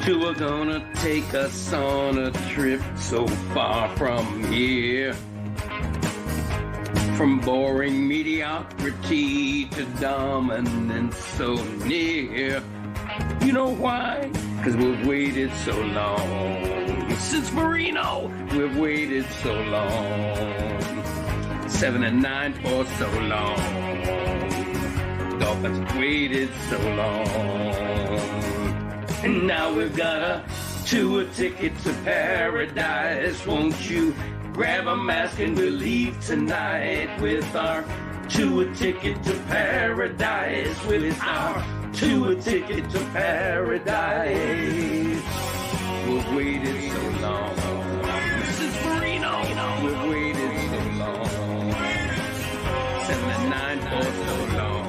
Tua gonna take us on a trip so far from here. From boring mediocrity to dominance so near. You know why? Because we've waited so long. Since Marino, we've waited so long. 7 and 9 for so long. Dolphins waited so long. And now we've got a Tua ticket to paradise. Won't you grab a mask and we'll leave tonight with our Tua ticket to paradise. With our Tua ticket to paradise. We've waited so long. Since Marino, we've waited so long. 7 and 9 for so long.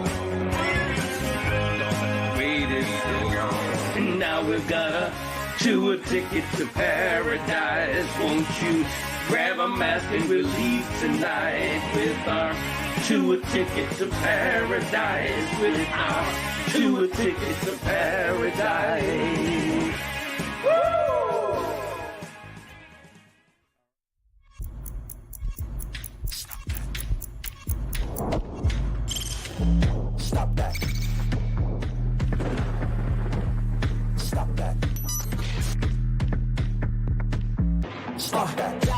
Waited so long. And now we've got a Tua ticket to paradise. Won't you grab a mask and we'll leave tonight with our Tua ticket to paradise. With our Tua ticket to paradise. Woo! Stop that. Stop that. Stop that.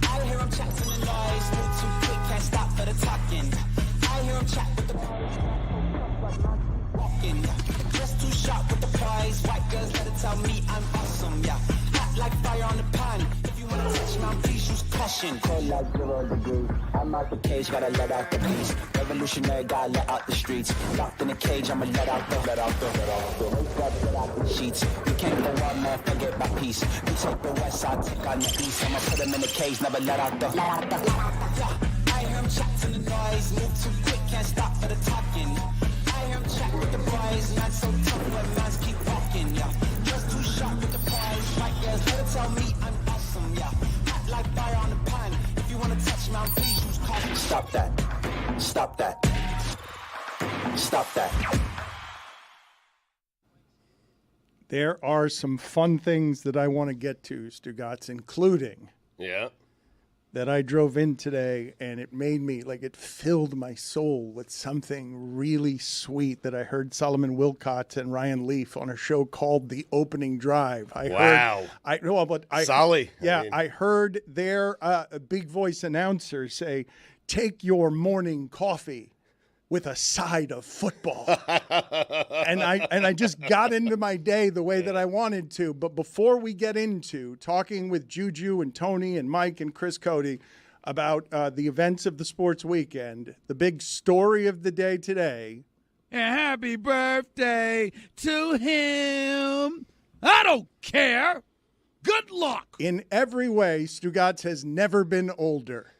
I hear him chat to the noise. Move too quick, can't stop for the talking. I hear him chat with the walking. Just too sharp with the prize. White girls let it tell me I'm awesome, yeah. Hot like fire on the pan. If you wanna touch my please use caution. Cold like 0 degrees. I'm out the cage, gotta let out the beast. Revolutionary, gotta let out the streets. Locked in a cage, I'ma let out the sheets. You can't go out, man, forget my peace. You take the west side, take on the east. I'ma put him in the cage, never let out the. Yeah, I hear him chat to the noise. Move too quick, can't stop for the talking. I hear him chat with the prize. Man so tough, but mans keep walking, yeah. Just too sharp with the prize. My girls, let it tell me I'm awesome, yeah. Hot like fire on the pan. If you wanna touch me, please use caution. Stop that. Stop that. Stop that. There are some fun things that I want to get to, Stugotz, including that I drove in today and it made me, like it filled my soul with something really sweet that I heard Solomon Wilcott and Ryan Leaf on a show called The Opening Drive. I heard their big voice announcer say, "Take your morning coffee with a side of football." and I just got into my day the way that I wanted to. But before we get into talking with Juju and Tony and Mike and Chris Cody about the events of the sports weekend, the big story of the day today. And happy birthday to him. I don't care. Good luck. In every way, Stugotz has never been older.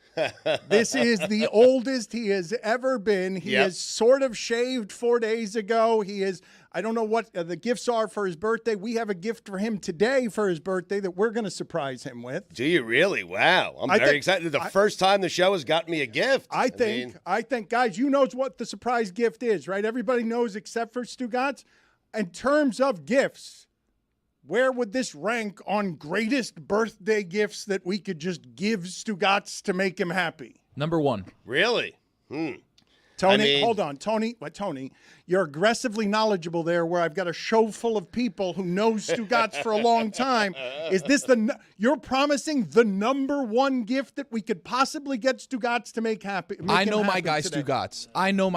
This is the oldest he has ever been. He is sort of shaved 4 days ago. He is, I don't know what the gifts are for his birthday. We have a gift for him today for his birthday that we're going to surprise him with. Do you really? Wow. I'm very excited. The first time the show has gotten me a gift. I think, guys, you know what the surprise gift is, right? Everybody knows except for Stugotz. In terms of gifts, where would this rank on greatest birthday gifts that we could just give Stugotz to make him happy? Number 1. Really? Tony, hold on. Tony, you're aggressively knowledgeable there where I've got a show full of people who know Stugotz for a long time. Is this you're promising the number one gift that we could possibly get Stugotz to make happy? I know my guy Stugotz. I know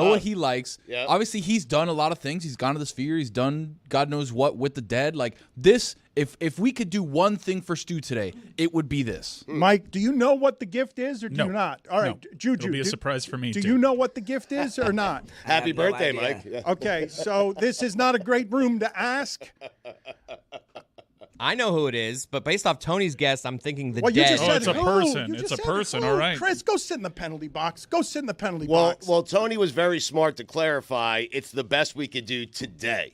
what he likes. Yep. Obviously, he's done a lot of things. He's gone to the Sphere. He's done God knows what with the dead. Like this, if we could do one thing for Stu today, it would be this. Mike, do you know what the gift is or do you not? All right, Juju. It'll be a surprise for me, Do you know what the gift is or not? Happy birthday, Mike. Yeah. Okay, so this is not a great room to ask. I know who it is, but based off Tony's guess, I'm thinking the You dead. just said it's a who. person. You It's just a said person, who. all right. Chris, go sit in the penalty box. Box. Well, Tony was very smart to clarify it's the best we could do today.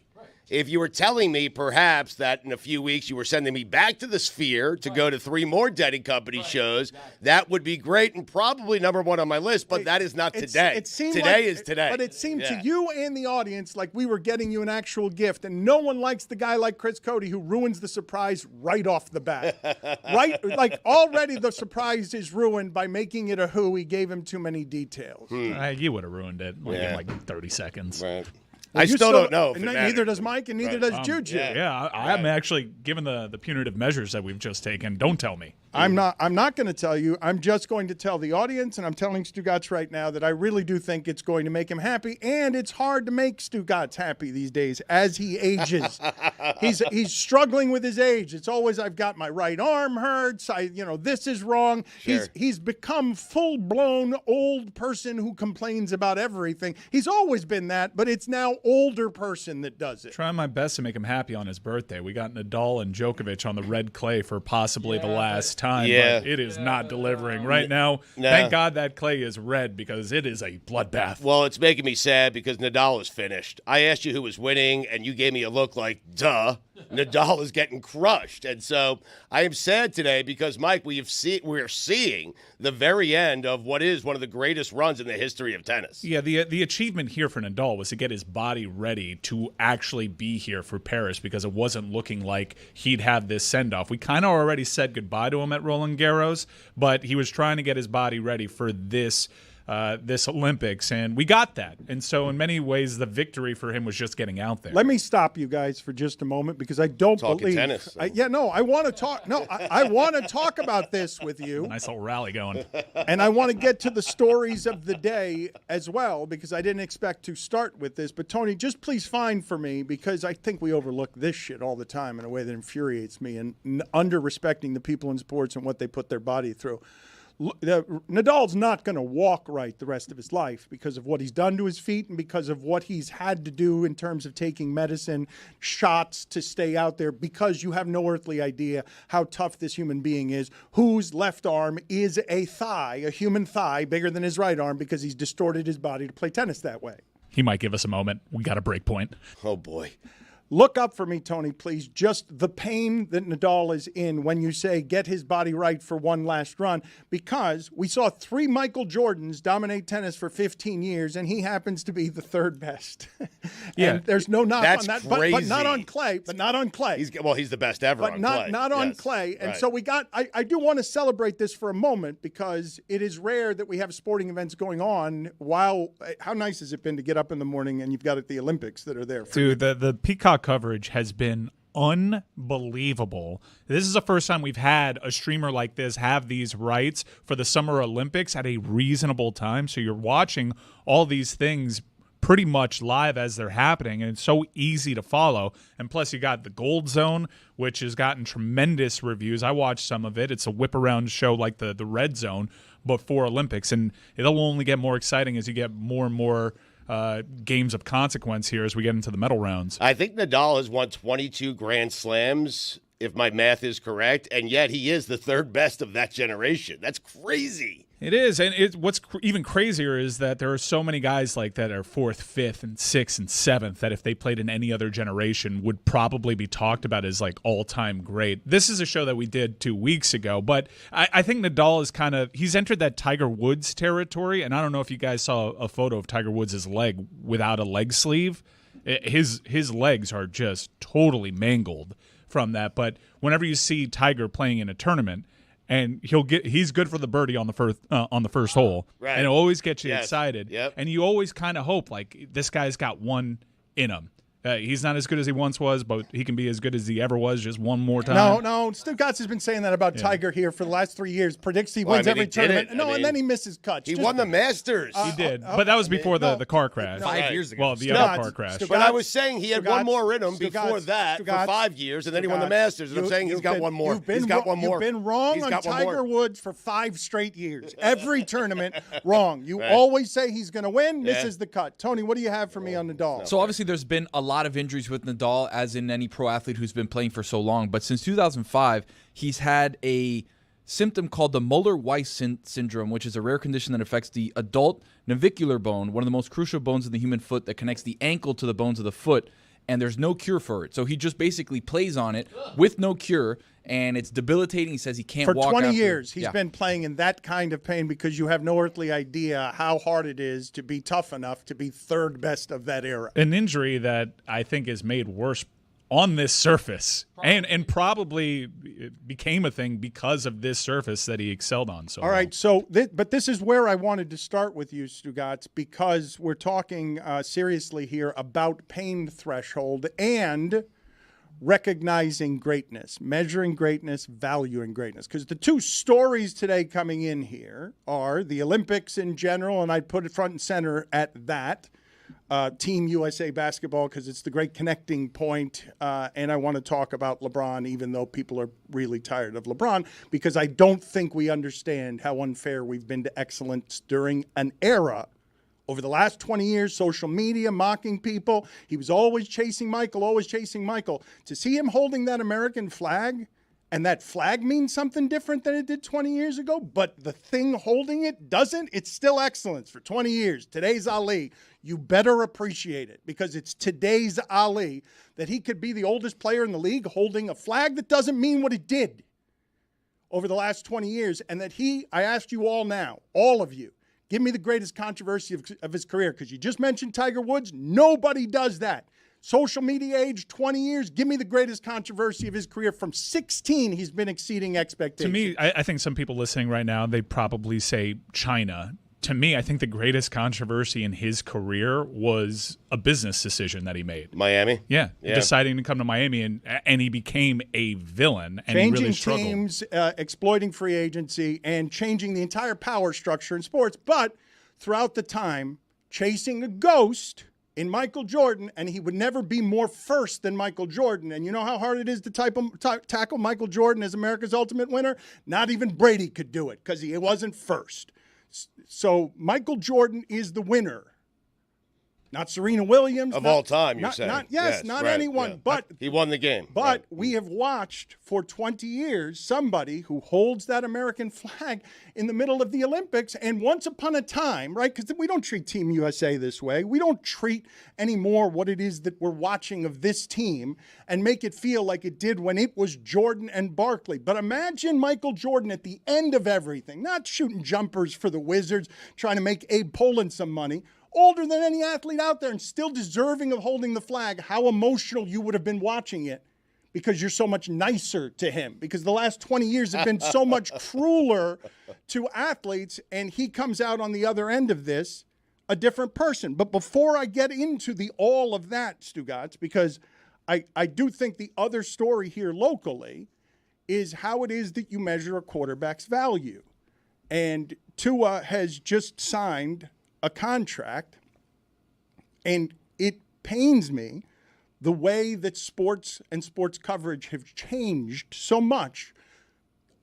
if you were telling me perhaps that in a few weeks you were sending me back to the Sphere to go to 3 more Dead & Company shows, that would be great and probably number 1 on my list, but that is not today. Today is today. But it seemed to you and the audience like we were getting you an actual gift, and no one likes the guy like Chris Cody who ruins the surprise right off the bat. Right? Like, already the surprise is ruined by making it a who. He gave him too many details. You would have ruined it in like 30 seconds. Right. Well, I still don't know. Neither does Mike, and neither does Juju. Yeah, I'm actually, given the punitive measures that we've just taken, don't tell me. I'm not going to tell you. I'm just going to tell the audience, and I'm telling Stugotz right now that I really do think it's going to make him happy, and it's hard to make Stugotz happy these days as he ages. He's struggling with his age. It's always, I've got my right arm hurts. This is wrong. Sure. He's become full-blown old person who complains about everything. He's always been that, but it's now older person that does it. Trying my best to make him happy on his birthday. We got Nadal and Djokovic on the red clay for possibly the last time, but it is not delivering right now. No. Thank God that clay is red because it is a bloodbath. Well, it's making me sad because Nadal is finished. I asked you who was winning, and you gave me a look like, duh. Nadal is getting crushed. And so I am sad today because, Mike, we're seeing the very end of what is one of the greatest runs in the history of tennis. Yeah, the achievement here for Nadal was to get his body ready to actually be here for Paris because it wasn't looking like he'd have this send-off. We kind of already said goodbye to him at Roland Garros, but he was trying to get his body ready for this Olympics, and we got that. And so in many ways, the victory for him was just getting out there. Let me stop you guys for just a moment because I don't believe tennis. So. I want to talk. No, I want to talk about this with you. Nice little rally going. And I want to get to the stories of the day as well because I didn't expect to start with this. But Tony, just please find for me because I think we overlook this shit all the time in a way that infuriates me and under-respecting the people in sports and what they put their body through. Nadal's not going to walk right the rest of his life because of what he's done to his feet and because of what he's had to do in terms of taking medicine, shots to stay out there because you have no earthly idea how tough this human being is, whose left arm is a human thigh bigger than his right arm because he's distorted his body to play tennis that way. He might give us a moment. We got a break point. Oh, boy. Look up for me, Tony, please. Just the pain that Nadal is in when you say get his body right for one last run, because we saw 3 Michael Jordans dominate tennis for 15 years, and he happens to be the 3rd best. And there's no knock on that, but not on clay. But not on clay. He's the best ever on clay. But not on clay. And so we got. I do want to celebrate this for a moment because it is rare that we have sporting events going on. How nice has it been to get up in the morning and you've got the Olympics that are there? Dude, the Peacock coverage has been unbelievable. This is the first time we've had a streamer like this have these rights for the Summer Olympics at a reasonable time. So you're watching all these things pretty much live as they're happening, and it's so easy to follow. And plus you got the Gold Zone, which has gotten tremendous reviews. I watched some of it. It's a whip around show like the Red Zone, but for Olympics. And it'll only get more exciting as you get more and more games of consequence here as we get into the medal rounds. I think Nadal has won 22 Grand Slams, if my math is correct, and yet he is the 3rd best of that generation. That's crazy. It is, and what's even crazier is that there are so many guys like that are 4th, 5th, and 6th, and 7th that if they played in any other generation would probably be talked about as like all-time great. This is a show that we did 2 weeks ago, but I think Nadal is he's entered that Tiger Woods territory, and I don't know if you guys saw a photo of Tiger Woods' leg without a leg sleeve. His legs are just totally mangled from that, but whenever you see Tiger playing in a tournament, and he's good for the birdie on the first hole, right. And it always gets you excited. Yep. And you always kind of hope like this guy's got one in him. He's not as good as he once was, but he can be as good as he ever was just one more time. No. Stugotz has been saying that about Tiger here for the last 3 years. Predicts he wins every tournament. And then he misses cuts. He won the Masters. He did, but that was before the car crash. 5 years ago. Well, the other car crash. But I was saying he had one more in him before that for 5 years, and then he won the Masters. And I'm saying he's got one more. He's got one more. You've been wrong on Tiger Woods for 5 straight years. Every tournament, wrong. You always say he's going to win, misses the cut. Tony, what do you have for me on Nadal? So obviously there's been a lot of injuries with Nadal, as in any pro athlete who's been playing for so long. But since 2005, he's had a symptom called the Muller-Weiss syndrome, which is a rare condition that affects the adult navicular bone, one of the most crucial bones in the human foot that connects the ankle to the bones of the foot. and there's no cure for it. So he just basically plays on it with no cure, and it's debilitating. He says he can't walk for 20 after. years. He's been playing in that kind of pain because you have no earthly idea how hard it is to be tough enough to be third best of that era. An injury that I think is made worse on this surface, and probably it became a thing because of this surface that he excelled on. So all right, so but this is where I wanted to start with you, Stugotz, because we're talking seriously here about pain threshold and recognizing greatness, measuring greatness, valuing greatness. Because the two stories today coming in here are the Olympics in general, and I'd put it front and center at that. Team USA basketball, because it's the great connecting point, and I want to talk about LeBron, even though people are really tired of LeBron, because I don't think we understand how unfair we've been to excellence during an era. Over the last 20 years, social media, mocking people. He was always chasing Michael, always chasing Michael. To see him holding that American flag, and that flag means something different than it did 20 years ago, but the thing holding it doesn't, it's still excellence for 20 years. Today's Ali, you better appreciate it, because it's today's Ali that he could be the oldest player in the league holding a flag that doesn't mean what it did over the last 20 years, and that I asked you all now, all of you, give me the greatest controversy of his career, because you just mentioned Tiger Woods. Nobody does that. Social media age, 20 years, give me the greatest controversy of his career. From 16, he's been exceeding expectations. To me, I think some people listening right now, they probably say China. To me, I think the greatest controversy in his career was a business decision that he made. Miami? Yeah. Deciding to come to Miami, and he became a villain. And changing he really struggled. teams, exploiting free agency, and changing the entire power structure in sports. But throughout the time, chasing a ghost in Michael Jordan, and he would never be more first than Michael Jordan. And you know how hard it is to tackle Michael Jordan as America's ultimate winner? Not even Brady could do it, because he wasn't first. So Michael Jordan is the winner. Not Serena Williams. Of all time, you're saying. Not right, anyone. yeah. But he won the game. But right. we have watched for 20 years somebody who holds that American flag in the middle of the Olympics. And once upon a time, right, because we don't treat Team USA this way. We don't treat anymore what it is that we're watching of this team and make it feel like it did when it was Jordan and Barkley. But imagine Michael Jordan at the end of everything, not shooting jumpers for the Wizards, trying to make Abe Poland some money. Older than any athlete out there and still deserving of holding the flag, how emotional you would have been watching it, because you're so much nicer to him, because the last 20 years have been so much crueler to athletes, and he comes out on the other end of this a different person. But before I get into all of that, Stugotz, because I do think the other story here locally is how it is that you measure a quarterback's value. And Tua has just signed a contract, and it pains me the way that sports and sports coverage have changed so much.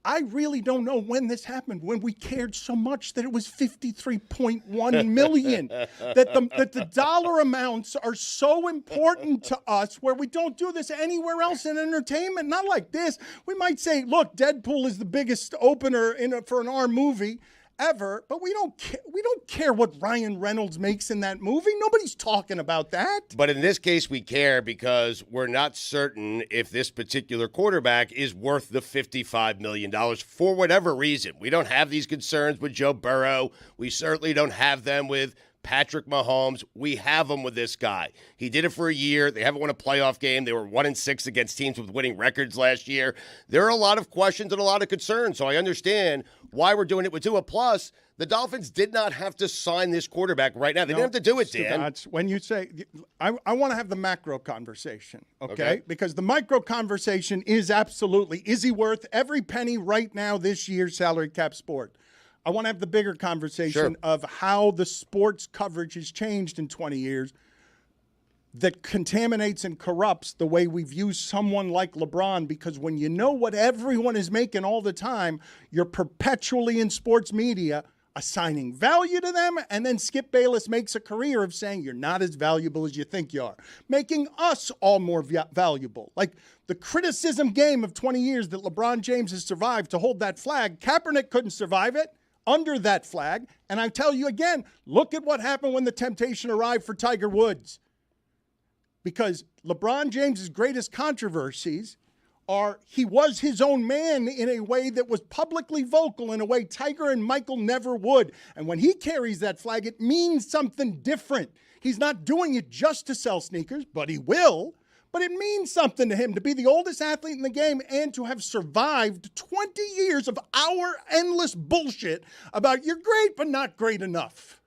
I really don't know when this happened, when we cared so much that it was $53.1 million, that the dollar amounts are so important to us, where we don't do this anywhere else in entertainment. Not like this. We might say, look, Deadpool is the biggest opener for an R movie ever, but we don't care what Ryan Reynolds makes in that movie. Nobody's talking about that. But in this case, we care because we're not certain if this particular quarterback is worth the $55 million for whatever reason. We don't have these concerns with Joe Burrow. We certainly don't have them with Patrick Mahomes. We have them with this guy. He did it for a year. They haven't won a playoff game. They were 1-6 against teams with winning records last year. There are a lot of questions and a lot of concerns, so I understand why we're doing it with Tua. Plus, the Dolphins did not have to sign this quarterback right now. They didn't have to do it, Dan. When you say, I want to have the macro conversation, okay? Because the micro conversation is absolutely, is he worth every penny right now this year's salary cap sport? I want to have the bigger conversation of how the sports coverage has changed in 20 years that contaminates and corrupts the way we view someone like LeBron, because when you know what everyone is making all the time, you're perpetually in sports media assigning value to them, and then Skip Bayless makes a career of saying you're not as valuable as you think you are, making us all more valuable. Like the criticism game of 20 years that LeBron James has survived to hold that flag, Kaepernick couldn't survive it under that flag. And I tell you again, look at what happened when the temptation arrived for Tiger Woods. because LeBron James's greatest controversies are he was his own man in a way that was publicly vocal in a way Tiger and Michael never would. And when he carries that flag, it means something different. He's not doing it just to sell sneakers, but he will. But it means something to him to be the oldest athlete in the game and to have survived 20 years of our endless bullshit about you're great but not great enough.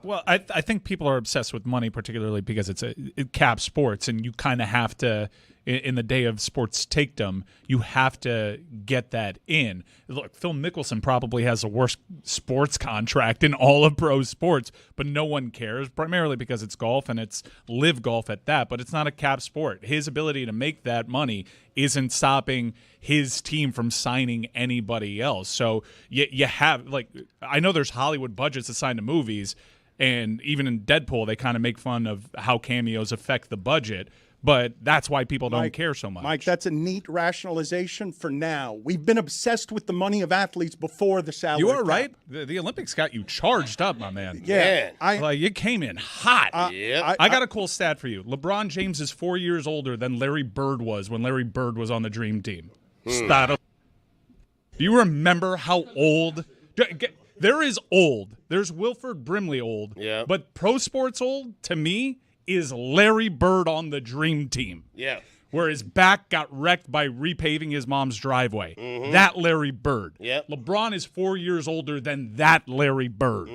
Well, I think people are obsessed with money, particularly because it's cap sports, and you kind of have to, in the day of sports takedom, you have to get that in. Look, Phil Mickelson probably has the worst sports contract in all of pro sports, but no one cares, primarily because it's golf, and it's live golf at that, but it's not a cap sport. His ability to make that money isn't stopping his team from signing anybody else. So you have, like, I know there's Hollywood budgets assigned to movies, and even in Deadpool, they kind of make fun of how cameos affect the budget. But that's why people don't care so much. Mike, that's a neat rationalization for now. We've been obsessed with the money of athletes before the salary You are cap. right. The Olympics got you charged up, my man. Yeah. Like, you came in hot. Yep. I got a cool stat for you. LeBron James is 4 years older than Larry Bird was when Larry Bird was on the Dream Team. Do you remember how old? There is old. There's Wilford Brimley old. Yeah. But pro sports old, to me, is Larry Bird on the Dream Team. Yeah. Where his back got wrecked by repaving his mom's driveway. That Larry Bird. Yep. LeBron is 4 years older than that Larry Bird.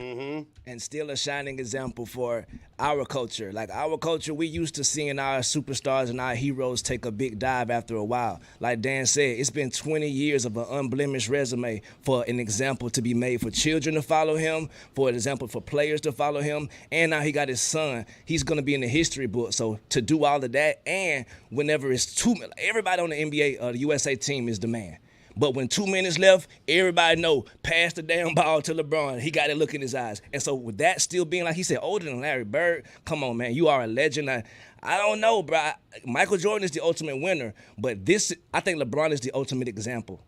And still a shining example for our culture. Like our culture, we used to seeing our superstars and our heroes take a big dive after a while. Like Dan said, it's been 20 years of an unblemished resume for an example to be made for children to follow him, for an example for players to follow him, and now he got his son. He's going to be in the history book. So to do all of that, and whenever it's everybody on the NBA, the USA team is the man. But when 2 minutes left, everybody know, pass the damn ball to LeBron. He got it look in his eyes. And so with that still being, like he said, older than Larry Bird, come on, man, you are a legend. I don't know, bro. Michael Jordan is the ultimate winner, but I think LeBron is the ultimate example.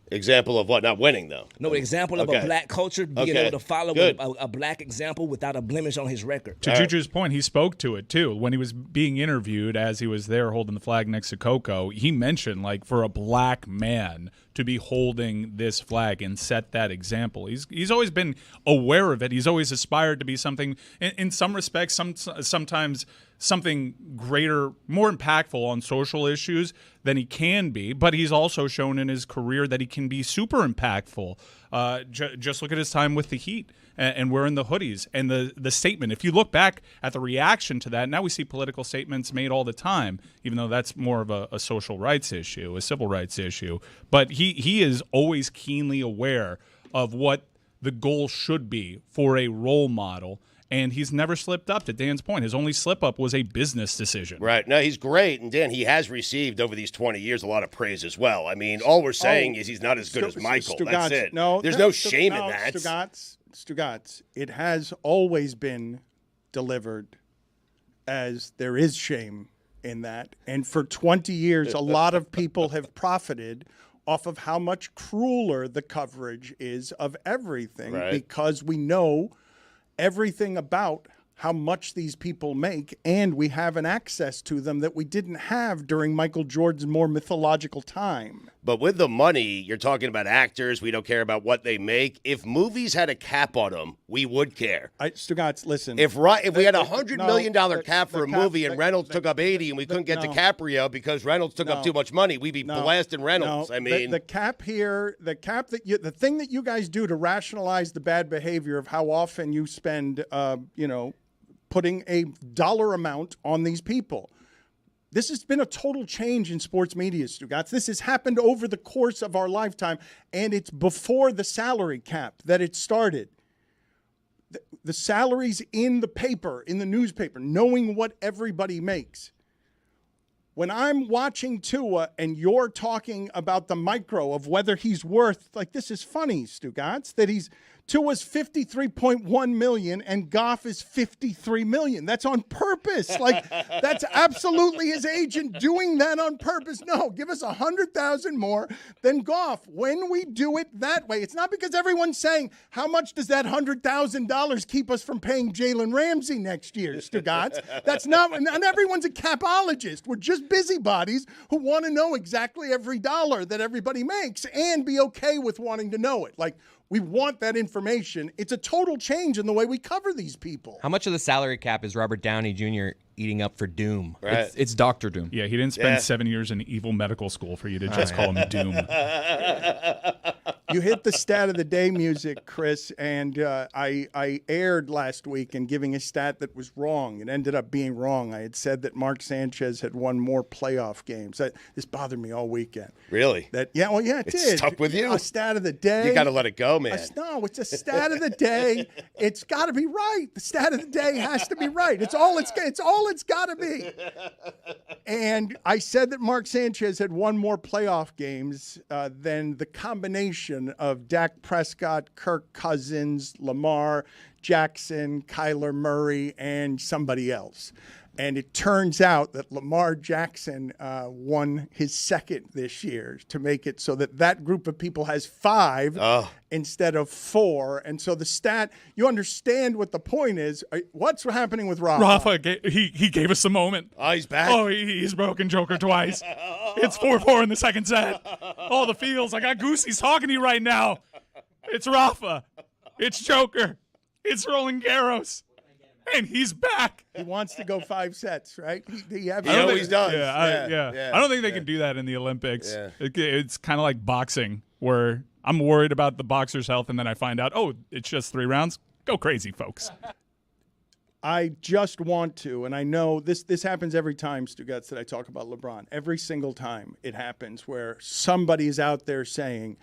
Example of what? Not winning, though. No, example of a black culture, being able to follow a black example without a blemish on his record. To Juju's point, he spoke to it, too. When he was being interviewed as he was there holding the flag next to Coco, he mentioned, like, for a black man to be holding this flag and set that example. He's always been aware of it. He's always aspired to be something, in some respects, sometimes something greater, more impactful on social issues than he can be, but he's also shown in his career that he can be super impactful. Just look at his time with the Heat and wearing the hoodies and the statement. If you look back at the reaction to that, now we see political statements made all the time, even though that's more of a social rights issue, a civil rights issue. But he is always keenly aware of what the goal should be for a role model. And he's never slipped up, to Dan's point. His only slip-up was a business decision. Right. No, he's great. And, Dan, he has received over these 20 years a lot of praise as well. I mean, all we're saying is he's not as good as Michael. That's it. There's no shame in that. Stugotz, it has always been delivered as there is shame in that. And for 20 years, a lot of people have profited off of how much crueler the coverage is of everything because we know everything about how much these people make, and we have an access to them that we didn't have during Michael Jordan's more mythological time. But with the money, you're talking about actors. We don't care about what they make. If movies had a cap on them, we would care. Stugotz, listen. If we had $100 million cap for a movie and Reynolds took up 80 and we couldn't get DiCaprio because Reynolds took up too much money, we'd be blasting Reynolds. I mean, the cap here, the thing that you guys do to rationalize the bad behavior of how often you spend, putting a dollar amount on these people. This has been a total change in sports media, Stugotz. This has happened over the course of our lifetime, and it's before the salary cap that it started. The salaries in the paper, in the newspaper, knowing what everybody makes. When I'm watching Tua and you're talking about the micro of whether he's worth, like, this is funny, Stugotz, that he's Tua's $53.1 million and Goff is $53 million. That's on purpose. Like, that's absolutely his agent doing that on purpose. No, give us $100,000 more than Goff. When we do it that way, it's not because everyone's saying, how much does that $100,000 keep us from paying Jalen Ramsey next year, Stugotz? That's not everyone's a capologist. We're just busybodies who want to know exactly every dollar that everybody makes and be okay with wanting to know it. Like, we want that information. It's a total change in the way we cover these people. How much of the salary cap is Robert Downey Jr. eating up for Doom? Right. It's Dr. Doom. Yeah, he didn't spend 7 years in evil medical school for you to just call him Doom. You hit the stat of the day music, Chris, and I erred last week in giving a stat that was wrong. It ended up being wrong. I had said that Mark Sanchez had won more playoff games. This bothered me all weekend. Really? It did. Stuck with you? A stat of the day. You got to let it go, man. No, it's a stat of the day. It's got to be right. The stat of the day has to be right. It's all it's got to be. And I said that Mark Sanchez had won more playoff games than the combination of Dak Prescott, Kirk Cousins, Lamar Jackson, Kyler Murray, and somebody else. And it turns out that Lamar Jackson won his second this year to make it so that group of people has 5 instead of 4. And so the stat, you understand what the point is. What's happening with Rafa? Rafa, he gave us a moment. Oh, he's back. Oh, he's broken Joker twice. It's 4-4 in the second set. Oh, the feels. I got Goosey's talking to you right now. It's Rafa. It's Joker. It's Roland Garros. And he's back. He wants to go 5 sets, right? He always does. Yeah. I don't think they can do that in the Olympics. Yeah. It's kind of like boxing, where I'm worried about the boxer's health, and then I find out, it's just 3 rounds. Go crazy, folks. I just want to, and I know this happens every time, Stugotz, that I talk about LeBron. Every single time it happens where somebody is out there saying,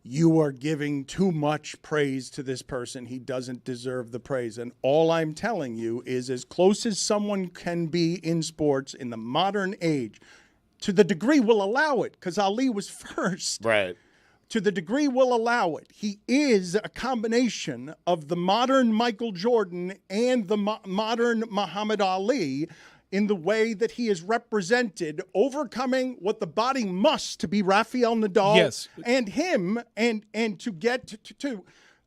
you are giving too much praise to this person. He doesn't deserve the praise. And all I'm telling you is, as close as someone can be in sports in the modern age, to the degree we'll allow it, because Ali was first. Right. To the degree we'll allow it, he is a combination of the modern Michael Jordan and the modern Muhammad Ali, in the way that he is represented, overcoming what the body must to be Rafael Nadal and him, and to get to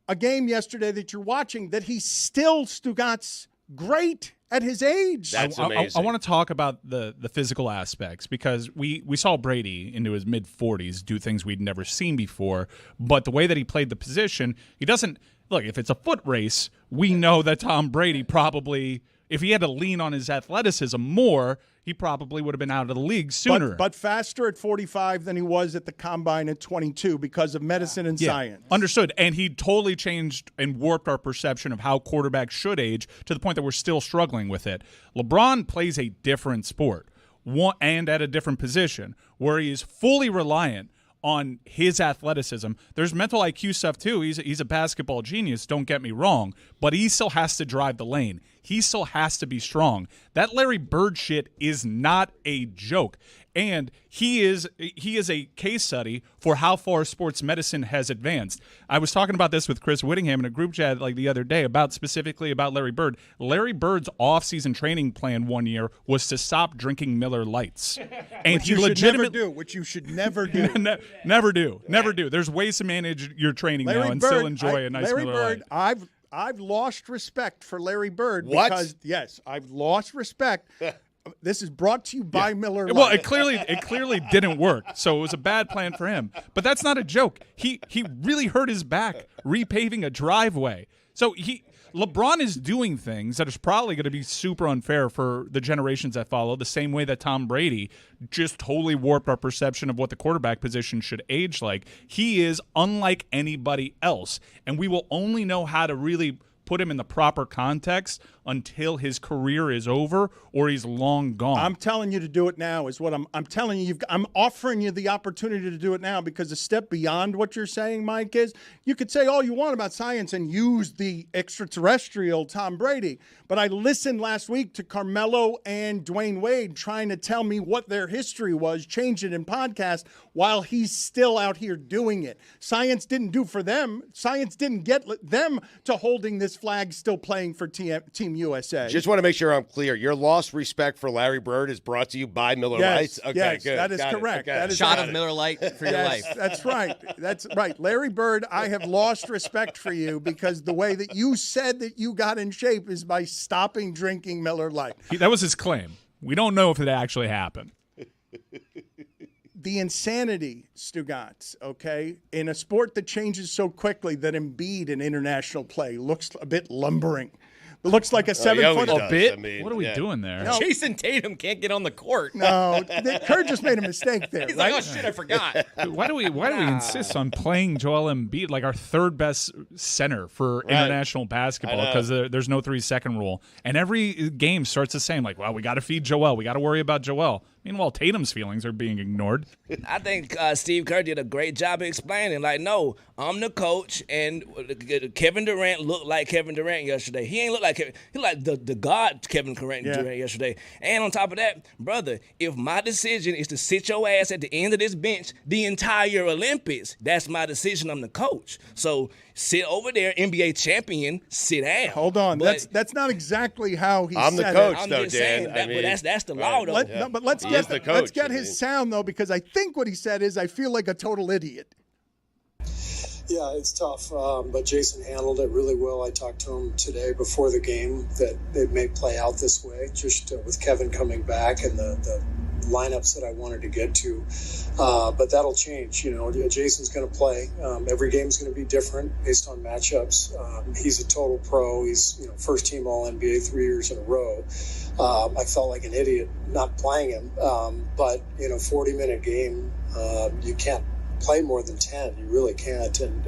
a game yesterday that you're watching that he's still, Stugotz, great at his age. That's amazing. I want to talk about the physical aspects, because we saw Brady into his mid-40s do things we'd never seen before, but the way that he played the position, he doesn't – look, if it's a foot race, we know that Tom Brady probably – if he had to lean on his athleticism more, he probably would have been out of the league sooner. But faster at 45 than he was at the combine at 22 because of medicine and science. Understood. And he totally changed and warped our perception of how quarterbacks should age, to the point that we're still struggling with it. LeBron plays a different sport, and at a different position, where he is fully reliant on his athleticism. There's mental IQ stuff too. He's a basketball genius, don't get me wrong, but he still has to drive the lane. He still has to be strong. That Larry Bird shit is not a joke. And he is a case study for how far sports medicine has advanced. I was talking about this with Chris Whittingham in a group chat like the other day, specifically about Larry Bird. Larry Bird's off-season training plan one year was to stop drinking Miller Lights. And which you should never do. Never do. There's ways to manage your training Larry now and Bird, still enjoy a nice Larry Miller Bird, Light. I've lost respect for Larry Bird. What? Because, yes, I've lost respect. This is brought to you by Miller Lite. Well, it clearly didn't work, so it was a bad plan for him. But that's not a joke. He really hurt his back repaving a driveway. So LeBron is doing things that is probably going to be super unfair for the generations that follow, the same way that Tom Brady just totally warped our perception of what the quarterback position should age like. He is unlike anybody else, and we will only know how to really put him in the proper context until his career is over or he's long gone. I'm telling you to do it now is what I'm telling you. I'm offering you the opportunity to do it now, because a step beyond what you're saying, Mike, is you could say all you want about science and use the extraterrestrial Tom Brady. But I listened last week to Carmelo and Dwayne Wade trying to tell me what their history was, change it in podcast, while he's still out here doing it. Science didn't do for them. Science didn't get them to holding this flag, still playing for Team USA. Just want to make sure I'm clear. Your lost respect for Larry Bird is brought to you by Miller Yes, Lite? Okay, yes, good. that is Got it. correct. Okay. That is Shot right. of Miller Lite for your life. That's right. That's right. Larry Bird, I have lost respect for you because the way that you said that you got in shape is by stopping drinking Miller Lite. That was his claim. We don't know if it actually happened. The insanity, Stugotz, okay, in a sport that changes so quickly that Embiid in international play looks a bit lumbering. It looks like a 7-foot. always does. Bit? I mean, What are we yeah. doing there? No. Jason Tatum can't get on the court. No, Kerr just made a mistake there, He's right? like, oh shit, I forgot. Why do we insist on playing Joel Embiid like our third best center for international basketball? Because there's no 3-second rule, and every game starts the same. Like, well, we got to feed Joel. We got to worry about Joel. Meanwhile, Tatum's feelings are being ignored. I think Steve Kerr did a great job of explaining. Like, no, I'm the coach, and Kevin Durant looked like Kevin Durant yesterday. He ain't look like Kevin. He like the god Kevin Durant yesterday. And on top of that, brother, if my decision is to sit your ass at the end of this bench the entire Olympics, that's my decision. I'm the coach. So sit over there, NBA champion, sit down. Hold on, But that's not exactly how he I'm the said coach, it. I'm though, just Dan. saying I that, mean, but that's the law, though. No, but let's He is the coach, let's get I his mean. sound though, because I think what he said is, I feel like a total idiot. Yeah, it's tough, but Jason handled it really well. I talked to him today before the game that it may play out this way, just with Kevin coming back and the lineups that I wanted to get to. But that'll change. You know, Jason's going to play. Every game's going to be different based on matchups. He's a total pro. He's first team All NBA 3 years in a row. I felt like an idiot not playing him. But 40-minute game, you can't play more than 10. You really can't. And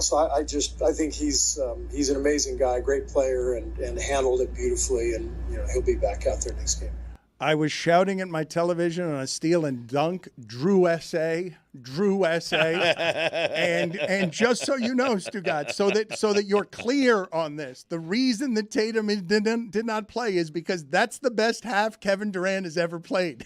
so I think he's an amazing guy, great player, and handled it beautifully. And he'll be back out there next game. I was shouting at my television on a steal and dunk, Drew S.A., and just so you know, Stugotz, so that you're clear on this, the reason that Tatum did not play is because that's the best half Kevin Durant has ever played.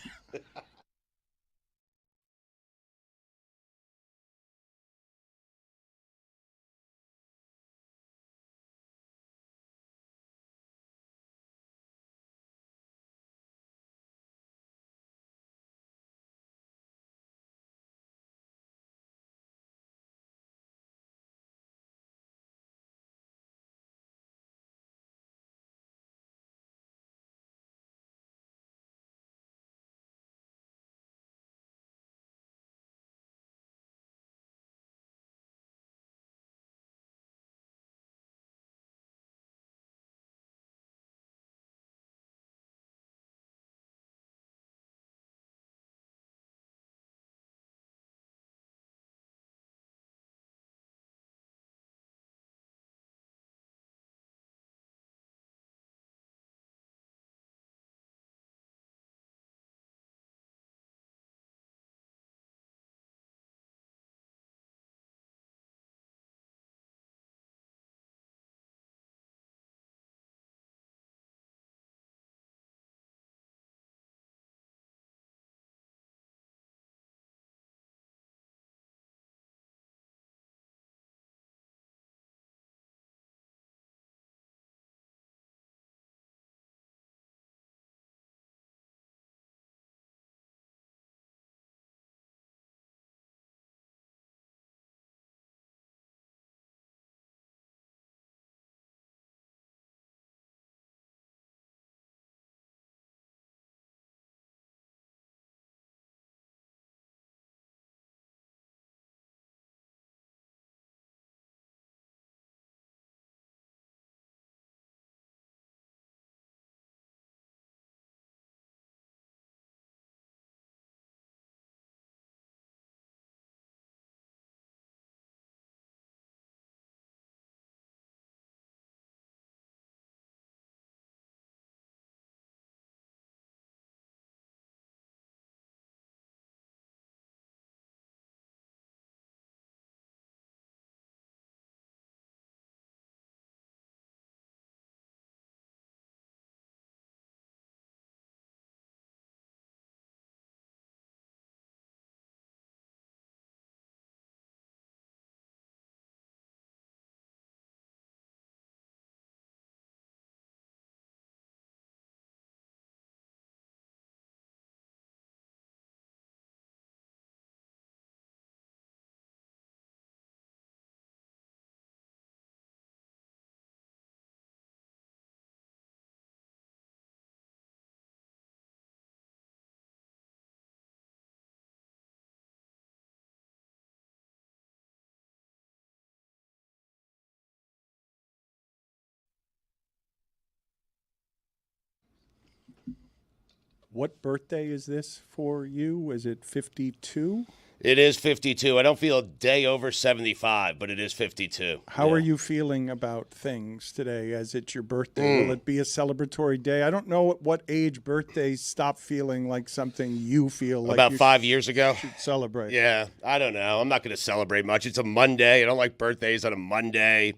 What birthday is this for you? Is it 52? It is 52. I don't feel a day over 75, but it is 52. How are you feeling about things today as it's your birthday? Will it be a celebratory day? I don't know at what age birthdays stop feeling like something you feel like About you 5 years ago. should celebrate. Yeah, I don't know. I'm not going to celebrate much. It's a Monday. I don't like birthdays on a Monday.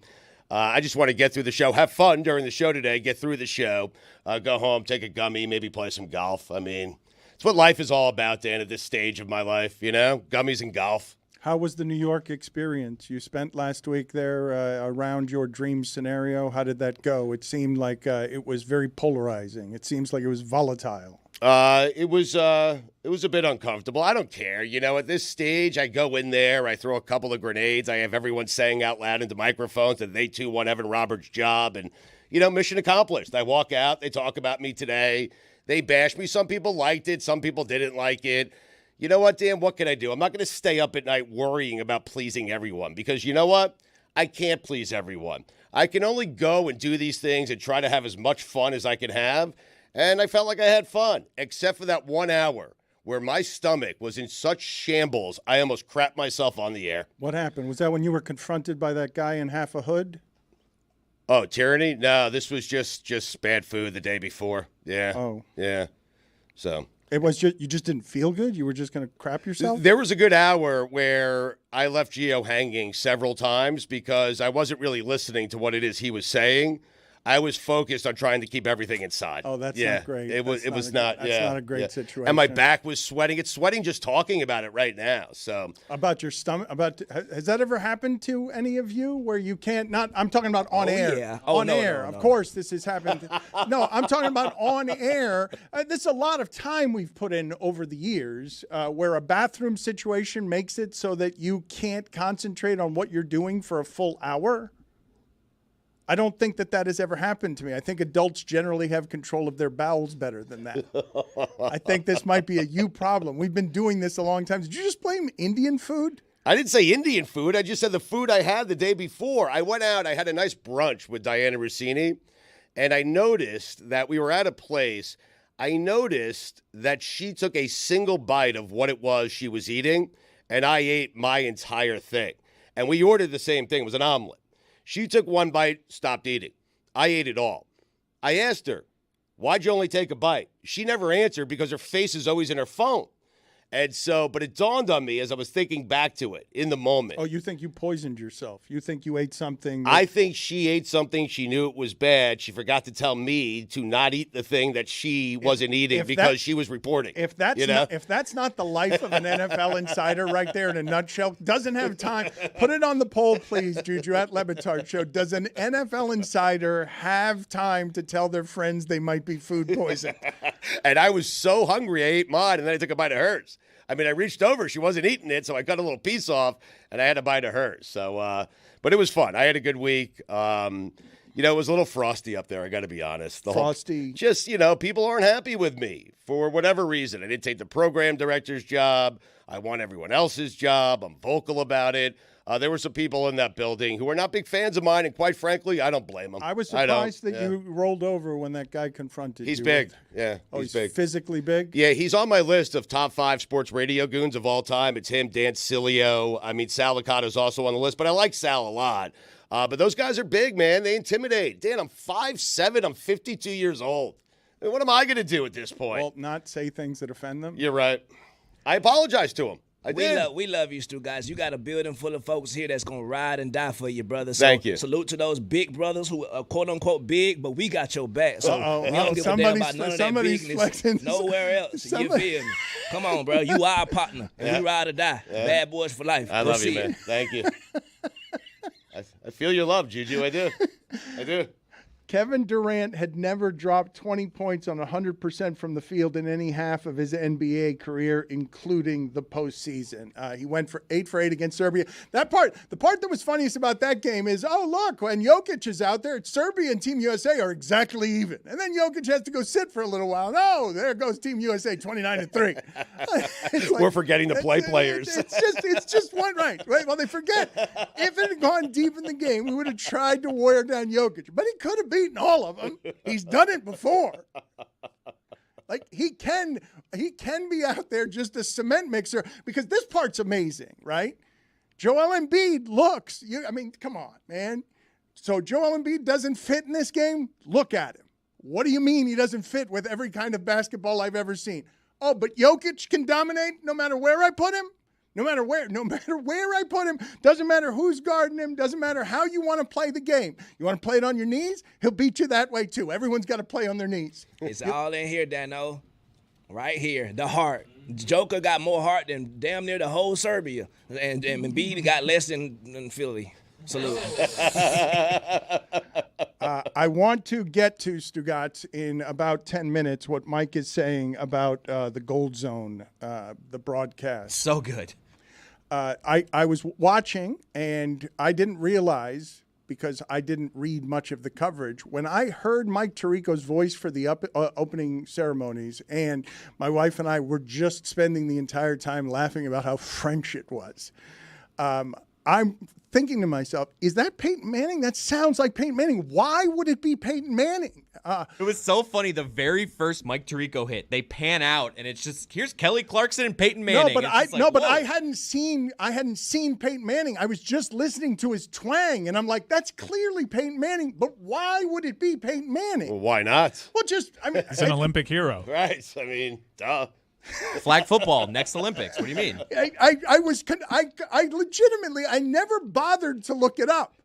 I just want to get through the show, have fun during the show today, get through the show, go home, take a gummy, maybe play some golf. I mean, it's what life is all about, Dan, at this stage of my life, you know, gummies and golf. How was the New York experience? You spent last week there around your dream scenario. How did that go? It seemed like it was very polarizing. It seems like it was volatile. It was a bit uncomfortable. I don't care. You know, at this stage, I go in there, I throw a couple of grenades. I have everyone saying out loud into microphones that they too want Evan Roberts' job. And, you know, mission accomplished. I walk out, they talk about me today. They bashed me. Some people liked it. Some people didn't like it. You know what, Dan? What can I do? I'm not going to stay up at night worrying about pleasing everyone because you know what? I can't please everyone. I can only go and do these things and try to have as much fun as I can have. And I felt like I had fun, except for that 1 hour where my stomach was in such shambles, I almost crapped myself on the air. What happened? Was that when you were confronted by that guy in half a hood? Oh, tyranny? No, this was just bad food the day before. Yeah. Oh. Yeah. So It was just you just didn't feel good? You were just going to crap yourself? there was a good hour where I left Gio hanging several times because I wasn't really listening to what it is he was saying. I was focused on trying to keep everything inside. Oh, that's not great. It was not. That's not a great situation. And my back was sweating. It's sweating just talking about it right now. So about your stomach, has that ever happened to any of you where you can't not? I'm talking about on air. Yeah. On air. Of course, this has happened. No, I'm talking about on air. There's a lot of time we've put in over the years where a bathroom situation makes it so that you can't concentrate on what you're doing for a full hour. I don't think that has ever happened to me. I think adults generally have control of their bowels better than that. I think this might be a you problem. We've been doing this a long time. Did you just blame Indian food? I didn't say Indian food. I just said the food I had the day before. I went out. I had a nice brunch with Diana Rossini, and I noticed that we were at a place. I noticed that she took a single bite of what it was she was eating, and I ate my entire thing. And we ordered the same thing. It was an omelet. She took one bite, stopped eating. I ate it all. I asked her, why'd you only take a bite? She never answered because her face is always in her phone. And so, but it dawned on me as I was thinking back to it in the moment. Oh, you think you poisoned yourself? You think you ate something? I think she ate something. She knew it was bad. She forgot to tell me to not eat the thing that she wasn't eating because she was reporting. If that's not the life of an NFL insider right there in a nutshell, doesn't have time. Put it on the poll, please, Juju, at Le Batard Show. Does an NFL insider have time to tell their friends they might be food poisoned? And I was so hungry, I ate mine, and then I took a bite of hers. I mean, I reached over. She wasn't eating it, so I cut a little piece off, and I had a bite of hers. So, but it was fun. I had a good week. You know, it was a little frosty up there, I got to be honest. Frosty. Just, you know, people aren't happy with me for whatever reason. I didn't take the program director's job. I want everyone else's job. I'm vocal about it. There were some people in that building who were not big fans of mine, and quite frankly, I don't blame them. I was surprised that you rolled over when that guy confronted you. He's big. Yeah, he's big. Physically big? Yeah, he's on my list of top 5 sports radio goons of all time. It's him, Dan Cilio. I mean, Sal Licato's also on the list, but I like Sal a lot. But those guys are big, man. They intimidate. Dan, I'm 5'7". I'm 52 years old. I mean, what am I going to do at this point? Well, not say things that offend them? You're right. I apologize to him. We love you, Stu, guys. You got a building full of folks here that's going to ride and die for you, brother. So Thank you. Salute to those big brothers who are quote-unquote big, but we got your back. So we don't give a damn about none of that bigness nowhere else. You feel me? Come on, bro. You are our partner, and we ride or die. Bad boys for life. I love you, man. Thank you. I feel your love, Juju. I do. I do. Kevin Durant had never dropped 20 points on 100% from the field in any half of his NBA career, including the postseason. He went for 8 for 8 against Serbia. The part that was funniest about that game is, oh, look, when Jokic is out there, Serbia and Team USA are exactly even. And then Jokic has to go sit for a little while. No, there goes Team USA 29-3. Like, we're forgetting to play players. It's just one right. Well, they forget. If it had gone deep in the game, we would have tried to wear down Jokic. But he could have beaten all of them. He's done it before. Like he can be out there just a cement mixer, because this part's amazing, right? Joel Embiid looks. Come on, man. So Joel Embiid doesn't fit in this game? Look at him. What do you mean he doesn't fit with every kind of basketball I've ever seen? Oh, but Jokic can dominate no matter where I put him? No matter where I put him, doesn't matter who's guarding him, doesn't matter how you want to play the game. You want to play it on your knees? He'll beat you that way too. Everyone's got to play on their knees. It's all in here, Dano. Right here, the heart. Joker got more heart than damn near the whole Serbia. And Embiid got less than Philly. Salute. I want to get to Stugotz in about 10 minutes, what Mike is saying about the Gold Zone, the broadcast. So good. I was watching, and I didn't realize, because I didn't read much of the coverage, when I heard Mike Tirico's voice for the opening ceremonies, and my wife and I were just spending the entire time laughing about how French it was. I'm thinking to myself, is that Peyton Manning? That sounds like Peyton Manning. Why would it be Peyton Manning? It was so funny. The very first Mike Tirico hit, they pan out, and it's just, here's Kelly Clarkson and Peyton Manning. I hadn't seen Peyton Manning. I was just listening to his twang, and I'm like, that's clearly Peyton Manning. But why would it be Peyton Manning? Well, why not? Well, he's an Olympic hero, right? Duh. Flag football, next Olympics. What do you mean? I legitimately, I never bothered to look it up.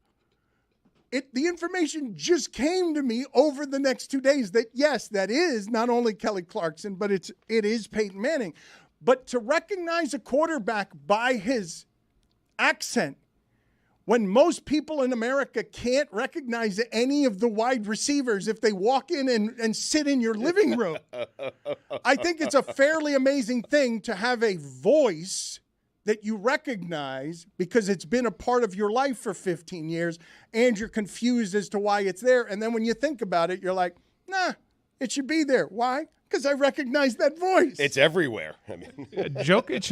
The information just came to me over the next 2 days that, yes, that is not only Kelly Clarkson, but it is Peyton Manning. But to recognize a quarterback by his accent, when most people in America can't recognize any of the wide receivers if they walk in and sit in your living room, I think it's a fairly amazing thing to have a voice that you recognize because it's been a part of your life for 15 years and you're confused as to why it's there. And then when you think about it, you're like, nah, it should be there. Why? Because I recognize that voice. It's everywhere. Djokovic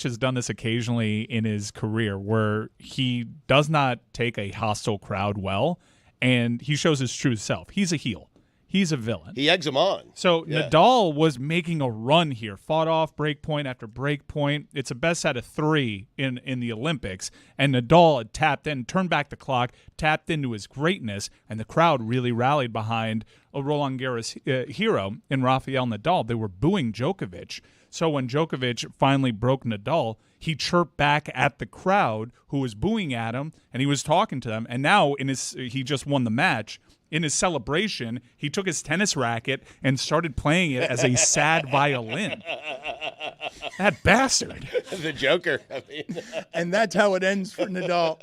has done this occasionally in his career, where he does not take a hostile crowd well, and he shows his true self. He's a heel. He's a villain. He eggs him on. So yeah. Nadal was making a run here, fought off break point after break point. It's a best out of 3 in the Olympics, and Nadal had tapped in, turned back the clock, tapped into his greatness, and the crowd really rallied behind a Roland Garros hero in Rafael Nadal. They were booing Djokovic. So when Djokovic finally broke Nadal, he chirped back at the crowd who was booing at him, and he was talking to them. And now he just won the match. In his celebration, he took his tennis racket and started playing it as a sad violin. That bastard. The Joker. And that's how it ends for Nadal.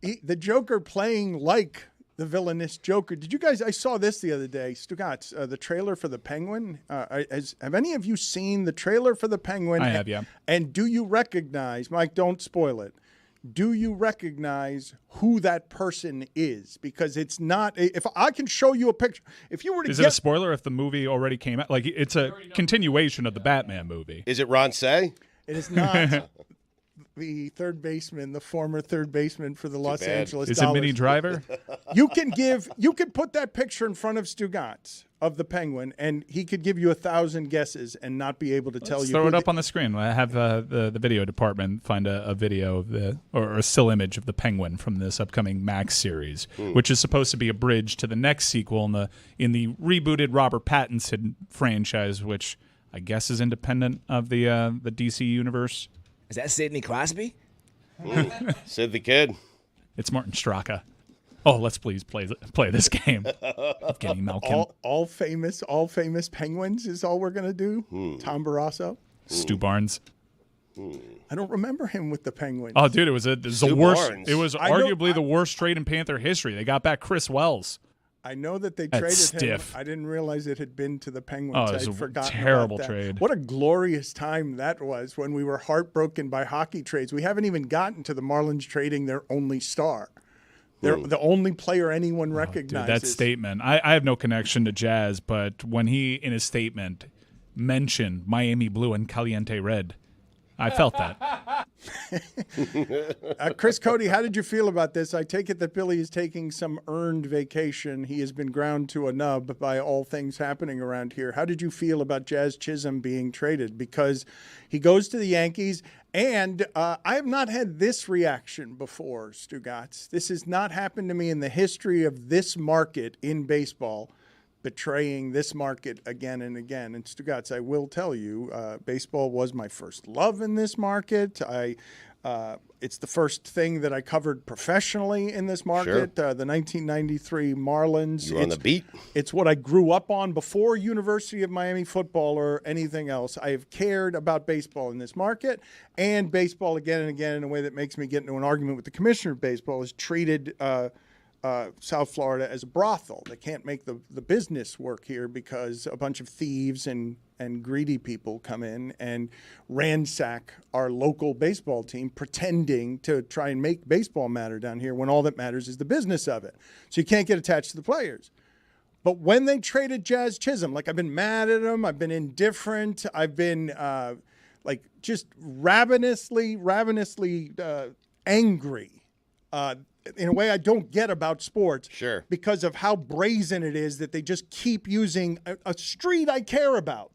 The Joker playing like the villainous Joker. Did you guys? I saw this the other day. Stugotz, the trailer for the Penguin. Have any of you seen the trailer for the Penguin? I have, yeah. And do you recognize, Mike? Don't spoil it. Do you recognize who that person is? Because it's not. If I can show you a picture, if you were to, is it a spoiler if the movie already came out? Like it's a continuation of the Batman movie. Is it Ron Say? It is not. The third baseman, the former third baseman for the Los Angeles Is Dollars. it Minnie Driver? You could put that picture in front of Stugotz of the Penguin, and he could give you 1,000 guesses and not be able to tell you. Throw it up on the screen. I have the video department find a video of or a still image of the Penguin from this upcoming Max series, which is supposed to be a bridge to the next sequel in the rebooted Robert Pattinson franchise, which I guess is independent of the DC universe. Is that Sidney Crosby? Sid the Kid. It's Martin Straka. Oh, let's please play this game. Evgeny Malkin. All famous Penguins is all we're gonna do. Tom Barrasso. Stu Barnes. I don't remember him with the Penguins. Oh, dude, it was the worst. Barnes. It was arguably the worst trade in Panther history. They got back Chris Wells. I know that they That's traded him. stiff. I didn't realize it had been to the Penguins. Oh, it was I'd forgotten terrible about that. trade. What a glorious time that was when we were heartbroken by hockey trades. We haven't even gotten to the Marlins trading their only star. They're the only player anyone recognizes. Dude, that statement. I have no connection to Jazz, but when he, in his statement, mentioned Miami Blue and Caliente Red, I felt that. Chris Cody, how did you feel about this? I take it that Billy is taking some earned vacation. He has been ground to a nub by all things happening around here. How did you feel about Jazz Chisholm being traded? Because he goes to the Yankees, and I have not had this reaction before, Stugotz. This has not happened to me in the history of this market in baseball, betraying this market again and again. And Stugotz, I will tell you, baseball was my first love in this market. It's the first thing that I covered professionally in this market. Sure. The 1993 Marlins. You were on the beat. It's what I grew up on before University of Miami football or anything else. I have cared about baseball in this market, and baseball again and again in a way that makes me get into an argument with the commissioner of baseball is treated South Florida as a brothel. They can't make the business work here because a bunch of thieves and greedy people come in and ransack our local baseball team, pretending to try and make baseball matter down here when all that matters is the business of it. So you can't get attached to the players. But when they traded Jazz Chisholm, like, I've been mad at him, I've been indifferent, I've been just ravenously angry. In a way I don't get about sports. Sure. Because of how brazen it is that they just keep using a street I care about,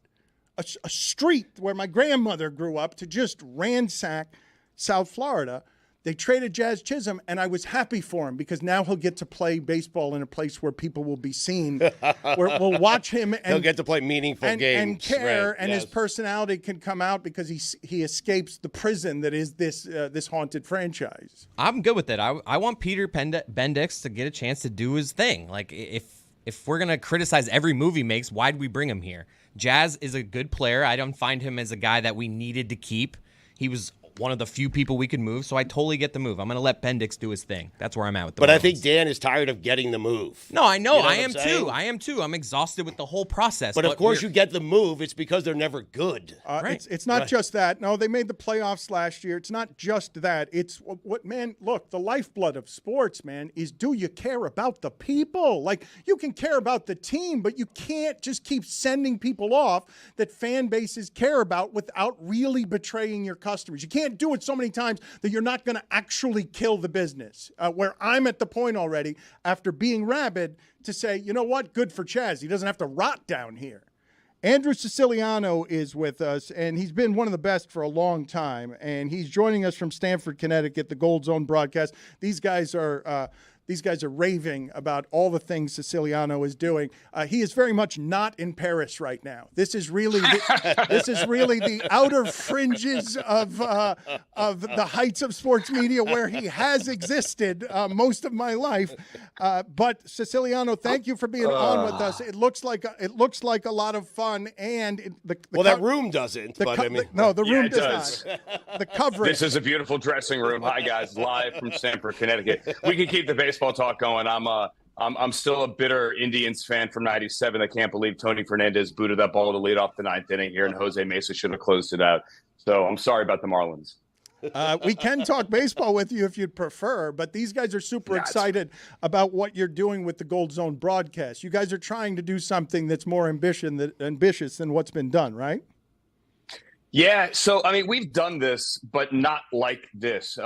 a street where my grandmother grew up, to just ransack South Florida. They traded Jazz Chisholm, and I was happy for him because now he'll get to play baseball in a place where people will be seen, where we'll watch him. And he'll get to play meaningful games. And care, right. and his personality can come out because he escapes the prison that is this haunted franchise. I'm good with it. I want Peter Bendix to get a chance to do his thing. Like, if we're going to criticize every move he makes, why'd we bring him here? Jazz is a good player. I don't find him as a guy that we needed to keep. He was one of the few people we could move, so I totally get the move. I'm going to let Bendix do his thing. That's where I'm at with the Marlins. I think Dan is tired of getting the move. No, I know. You know I am too. I am too. I'm exhausted with the whole process. But of course you get the move. It's because they're never good. Right. It's not just that. No, they made the playoffs last year. It's not just that. It's what, man, look, the lifeblood of sports, man, is do you care about the people? Like, you can care about the team, but you can't just keep sending people off that fan bases care about without really betraying your customers. You can't do it so many times that you're not going to actually kill the business. Where I'm at the point already, after being rabid, to say, you know what, good for Chaz. He doesn't have to rot down here. Andrew Siciliano is with us, and he's been one of the best for a long time, and he's joining us from Stamford, Connecticut, the Gold Zone broadcast. These guys are raving about all the things Siciliano is doing. He is very much not in Paris right now. This is really the outer fringes of the heights of sports media where he has existed most of my life. But Siciliano, thank you for being on with us. It looks like a lot of fun, and that room doesn't. The room does not. The coverage. This is a beautiful dressing room. Hi guys, live from Stamford, Connecticut. We can keep the baseball talk going. I'm still a bitter Indians fan from '97. I can't believe Tony Fernandez booted that ball to lead off the ninth inning here, and Jose Mesa should have closed it out. So I'm sorry about the Marlins. We can talk baseball with you if you'd prefer, but these guys are super excited about what you're doing with the Gold Zone broadcast. You guys are trying to do something that's more ambitious than what's been done, right? Yeah, so, I mean, we've done this, but not like this.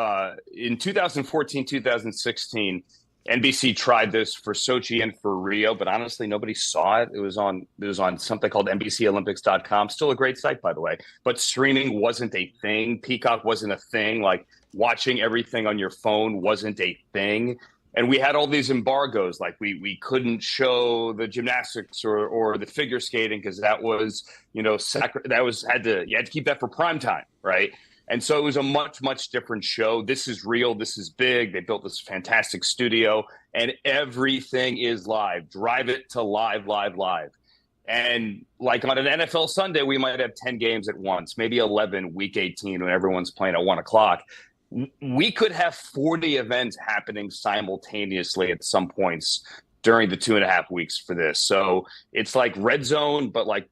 In 2014, 2016, NBC tried this for Sochi and for Rio, but honestly, nobody saw it. It was on something called NBCOlympics.com. Still a great site, by the way. But streaming wasn't a thing. Peacock wasn't a thing. Like, watching everything on your phone wasn't a thing. And we had all these embargoes, like we couldn't show the gymnastics or the figure skating because that was, you had to keep that for prime time, right? And so it was a much, much different show. This is real. This is big. They built this fantastic studio, and everything is live. Drive it to live. And like on an NFL Sunday, we might have 10 games at once, maybe 11 week 18 when everyone's playing at 1 o'clock. We could have 40 events happening simultaneously at some points during the 2.5 weeks for this. So it's like Red Zone, but like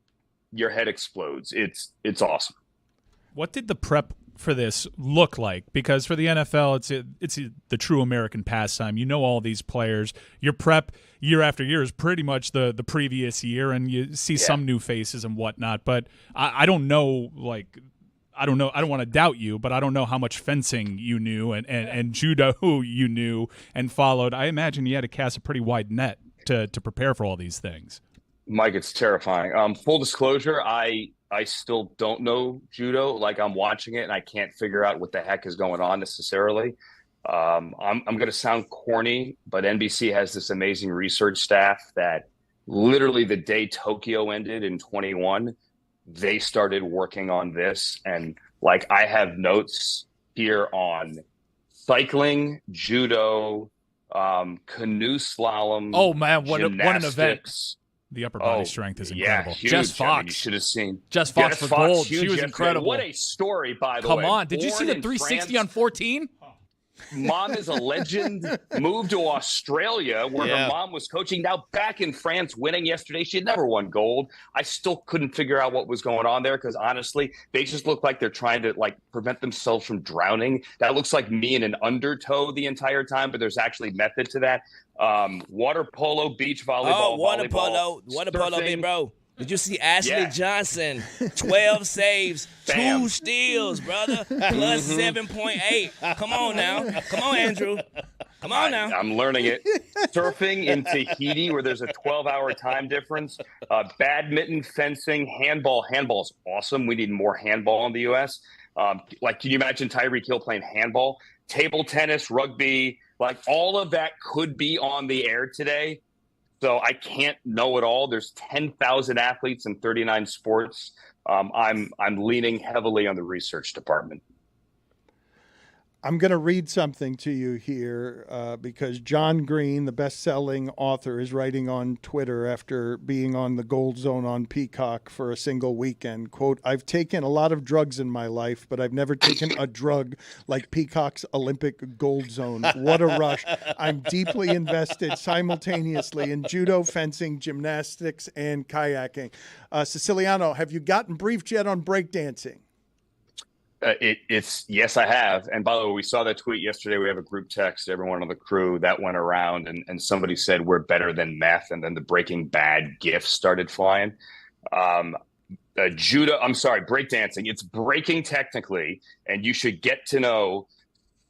your head explodes. It's awesome. What did the prep for this look like? Because for the NFL, it's the true American pastime. You know all these players. Your prep year after year is pretty much the previous year, and you see some new faces and whatnot. But I don't know, like, I don't know. I don't want to doubt you, but I don't know how much fencing you knew and judo you knew and followed. I imagine you had to cast a pretty wide net to prepare for all these things. Mike, it's terrifying. Full disclosure, I still don't know judo. Like, I'm watching it and I can't figure out what the heck is going on necessarily. I'm going to sound corny, but NBC has this amazing research staff that literally the day Tokyo ended in 21, they started working on this. And like, I have notes here on cycling, judo, canoe slalom. Oh man, what an event! gymnastics. The upper body strength is incredible. Yeah, huge. Jess Fox. I mean, you should have seen. Jess Fox for gold. Huge She was yesterday. incredible. What a story, by the way. Come on. Did you see the Born in 360 France. on 14? Mom is a legend. Moved to Australia where Yeah. her mom was coaching. Now back in France, winning yesterday. She had never won gold. I still couldn't figure out what was going on there because honestly, they just look like they're trying to like prevent themselves from drowning. That looks like me in an undertow the entire time, but there's actually method to that. Water polo, beach volleyball, Water volleyball, polo, big bro. Did you see Ashley Yeah. Johnson? 12 saves, Bam. 2 steals, brother. Plus 7.8. Come on now. Come on, Andrew. Come on now. I'm learning it. Surfing in Tahiti, where there's a 12-hour time difference. Badminton, fencing, handball. Handball's awesome. We need more handball in the U.S. Like, can you imagine Tyreek Hill playing handball? Table tennis, rugby, like all of that could be on the air today. So I can't know it all. There's 10,000 athletes in 39 sports. I'm leaning heavily on the research department. I'm going to read something to you here because John Green, the best-selling author, is writing on Twitter after being on the Gold Zone on Peacock for a single weekend. Quote, "I've taken a lot of drugs in my life, but I've never taken a drug like Peacock's Olympic Gold Zone. What a rush. I'm deeply invested simultaneously in judo, fencing, gymnastics, and kayaking." Siciliano, have you gotten briefed yet on breakdancing? It's yes, I have. And by the way, we saw that tweet yesterday. We have a group text, everyone on the crew that went around, and somebody said we're better than meth, and then the Breaking Bad gif started flying. Breakdancing. It's breaking technically, and you should get to know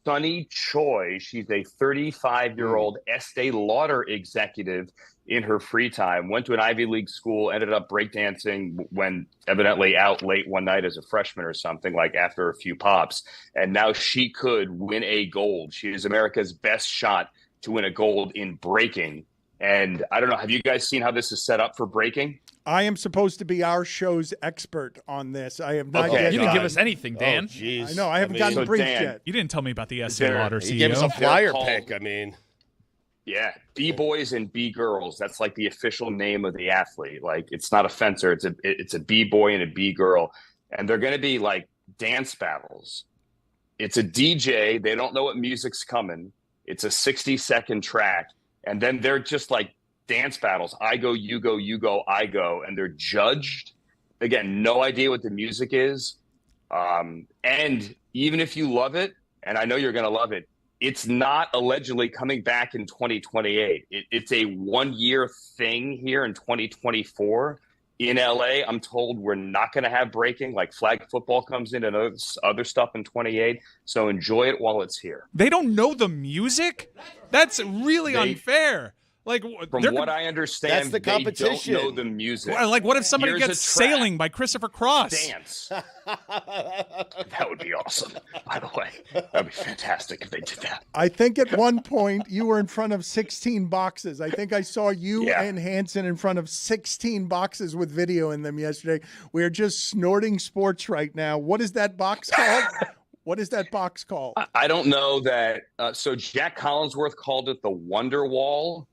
Sunny Choi. She's a 35-year-old Estee Lauder executive in her free time, went to an Ivy League school, ended up breakdancing when evidently out late one night as a freshman or something, like after a few pops. And now she could win a gold. She is America's best shot to win a gold in breaking. And I don't know, have you guys seen how this is set up for breaking? I am supposed to be our show's expert on this. I have not yet. You didn't give us anything, Dan. Oh, jeez. I know. I haven't gotten briefed Dan, yet. You didn't tell me about the Estee Lauder CEO. He gave us a flyer called- pick. I mean, Yeah, B-boys and B-girls. That's like the official name of the athlete. Like, it's not a fencer. It's a B-boy and a B-girl. And they're going to be like dance battles. It's a DJ. They don't know what music's coming. It's a 60-second track. And then they're just like dance battles. I go, you go, I go. And they're judged. Again, no idea what the music is. And even if you love it, and I know you're going to love it, it's not allegedly coming back in 2028. It's a one-year thing here in 2024. In LA, I'm told we're not going to have breaking, like flag football comes in and other stuff in 28. So enjoy it while it's here. They don't know the music? That's really unfair. Like, From what I understand, That's the competition. They don't know the music. Like, what if somebody Here's gets a track. Sailing by Christopher Cross? Dance. That would be awesome, by the way. That would be fantastic if they did that. I think at one point you were in front of 16 boxes. I think I saw you Yeah. and Hanson in front of 16 boxes with video in them yesterday. We're just snorting sports right now. What is that box called? What is that box called? I don't know that. So Jack Collinsworth called it the Wonder Wall.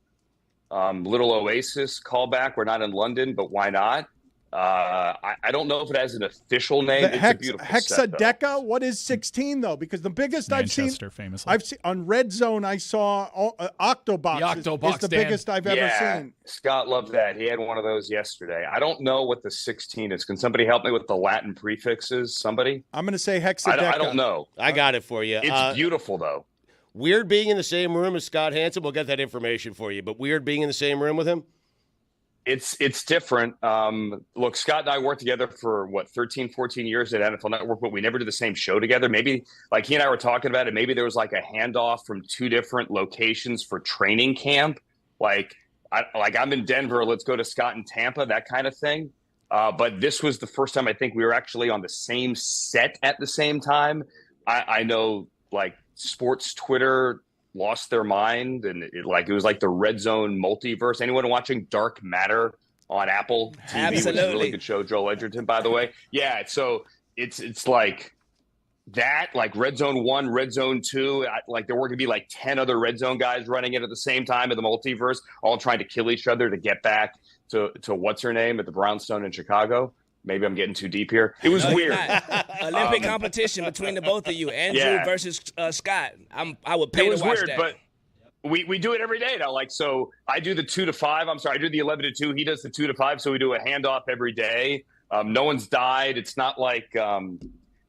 Little Oasis callback. We're not in London, but why not? I don't know if it has an official name. The It's a beautiful set, though. hexadeca. What is 16 though? Because the biggest Manchester, famously. I've seen on Red Zone. I saw Octobox. The Octobox, is the Dan. biggest I've ever seen. Scott loved that. He had one of those yesterday. I don't know what the 16 is. Can somebody help me with the Latin prefixes? Somebody? I'm going to say hexadeca. I don't know. I got it for you. It's beautiful, though. Weird being in the same room as Scott Hansen. We'll get that information for you. But weird being in the same room with him? It's different. Look, Scott and I worked together for 13, 14 years at NFL Network, but we never did the same show together. Maybe like he and I were talking about it. Maybe there was like a handoff from two different locations for training camp. I'm in Denver. Let's go to Scott in Tampa, that kind of thing. But this was the first time I think we were actually on the same set at the same time. I know like sports Twitter lost their mind, and it was like the Red Zone multiverse. Anyone watching Dark Matter on Apple TV, which is a really good show, Joel Edgerton, by the way. Yeah, so it's like that, like Red Zone 1, Red Zone 2, like there were going to be like 10 other Red Zone guys running it at the same time in the multiverse, all trying to kill each other to get back to what's her name at the Brownstone in Chicago. Maybe I'm getting too deep here. It was weird. Olympic competition between the both of you, Andrew versus Scott. I would pay to watch that. But we do it every day now. Like, so I do the 2 to 5. I'm sorry, I do the 11 to 2. He does the 2 to 5. So we do a handoff every day. No one's died. It's not like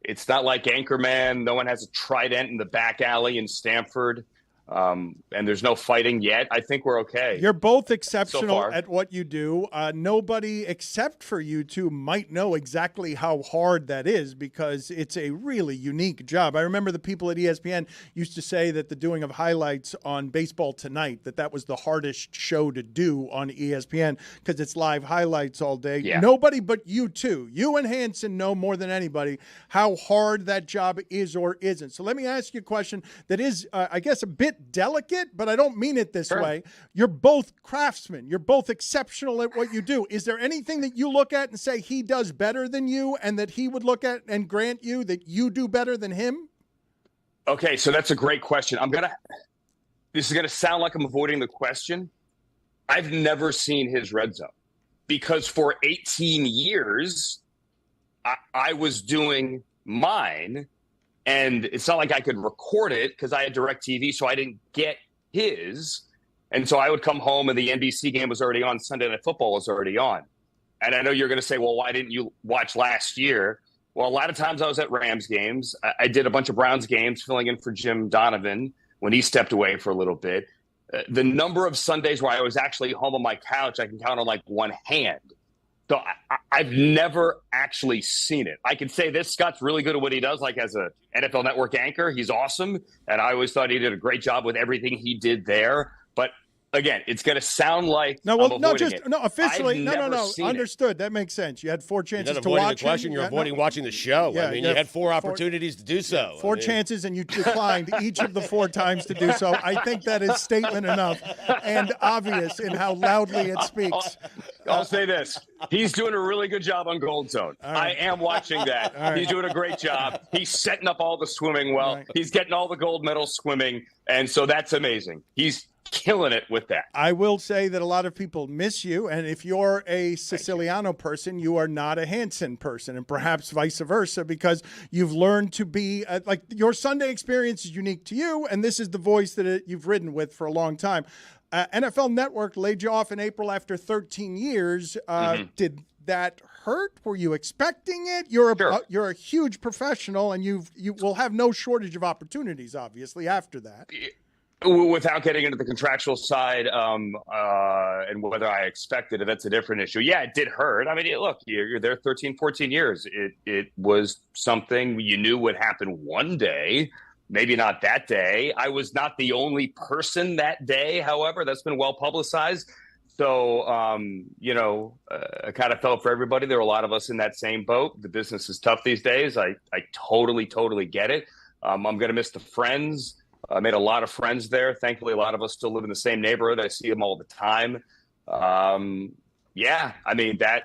Anchorman. No one has a trident in the back alley in Stamford. And there's no fighting yet. I think we're okay. You're both exceptional at what you do. Nobody except for you two might know exactly how hard that is because it's a really unique job. I remember the people at ESPN used to say that the doing of highlights on Baseball Tonight, that was the hardest show to do on ESPN because it's live highlights all day. Yeah. Nobody but you two, you and Hanson, know more than anybody how hard that job is or isn't. So let me ask you a question that is, I guess, a bit delicate, but I don't mean it this way. You're both craftsmen. You're both exceptional at what you do. Is there anything that you look at and say he does better than you and that he would look at and grant you that you do better than him? Okay, so that's a great question. This is going to sound like I'm avoiding the question. I've never seen his red zone because for 18 years, I was doing mine. And it's not like I could record it because I had DirecTV, so I didn't get his. And so I would come home and the NBC game was already on. Sunday Night Football was already on. And I know you're going to say, well, why didn't you watch last year? Well, a lot of times I was at Rams games. I did a bunch of Browns games filling in for Jim Donovan when he stepped away for a little bit. The number of Sundays where I was actually home on my couch, I can count on like one hand. So I've never actually seen it. I can say this, Scott's really good at what he does, like as a NFL Network anchor. He's awesome. And I always thought he did a great job with everything he did there. But again, it's going to sound like officially. No. Understood. That makes sense. You had 4 chances to watch. You're avoiding watching the show. Yeah, you had 4 opportunities to do so. 4 chances, and you declined each of the 4 times to do so. I think that is statement enough and obvious in how loudly it speaks. I'll say this. He's doing a really good job on Gold Zone. Right. I am watching that. Right. He's doing a great job. He's setting up all the swimming well. Right. He's getting all the gold medals swimming. And so that's amazing. He's killing it with that. I will say that a lot of people miss you. And if you're a Siciliano person, you are not a Hanson person, and perhaps vice versa, because you've learned to be like your Sunday experience is unique to you. And this is the voice that you've ridden with for a long time. NFL Network laid you off in April after 13 years. Did that hurt? Were you expecting it? You're a huge professional, and you will have no shortage of opportunities, obviously, after that. Without getting into the contractual side and whether I expected it, that's a different issue. Yeah, it did hurt. I mean, look, you're there 13, 14 years. It was something you knew would happen one day. Maybe not that day. I was not the only person that day, however. That's been well publicized. So, I kind of felt for everybody. There were a lot of us in that same boat. The business is tough these days. I totally get it. I'm going to miss the friends. I made a lot of friends there. Thankfully, a lot of us still live in the same neighborhood. I see them all the time. I mean, that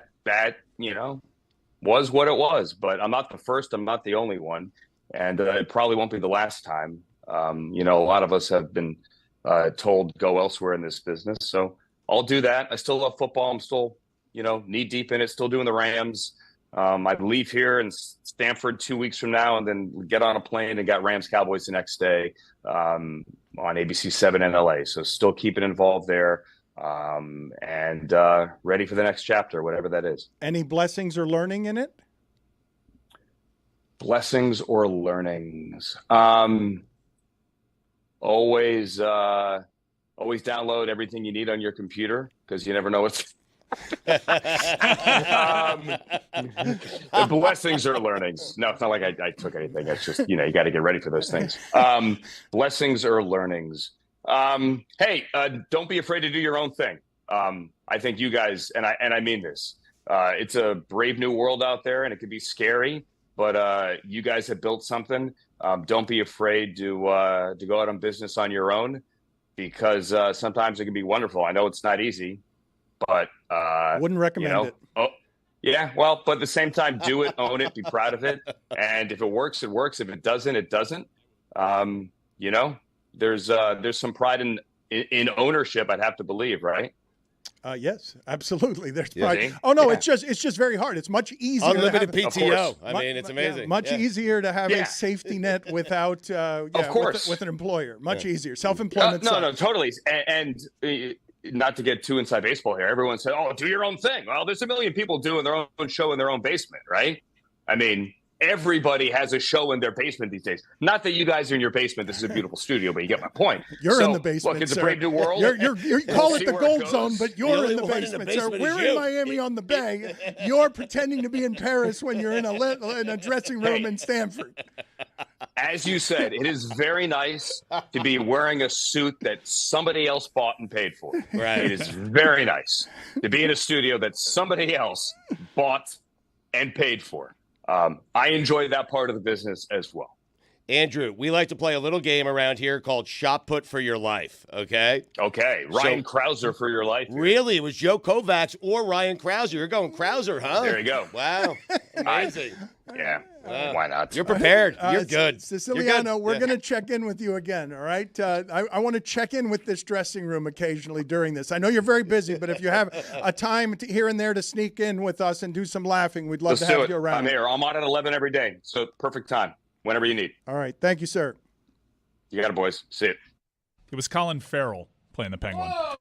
was what it was. But I'm not the first. I'm not the only one. And it probably won't be the last time. A lot of us have been told go elsewhere in this business. So I'll do that. I still love football. I'm still, knee deep in it, still doing the Rams. I'd leave here in Stamford 2 weeks from now and then get on a plane and got Rams Cowboys the next day on ABC 7 in LA. So still keeping involved there and ready for the next chapter, whatever that is. Any blessings or learning in it? Blessings or learnings. Always download everything you need on your computer because you never know what's The blessings or learnings. No, it's not like I took anything. It's just, you got to get ready for those things. Blessings or learnings. Hey, don't be afraid to do your own thing. I think you guys, and I mean this, it's a brave new world out there, and it can be scary, but you guys have built something. Don't be afraid to go out on business on your own, because sometimes it can be wonderful. I know it's not easy, but wouldn't recommend it. Oh, yeah. Well, but at the same time, do it, own it, be proud of it, and if it works, it works. If it doesn't, it doesn't. There's some pride in ownership. I'd have to believe, right? Yes, absolutely. There's pride. See? Oh no, Yeah. it's just very hard. It's much easier. Unlimited to have, PTO. I mean, it's amazing. Much Yeah. easier to have a safety net without, Of course, with an employer. Much easier. Self-employment. No, totally. And not to get too inside baseball here. Everyone said, "Oh, do your own thing." Well, there's a million people doing their own show in their own basement, right? I mean, everybody has a show in their basement these days. Not that you guys are in your basement. This is a beautiful studio, but you get my point. You're in the basement. Look, it's sir. a brave new world. You call it the gold zone, but you're only in the one in basement, the sir. basement We're is in you. Miami on the Bay. You're pretending to be in Paris when you're in a dressing room in Stanford. As you said, it is very nice to be wearing a suit that somebody else bought and paid for. Right. It is very nice to be in a studio that somebody else bought and paid for. I enjoy that part of the business as well. Andrew, we like to play a little game around here called Shot Put for Your Life, okay? Okay, Ryan Krauser for your life. Really? It was Joe Kovacs or Ryan Krauser. You're going Krauser, huh? There you go. Wow. Amazing. Yeah, why not? You're prepared. You're good. Siciliano, we're going to check in with you again, all right? I want to check in with this dressing room occasionally during this. I know you're very busy, but if you have a time here and there to sneak in with us and do some laughing, we'd love Let's to do have it. you around. I'm here. I'm on at 11 every day, so perfect time. Whenever you need. All right. Thank you, sir. You got it, boys. See it. It was Colin Farrell playing the Penguin. Whoa.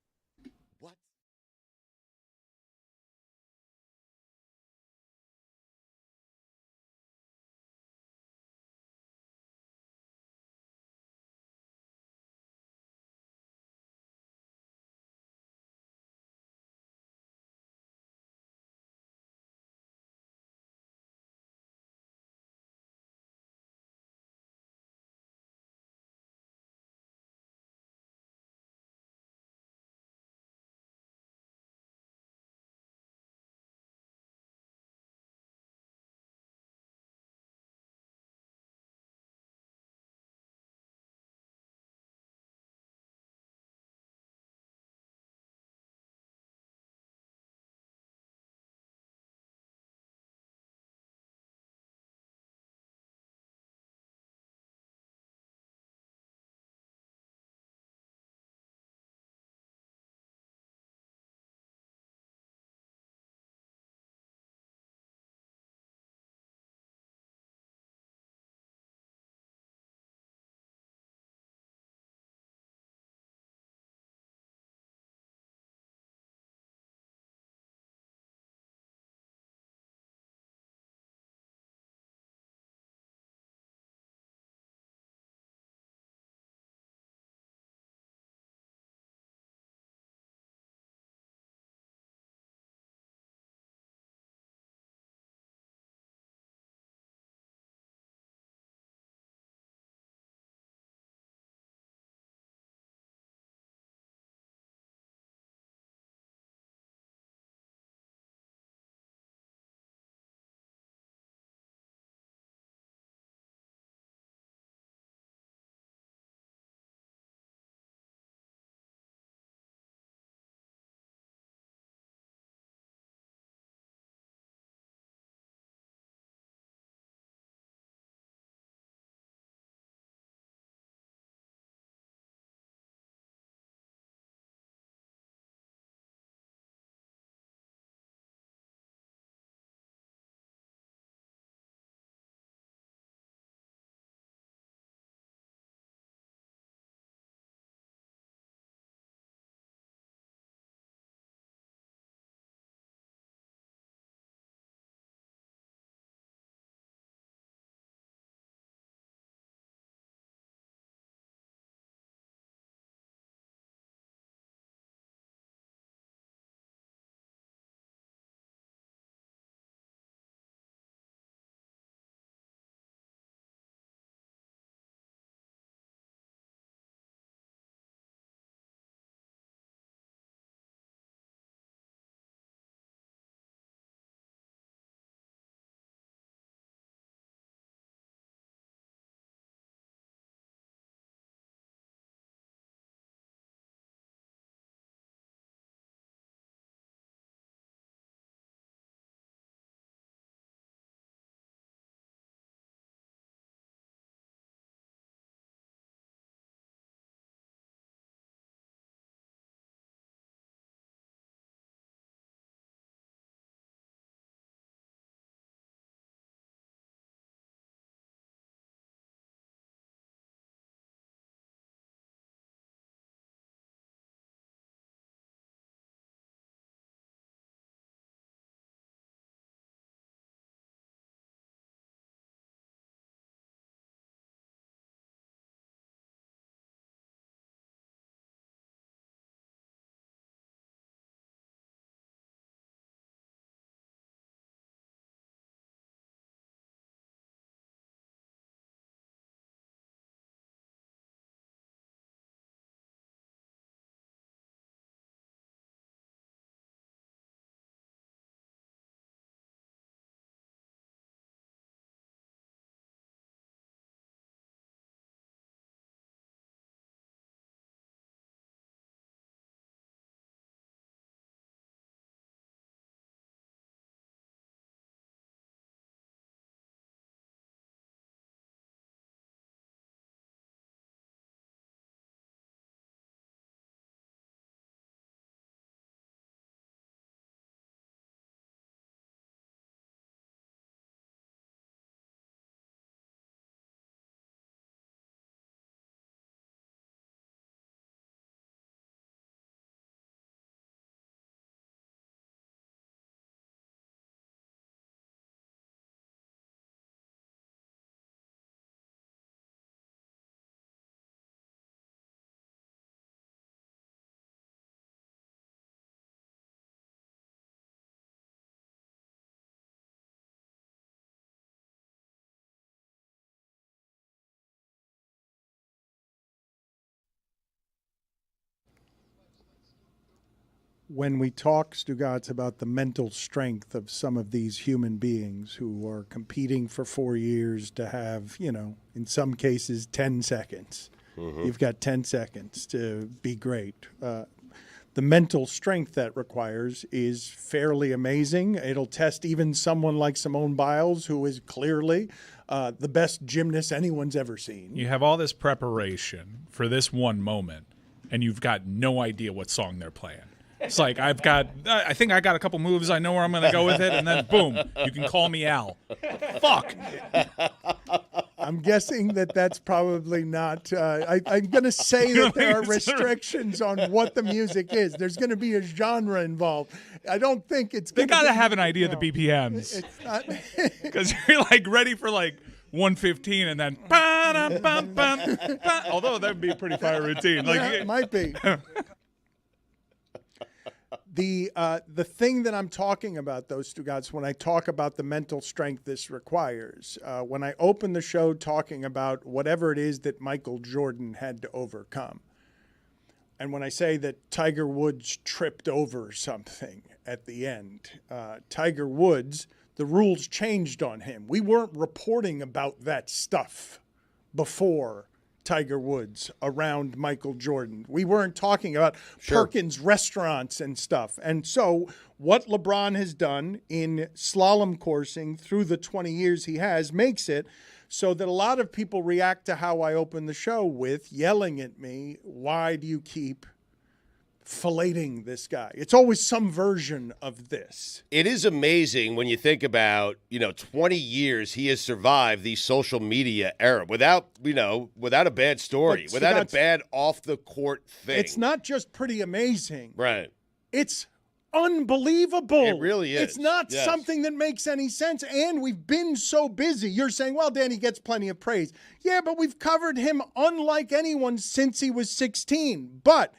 when we talk, Stugotz, about the mental strength of some of these human beings who are competing for 4 years to have, in some cases, 10 seconds. You've got 10 seconds to be great. The mental strength that requires is fairly amazing. It'll test even someone like Simone Biles, who is clearly the best gymnast anyone's ever seen. You have all this preparation for this one moment, and you've got no idea what song they're playing. It's like, I think I got a couple moves. I know where I'm going to go with it. And then, boom, you can call me Al. Fuck. I'm guessing that's probably not. I'm going to say that there are restrictions on what the music is. There's going to be a genre involved. I don't think it's going to. They got to have an idea of the BPMs. It's not. Because you're like ready for like 115 and then. Although that would be a pretty fire routine. Like, it might be. The thing that I'm talking about, though, Stugotz, when I talk about the mental strength this requires, when I open the show talking about whatever it is that Michael Jordan had to overcome, and when I say that Tiger Woods tripped over something at the end, Tiger Woods, the rules changed on him. We weren't reporting about that stuff before Tiger Woods around Michael Jordan. We weren't talking about Perkins restaurants and stuff. And so what LeBron has done in slalom coursing through the 20 years he has makes it so that a lot of people react to how I open the show with yelling at me, why do you keep filleting this guy? It's always some version of this. It is amazing when you think about, 20 years he has survived the social media era without a bad story, without a bad off the court thing. It's not just pretty amazing. Right. It's unbelievable. It really is. It's not something that makes any sense. And we've been so busy. You're saying, well, Danny gets plenty of praise. Yeah, but we've covered him unlike anyone since he was 16. But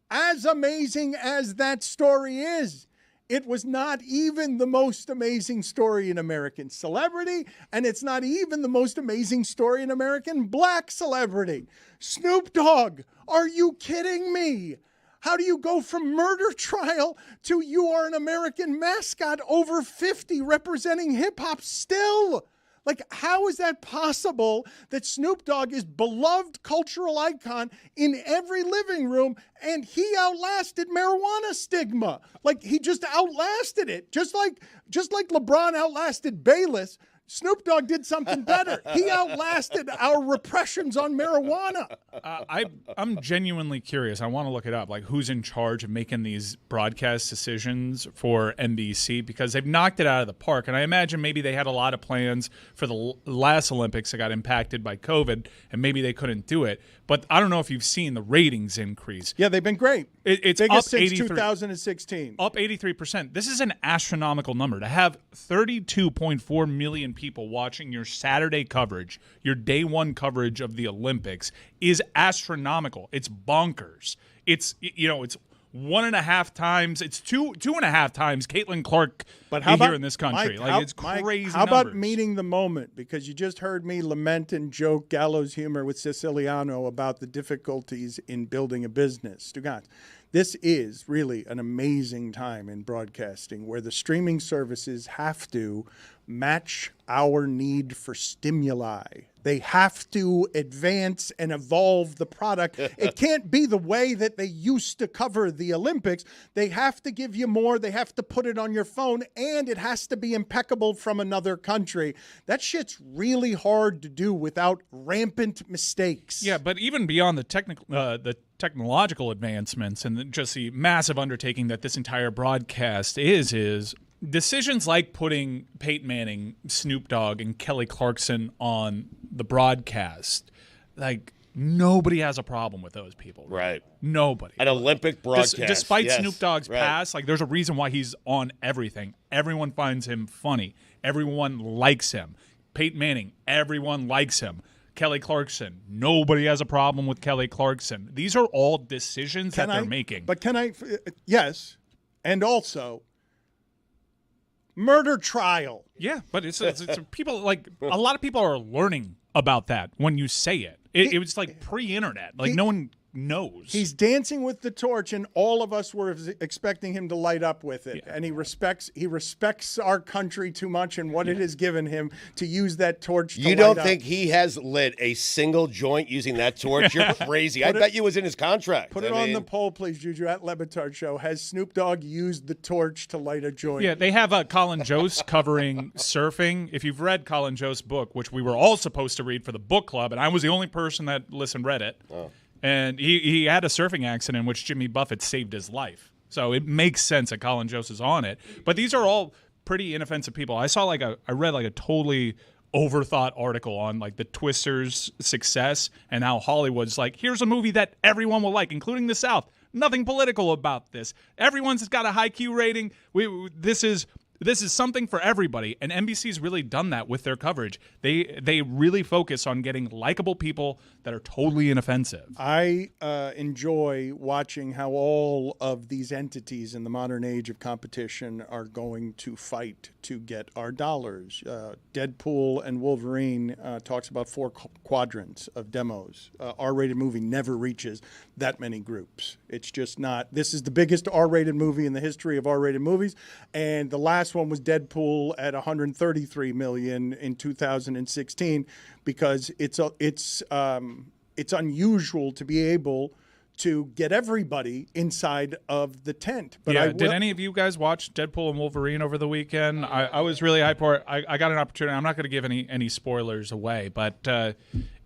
as amazing as that story is, it was not even the most amazing story in American celebrity, and it's not even the most amazing story in American black celebrity. Snoop Dogg, are you kidding me? How do you go from murder trial to you are an American mascot over 50 representing hip-hop still? Like, how is that possible that Snoop Dogg is beloved cultural icon in every living room and he outlasted marijuana stigma? Like, he just outlasted it. Just like LeBron outlasted Bayless, Snoop Dogg did something better. He outlasted our repressions on marijuana. I'm genuinely curious. I want to look it up, like who's in charge of making these broadcast decisions for NBC, because they've knocked it out of the park. And I imagine maybe they had a lot of plans for the last Olympics that got impacted by COVID, and maybe they couldn't do it. But I don't know if you've seen the ratings increase. Yeah, they've been great. It's biggest up since 2016. 2016. Up 83%. This is an astronomical number. To have 32.4 million people watching your Saturday coverage, your day one coverage of the Olympics, is astronomical. It's bonkers. It's 1.5 times. It's 2.5 times Caitlin Clark here in this country. Mike, it's crazy. How numbers. about meeting the moment? Because you just heard me lament and joke gallows humor with Siciliano about the difficulties in building a business. Stugotz, this is really an amazing time in broadcasting where the streaming services have to match our need for stimuli. They have to advance and evolve the product. It can't be the way that they used to cover the Olympics. They have to give you more. They have to put it on your phone, and it has to be impeccable from another country. That shit's really hard to do without rampant mistakes. Yeah, but even beyond the technological advancements and just the massive undertaking that this entire broadcast is decisions like putting Peyton Manning, Snoop Dogg, and Kelly Clarkson on the broadcast. Like, nobody has a problem with those people. Right. Nobody. An Olympic broadcast. Despite Snoop Dogg's past, like, there's a reason why he's on everything. Everyone finds him funny. Everyone likes him. Peyton Manning, everyone likes him. Kelly Clarkson, nobody has a problem with Kelly Clarkson. These are all decisions that they're making. But yes, and also murder trial. Yeah, but it's people, like, a lot of people are learning about that when you say it. It was like pre-internet. Like, no one knows. He's dancing with the torch, and all of us were expecting him to light up with it. Yeah. And he respects our country too much and what it has given him to use that torch to You don't think he has lit a single joint using that torch? You're crazy. I bet you it was in his contract. Put it on the poll, please, Juju, at Batard Show. Has Snoop Dogg used the torch to light a joint? Yeah, they have Colin Jost covering surfing. If you've read Colin Jost's book, which we were all supposed to read for the book club, and I was the only person that read it. Oh. And he had a surfing accident in which Jimmy Buffett saved his life. So it makes sense that Colin Jost is on it. But these are all pretty inoffensive people. I read a totally overthought article on like the Twisters' success and how Hollywood's like, here's a movie that everyone will like, including the South. Nothing political about this. Everyone's got a high Q rating. This is something for everybody, and NBC's really done that with their coverage. They really focus on getting likable people that are totally inoffensive. I enjoy watching how all of these entities in the modern age of competition are going to fight to get our dollars. Deadpool and Wolverine talks about 4 quadrants of demos. R-rated movie never reaches that many groups. It's just not. This is the biggest R-rated movie in the history of R-rated movies, and the last one was Deadpool at $133 million in 2016 because it's unusual to be able to get everybody inside of the tent. But did any of you guys watch Deadpool and Wolverine over the weekend? I was really hyped for it. I got an opportunity. I'm not going to give any spoilers away, but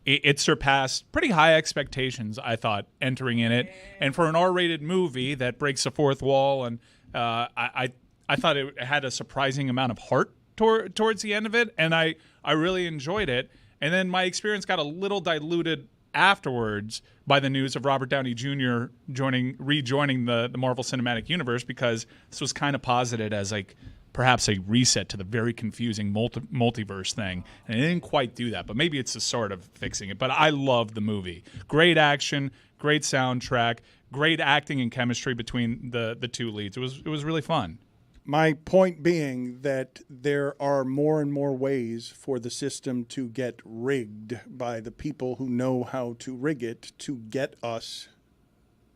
it surpassed pretty high expectations, I thought, entering in it. And for an R-rated movie that breaks the fourth wall, and I thought it had a surprising amount of heart towards the end of it, and I really enjoyed it. And then my experience got a little diluted afterwards by the news of Robert Downey Jr. rejoining the Marvel Cinematic Universe, because this was kind of posited as like perhaps a reset to the very confusing multiverse thing, and it didn't quite do that. But maybe it's the start of fixing it. But I loved the movie. Great action, great soundtrack, great acting and chemistry between the two leads. It was really fun. My point being that there are more and more ways for the system to get rigged by the people who know how to rig it to get us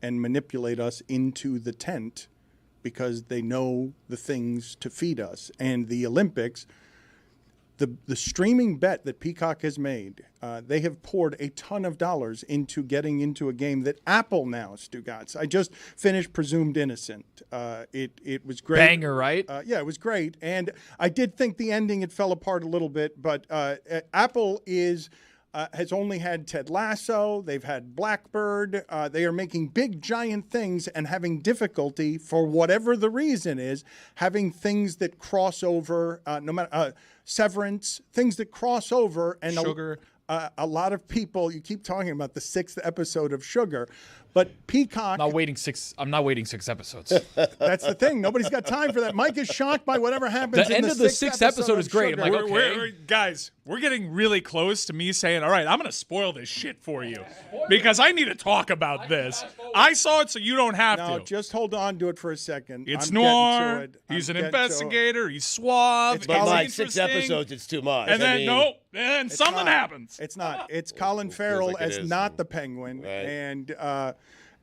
and manipulate us into the tent because they know the things to feed us. And the Olympics, the streaming bet that Peacock has made, they have poured a ton of dollars into getting into a game that Apple now, Stugotz. I just finished Presumed Innocent. It was great. Banger, right? Yeah, it was great. And I did think the ending, it fell apart a little bit, but Apple has only had Ted Lasso. They've had Blackbird. They are making big, giant things and having difficulty, for whatever the reason is, having things that cross over, no matter Severance, things that cross over. And Sugar. A lot of people, you keep talking about the 6th episode of Sugar, but Peacock. I'm not waiting 6 episodes. That's the thing. Nobody's got time for that. Mike is shocked by whatever happens. The end of the 6th episode is great. I'm like, okay. Guys, we're getting really close to me saying, all right, I'm going to spoil this shit for you because I need to talk about this. I saw it, so you don't have to. No, just hold on to it for a second. It's noir. He's an investigator. He's suave. But like 6 episodes, it's too much. And then something happens. It's not. It's Colin Farrell like as is. not the Penguin, Right.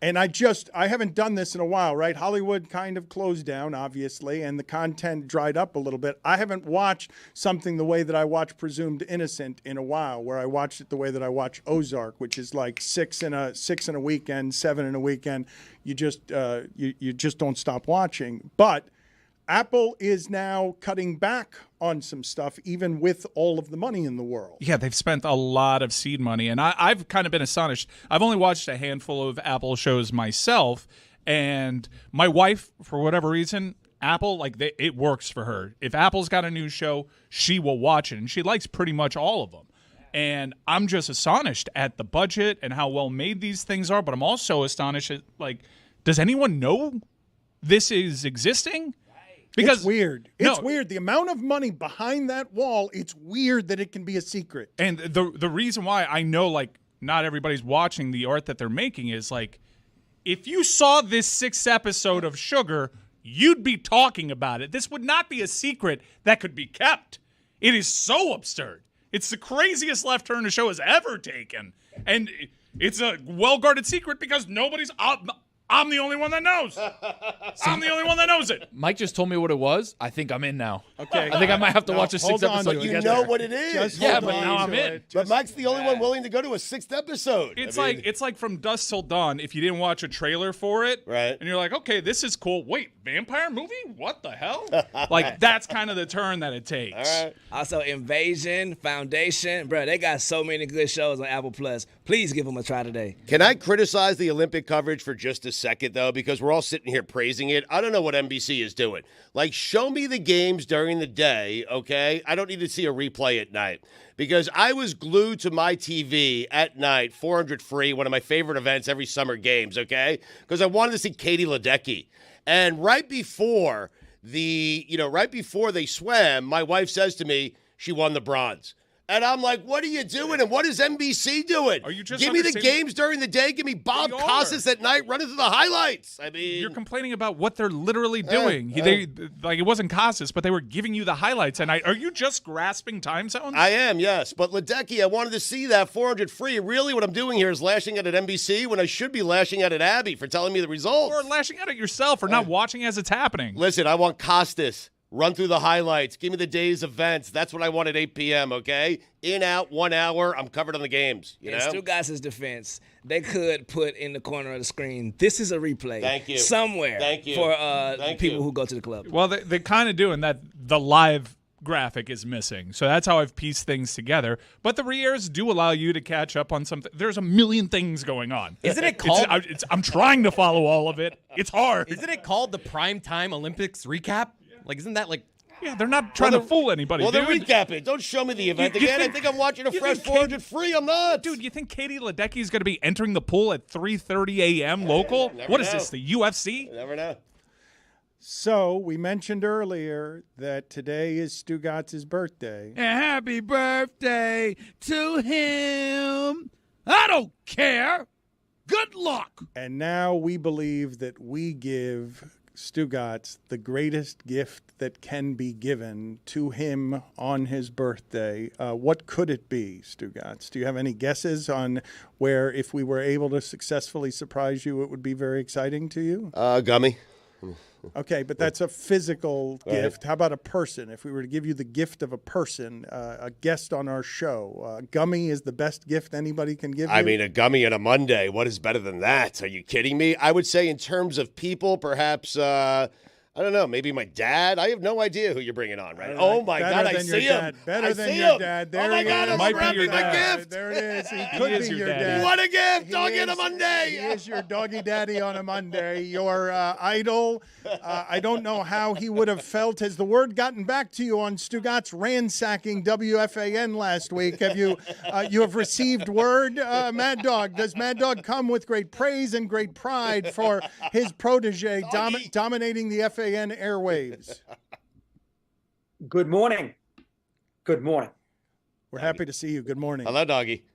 and I haven't done this in a while, right? Hollywood kind of closed down, obviously, and the content dried up a little bit. I haven't watched something the way that I watch Presumed Innocent in a while, where I watched it the way that I watch Ozark, which is like 6 in a weekend, 7 in a weekend. You just don't stop watching. But Apple is now cutting back on some stuff, even with all of the money in the world. Yeah, they've spent a lot of seed money, and I've kind of been astonished. I've only watched a handful of Apple shows myself, and my wife, for whatever reason, Apple, it works for her. If Apple's got a new show, she will watch it, and she likes pretty much all of them. And I'm just astonished at the budget and how well made these things are, but I'm also astonished at, does anyone know this is existing? Because it's weird. It's weird. The amount of money behind that wall, it's weird that it can be a secret. And the reason why I know, not everybody's watching the art that they're making is, if you saw this 6th episode of Sugar, you'd be talking about it. This would not be a secret that could be kept. It is so absurd. It's the craziest left turn the show has ever taken. And It's a well-guarded secret because nobody's. I'm the only one that knows. I'm the only one that knows it. Mike just told me what it was. I think I'm in now. Okay. I think I might have to watch a 6th episode. But you know what it is. Yeah, but now I'm in. But Mike's the only one willing to go to a 6th episode. It's like From Dusk Till Dawn. If you didn't watch a trailer for it, right, and you're like, okay, this is cool. Wait, vampire movie? What the hell? Like that's kind of the turn that it takes. All right. Also, Invasion, Foundation, bro. They got so many good shows on Apple Plus. Please give them a try today. Can I criticize the Olympic coverage for just a second, though? Because we're all sitting here praising it. I don't know what NBC is doing. Like, show me the games during the day, okay? I don't need to see a replay at night. Because I was glued to my TV at night, 400 free, one of my favorite events every summer games, okay? Because I wanted to see Katie Ledecky. And right before they swam, my wife says to me, she won the bronze. And I'm like, what are you doing? And what is NBC doing? Are you just Give me the games during the day. Give me Bob Costas at night running through the highlights. I mean, you're complaining about what they're literally doing. Like it wasn't Costas, but they were giving you the highlights at night. Are you just grasping time zones? I am, yes. But Ledecky, I wanted to see that 400 free. Really, what I'm doing here is lashing out at NBC when I should be lashing out at Abby for telling me the results. Or lashing out at yourself for not watching as it's happening. Listen, I want Costas. Run through the highlights. Give me the day's events. That's what I want at 8 p.m., okay? In, out, 1 hour. I'm covered on the games. You know? In Stugotz's defense, they could put in the corner of the screen, this is a replay. Thank you. Somewhere. Thank you. For people who go to the club. Well, they're kind of doing that. The live graphic is missing. So that's how I've pieced things together. But the re-airs do allow you to catch up on something. There's a million things going on. Isn't it called? I'm trying to follow all of it. It's hard. Isn't it called the Primetime Olympics recap? Like, isn't that like... Yeah, they're not trying to fool anybody, Well, dude. then recap it. Don't show me the event again. I think I'm watching a fresh 400 free. I'm not. Dude, you think Katie Ledecky is going to be entering the pool at 3:30 a.m. local? What is this, the UFC? You never know. So we mentioned earlier that today is Stugotz's birthday. Happy birthday to him. I don't care. Good luck. And now we believe that we give Stugotz the greatest gift that can be given to him on his birthday. What could it be, Stugotz? Do you have any guesses on where, if we were able to successfully surprise you, it would be very exciting to you? Gummy. Okay, but that's a physical gift. How about a person? If we were to give you the gift of a person, a guest on our show, gummy is the best gift anybody can give you? I mean, a gummy on a Monday. What is better than that? Are you kidding me? I would say in terms of people, perhaps, I don't know, maybe my dad. I have no idea who you're bringing on, right? Oh, my God, I see him. Better than your dad. There oh, my God, I'm wrapping my gift. There it is. He could be your dad. What a gift. Doggy on a Monday. He is your doggy daddy on a Monday. Your idol. I don't know how he would have felt. Has the word gotten back to you on Stugotz ransacking WFAN last week? Have you have received word, Mad Dog? Does Mad Dog come with great praise and great pride for his protege dominating the FAN airwaves? Good morning. Good morning. We're happy to see you. Good morning. Hello, Doggy.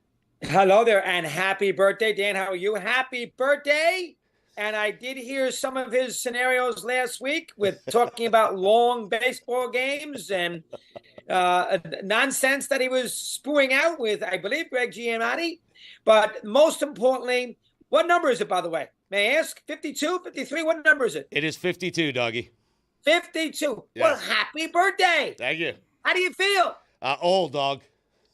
Hello there, and happy birthday, Dan. How are you? Happy birthday. And I did hear some of his scenarios last week with talking about long baseball games and nonsense that he was spewing out with, I believe, Greg Giamatti. But most importantly, what number is it, by the way? May I ask? 52, 53? What number is it? It is 52, Doggy. 52. Yes. Well, happy birthday. Thank you. How do you feel? Old, dog.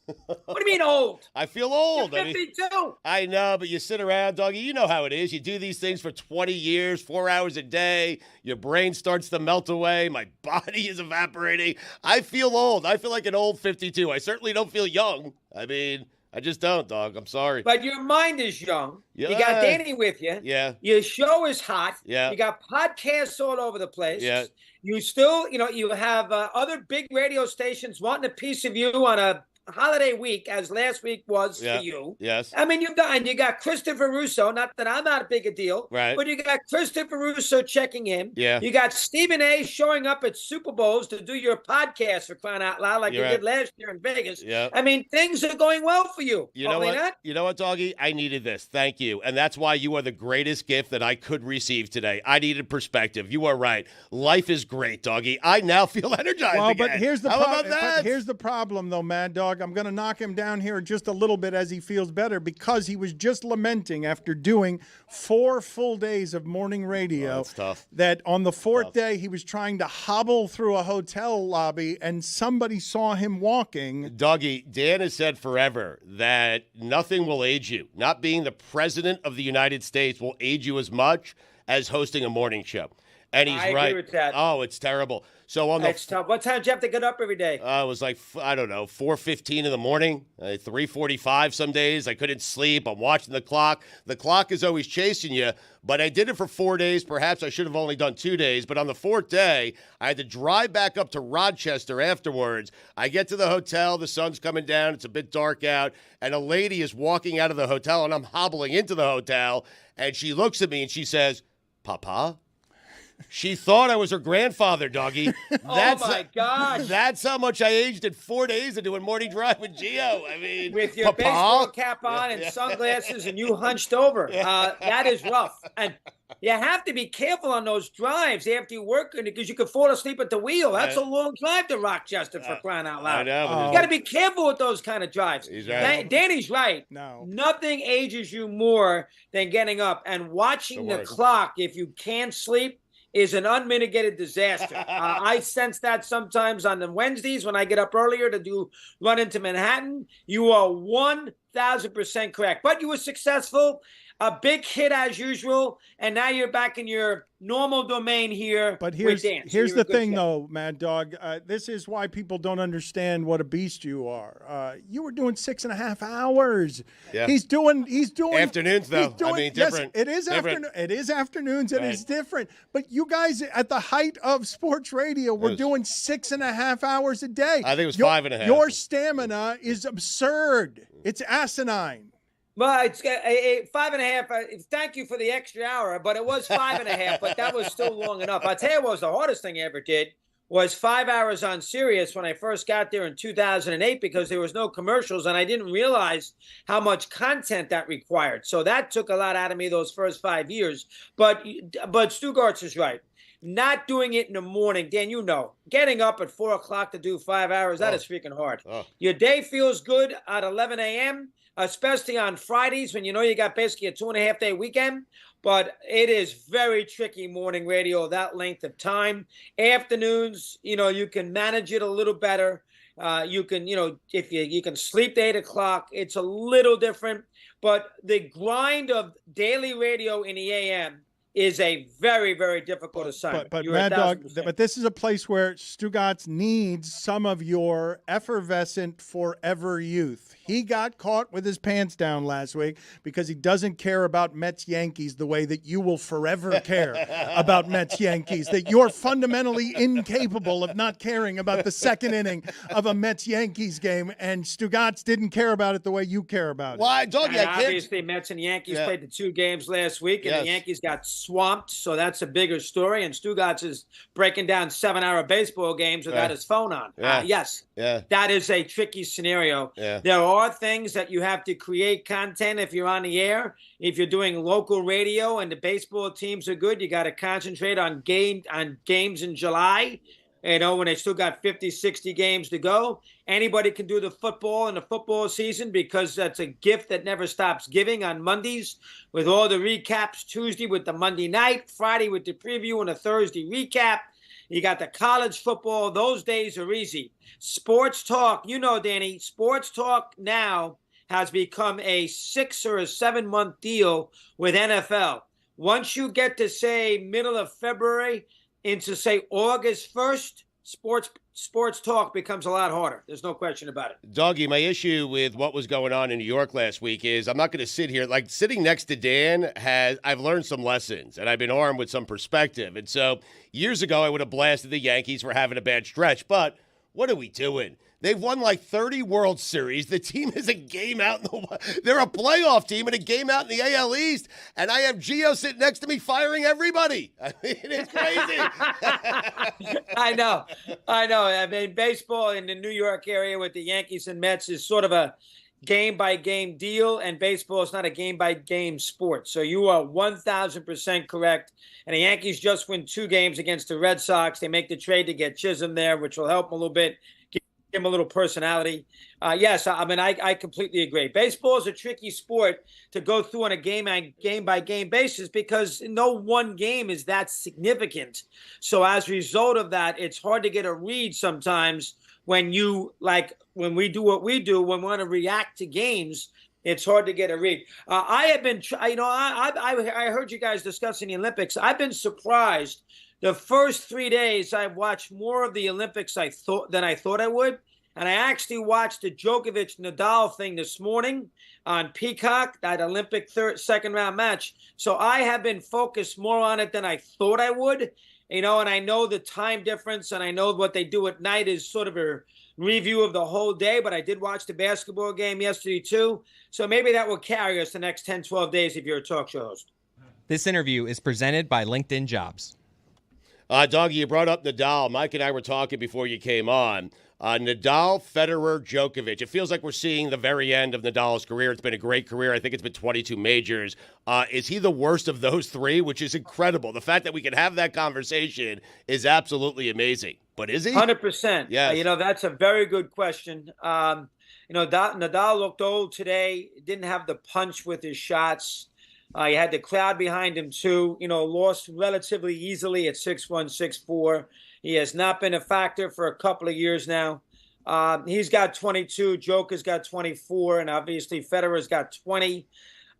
What do you mean old? I feel old. You're 52. I know, but you sit around, Doggy. You know how it is. You do these things for 20 years, 4 hours a day. Your brain starts to melt away. My body is evaporating. I feel old. I feel like an old 52. I certainly don't feel young. I mean, I just don't, dog. I'm sorry. But your mind is young. Yeah. You got Danny with you. Yeah. Your show is hot. Yeah. You got podcasts all over the place. Yeah. You still, you have other big radio stations wanting a piece of you on a holiday week, as last week was for you. Yes. I mean, you got Christopher Russo, not that I'm not big a deal, right? But you got Christopher Russo checking in. Yeah. You got Stephen A. showing up at Super Bowls to do your podcast, for crying out loud, like you did last year in Vegas. Yeah. I mean, things are going well for you. You know what? You know what, Doggy? I needed this. Thank you. And that's why you are the greatest gift that I could receive today. I needed perspective. You are right. Life is great, Doggy. I now feel energized again. But here's the How about that? Here's the problem, though, Mad Dog. Dog. I'm going to knock him down here just a little bit as he feels better because he was just lamenting after doing 4 full days of morning radio that's tough. that on the 4th day he was trying to hobble through a hotel lobby and somebody saw him walking. Doggy, Dan has said forever that nothing will age you. Not being the president of the United States will age you as much as hosting a morning show. And he's I right. agree with that. Oh, it's terrible. So on It's tough. What time did you have to get up every day? it was like, I don't know, 4:15 in the morning, 3:45 some days. I couldn't sleep. I'm watching the clock. The clock is always chasing you. But I did it for 4 days. Perhaps I should have only done 2 days. But on the 4th day, I had to drive back up to Rochester afterwards. I get to the hotel. The sun's coming down. It's a bit dark out. And a lady is walking out of the hotel, and I'm hobbling into the hotel. And she looks at me, and she says, Papa? She thought I was her grandfather, Doggy. Oh, my gosh. That's how much I aged in 4 days of doing morning drive with Gio. I mean, With your Papa? baseball cap on and sunglasses and you hunched over. That is rough. And you have to be careful on those drives after you work because you could fall asleep at the wheel. That's a long drive to Rochester for crying out loud. I know. You got to be careful with those kind of drives. He's right. Danny's right. No. Nothing ages you more than getting up and watching the clock if you can't sleep is an unmitigated disaster. I sense that sometimes on the Wednesdays when I get up earlier to run into Manhattan. You are 1,000% correct. But you were successful. A big hit as usual, and now you're back in your normal domain here. But with Dan. here's the thing, though, Mad Dog. This is why people don't understand what a beast you are. You were doing 6.5 hours. Yeah. He's doing Afternoons, though. Different. Yes, it is Different. It is afternoons, and Right. it's different. But you guys, at the height of sports radio, were doing 6.5 hours a day. I think it was 5.5. Your stamina is absurd. It's asinine. Well, it's 5.5. Thank you for the extra hour, but it was 5.5. But that was still long enough. I'll tell you what was the hardest thing I ever did was 5 hours on Sirius when I first got there in 2008 because there was no commercials and I didn't realize how much content that required. So that took a lot out of me those first 5 years. But Stugotz is right. Not doing it in the morning, Dan, getting up at 4 o'clock to do 5 hours, that is freaking hard. Your day feels good at 11 a.m., especially on Fridays when you got basically a 2.5 day weekend. But it is very tricky morning radio that length of time. Afternoons, you can manage it a little better. You can, if you can sleep to 8 o'clock, it's a little different. But the grind of daily radio in the AM is a very, very difficult assignment. But Mad Dog, but this is a place where Stugotz needs some of your effervescent forever youth. He got caught with his pants down last week because he doesn't care about Mets-Yankees the way that you will forever care about Mets-Yankees, that you're fundamentally incapable of not caring about the second inning of a Mets-Yankees game, and Stugotz didn't care about it the way you care about it. Why, Doggy? Obviously, Mets and Yankees played the 2 games last week, and the Yankees got swamped, so that's a bigger story. And Stugotz is breaking down 7-hour baseball games without his phone on. Yes, that is a tricky scenario. There are things that you have to create content if you're on the air. If you're doing local radio and the baseball teams are good, you got to concentrate on games in July. When they still got 50, 60 games to go. Anybody can do the football in the football season because that's a gift that never stops giving on Mondays with all the recaps Tuesday with the Monday night, Friday with the preview and a Thursday recap. You got the college football. Those days are easy. Sports talk, Danny, sports talk now has become a 6 or a 7 month deal with NFL. Once you get to, say, middle of February into, say, August 1st, sports talk becomes a lot harder. There's no question about it. Doggy, my issue with what was going on in New York last week is I'm not going to sit here. Like, sitting next to Dan, I've learned some lessons, and I've been armed with some perspective. And so years ago, I would have blasted the Yankees for having a bad stretch. But what are we doing? They've won like 30 World Series. The team is a game out. They're a playoff team and a game out in the AL East. And I have Gio sitting next to me firing everybody. I mean, it's crazy. I know. I mean, baseball in the New York area with the Yankees and Mets is sort of a game-by-game deal, and baseball is not a game-by-game sport. So you are 1,000% correct. And the Yankees just win 2 games against the Red Sox. They make the trade to get Chisholm there, which will help them a little bit. him a little personality. Yes, I mean, I completely agree. Baseball is a tricky sport to go through on a game-by-game basis because no one game is that significant. So as a result of that, it's hard to get a read sometimes when we do what we do, when we want to react to games. It's hard to get a read. I have been, I heard you guys discussing the Olympics. I've been surprised. The first 3 days, I've watched more of the Olympics than I thought I would. And I actually watched the Djokovic-Nadal thing this morning on Peacock, that Olympic second-round match. So I have been focused more on it than I thought I would. And I know the time difference, and I know what they do at night is sort of a review of the whole day, but I did watch the basketball game yesterday too. So maybe that will carry us the next 10, 12 days if you're a talk show host. This interview is presented by LinkedIn Jobs. Doggy, you brought up Nadal. Mike and I were talking before you came on. Nadal, Federer, Djokovic. It feels like we're seeing the very end of Nadal's career. It's been a great career. I think it's been 22 majors. Is he the worst of those three, which is incredible? The fact that we can have that conversation is absolutely amazing. But is he? 100%. Yes. That's a very good question. Nadal looked old today. Didn't have the punch with his shots. He had the crowd behind him, too. Lost relatively easily at 6-1, 6-4. He has not been a factor for a couple of years now. He's got 22. Joker's got 24. And obviously Federer's got 20.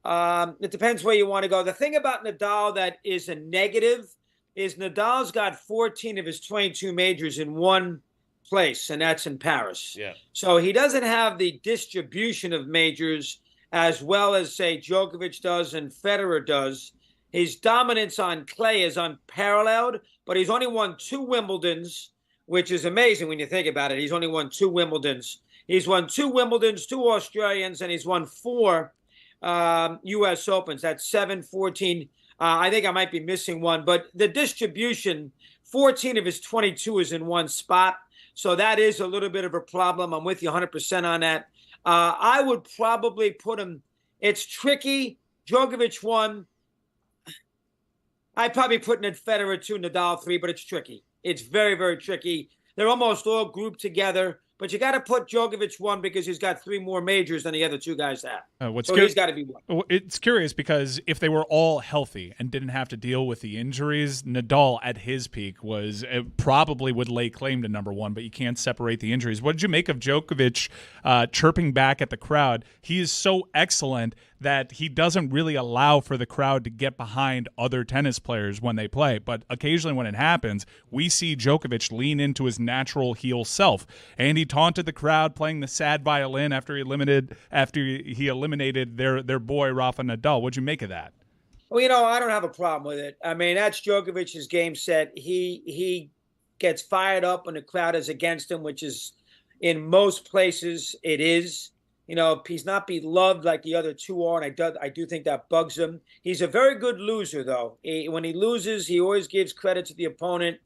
It depends where you want to go. The thing about Nadal that is a negative is Nadal's got 14 of his 22 majors in one place, and that's in Paris. Yeah. So he doesn't have the distribution of majors as well as, say, Djokovic does and Federer does. His dominance on clay is unparalleled, but he's only won 2 Wimbledons, which is amazing when you think about it. He's only won 2 Wimbledons. He's won 2 Wimbledons, 2 Australians, and he's won 4 U.S. Opens. That's 7, 14. I think I might be missing one, but the distribution, 14 of his 22 is in one spot. So that is a little bit of a problem. I'm with you 100% on that. I would probably put him, it's tricky. Djokovic 1. I'd probably put in Federer 2, Nadal 3, but it's tricky. It's very, very tricky. They're almost all grouped together, but you got to put Djokovic 1 because he's got 3 more majors than the other 2 guys have. He's got to be 1. It's curious because if they were all healthy and didn't have to deal with the injuries, Nadal at his peak probably would lay claim to number 1, but you can't separate the injuries. What did you make of Djokovic chirping back at the crowd? He is so excellent that he doesn't really allow for the crowd to get behind other tennis players when they play. But occasionally when it happens, we see Djokovic lean into his natural heel self. And he taunted the crowd playing the sad violin after he eliminated their boy Rafa Nadal. What'd you make of that? Well, I don't have a problem with it. I mean, that's Djokovic's game set. He gets fired up when the crowd is against him, which is in most places it is. He's not beloved like the other 2 are, and I do think that bugs him. He's a very good loser, though. When he loses, he always gives credit to the opponent.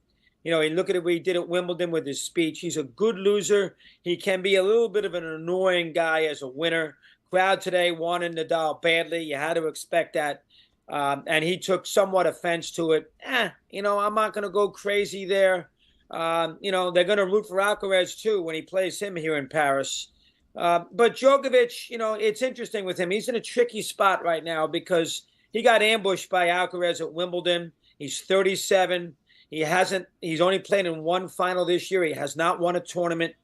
Look at it what he did at Wimbledon with his speech. He's a good loser. He can be a little bit of an annoying guy as a winner. Crowd today wanted Nadal badly. You had to expect that. And he took somewhat offense to it. I'm not going to go crazy there. They're going to root for Alcaraz, too, when he plays him here in Paris. But Djokovic, it's interesting with him. He's in a tricky spot right now because he got ambushed by Alcaraz at Wimbledon. He's 37. He's only played in 1 final this year. He has not won a tournament.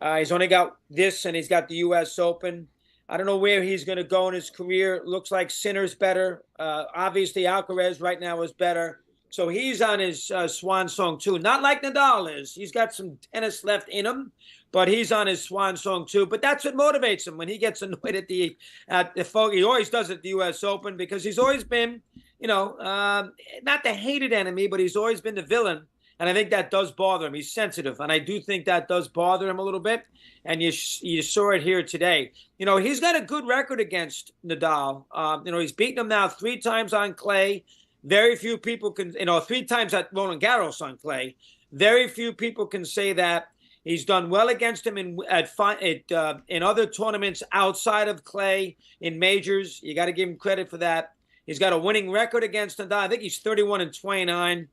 He's only got this, and he's got the U.S. Open. I don't know where he's going to go in his career. Looks like Sinner's better. Obviously, Alcaraz right now is better. So he's on his swan song, too. Not like Nadal is. He's got some tennis left in him, but he's on his swan song, too. But that's what motivates him when he gets annoyed at the he always does it at the U.S. Open because he's always been, not the hated enemy, but he's always been the villain. And I think that does bother him. He's sensitive, and I do think that does bother him a little bit. And you saw it here today. He's got a good record against Nadal. He's beaten him now 3 times on clay. Very few people can, 3 times at Roland Garros on clay. Very few people can say that. He's done well against him in other tournaments outside of clay, in majors. You got to give him credit for that. He's got a winning record against Nadal. I think he's 31-29.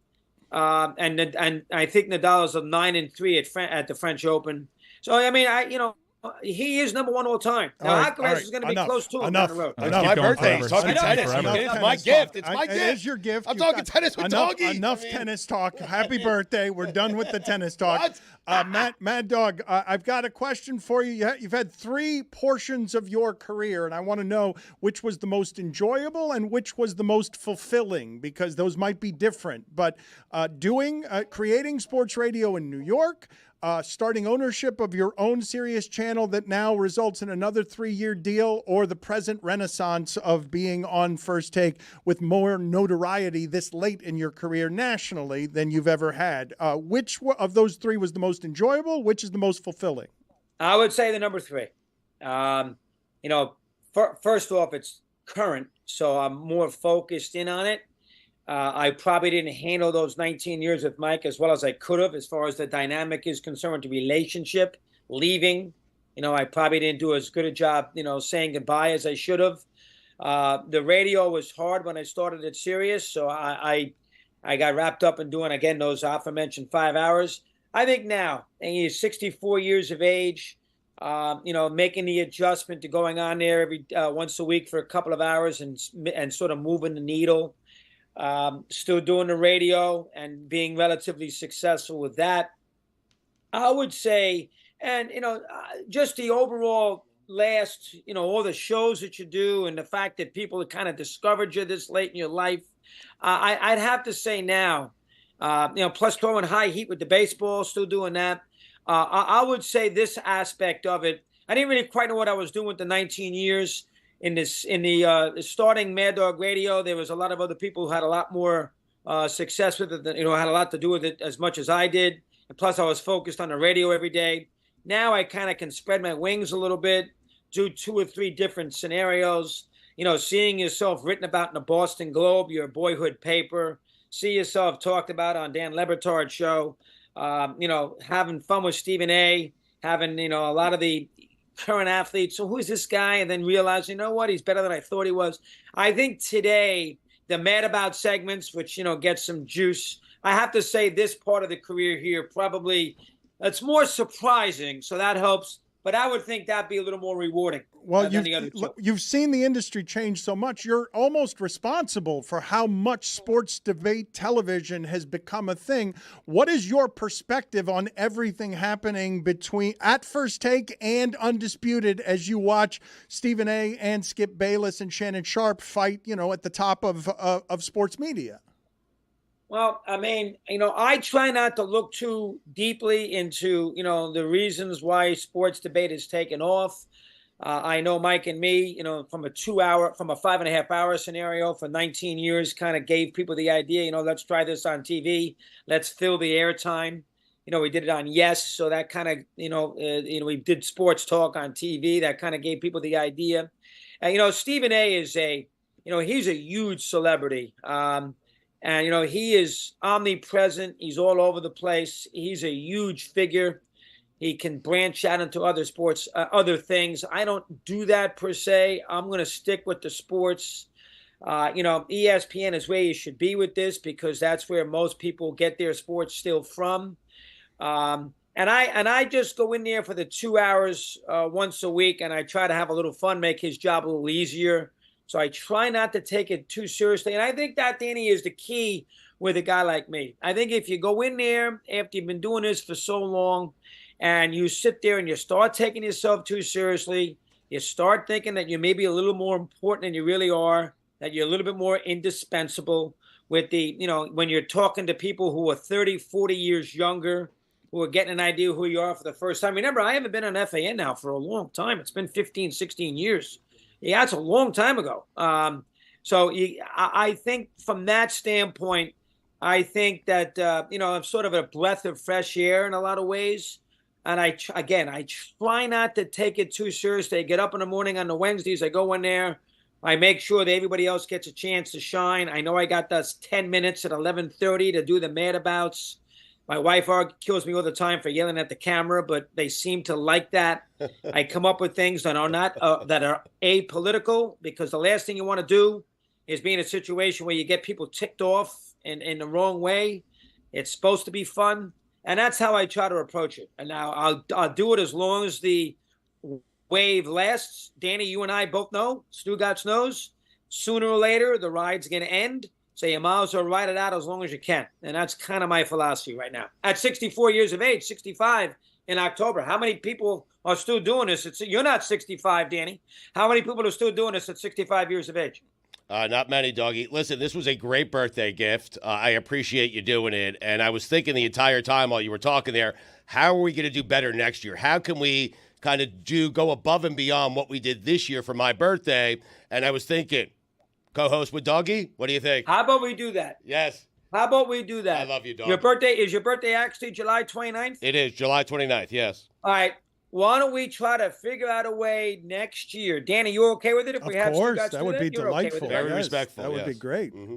And I think Nadal is a 9-3 at the French Open. So, I mean, he is number one all time. Now, Alcaraz is going to be close to him down the road. It's my birthday. He's talking tennis. It's my gift. It's my gift. It is your gift. I'm talking tennis with Doggy. Enough tennis talk. Happy birthday. We're done with the tennis talk. Mad Dog, I've got a question for you. You've had 3 portions of your career, and I want to know which was the most enjoyable and which was the most fulfilling, because those might be different. But creating sports radio in New York, starting ownership of your own Sirius channel that now results in another 3-year deal, or the present renaissance of being on First Take with more notoriety this late in your career nationally than you've ever had. Which of those 3 was the most enjoyable? Which is the most fulfilling? I would say the number 3. First off, it's current, so I'm more focused in on it. I probably didn't handle those 19 years with Mike as well as I could have, as far as the dynamic is concerned, the relationship, leaving. I probably didn't do as good a job, saying goodbye as I should have. The radio was hard when I started at Sirius, so I got wrapped up in doing, again, those aforementioned 5 hours. I think now, and he's 64 years of age, making the adjustment to going on there every once a week for a couple of hours and sort of moving the needle. Still doing the radio and being relatively successful with that. I would say, and, just the overall last, all the shows that you do and the fact that people have kind of discovered you this late in your life, I'd have to say now, plus throwing high heat with the baseball, still doing that. I would say this aspect of it, I didn't really quite know what I was doing with the 19 years. In the starting Mad Dog Radio, there was a lot of other people who had a lot more success with it, had a lot to do with it as much as I did. And plus, I was focused on the radio every day. Now I kind of can spread my wings a little bit, do 2 or 3 different scenarios. Seeing yourself written about in the Boston Globe, your boyhood paper, see yourself talked about on Dan Le Batard show, having fun with Stephen A., having, a lot of the current athletes. So who is this guy? And then realize, he's better than I thought he was. I think today, the Mad About segments, which, gets some juice. I have to say this part of the career here, probably it's more surprising. So that helps. But I would think that'd be a little more rewarding. Well, you've seen the industry change so much. You're almost responsible for how much sports debate television has become a thing. What is your perspective on everything happening at First Take and Undisputed as you watch Stephen A. and Skip Bayless and Shannon Sharp fight, at the top of sports media? Well, I mean, I try not to look too deeply into, the reasons why sports debate has taken off. I know Mike and me, from a 5.5 hour scenario for 19 years, kind of gave people the idea, let's try this on TV. Let's fill the airtime. We did it on Yes. So that kind of, we did sports talk on TV. That kind of gave people the idea. Stephen A. is he's a huge celebrity. And, he is omnipresent. He's all over the place. He's a huge figure. He can branch out into other sports, other things. I don't do that per se. I'm going to stick with the sports. ESPN is where you should be with this because that's where most people get their sports still from. And I just go in there for the 2 hours once a week, and I try to have a little fun, make his job a little easier. So I try not to take it too seriously. And I think that, Danny, is the key with a guy like me. I think if you go in there after you've been doing this for so long and you sit there and you start taking yourself too seriously, you start thinking that you're maybe a little more important than you really are, that you're a little bit more indispensable with when you're talking to people who are 30, 40 years younger, who are getting an idea who you are for the first time. Remember, I haven't been on FAN now for a long time. It's been 15, 16 years. Yeah, that's a long time ago. I think from that standpoint, I think that, I'm sort of a breath of fresh air in a lot of ways. And I try not to take it too seriously. I get up in the morning on the Wednesdays. I go in there. I make sure that everybody else gets a chance to shine. I know I got those 10 minutes at 11:30 to do the Mad Abouts. My wife kills me all the time for yelling at the camera, but they seem to like that. I come up with things that are not that are apolitical, because the last thing you want to do is be in a situation where you get people ticked off in the wrong way. It's supposed to be fun. And that's how I try to approach it. And now I'll do it as long as the wave lasts. Danny, you and I both know, Stugotz knows, sooner or later the ride's going to end. So you might as well ride it out as long as you can. And that's kind of my philosophy right now. At 64 years of age, 65 in October, how many people are still doing this? You're not 65, Danny. How many people are still doing this at 65 years of age? Not many, Doggy. Listen, this was a great birthday gift. I appreciate you doing it. And I was thinking the entire time while you were talking there, how are we going to do better next year? How can we kind of go above and beyond what we did this year for my birthday? And I was thinking, co-host with Doggy, what do you think? How about we do that? Yes. How about we do that? I love you, Doggy. Is your birthday actually July 29th? It is, July 29th, yes. All right. Why don't we try to figure out a way next year? Danny, you okay with it if we have Of course, Stugotz that would be delightful. Okay Very respectful. That would be great. Mm-hmm.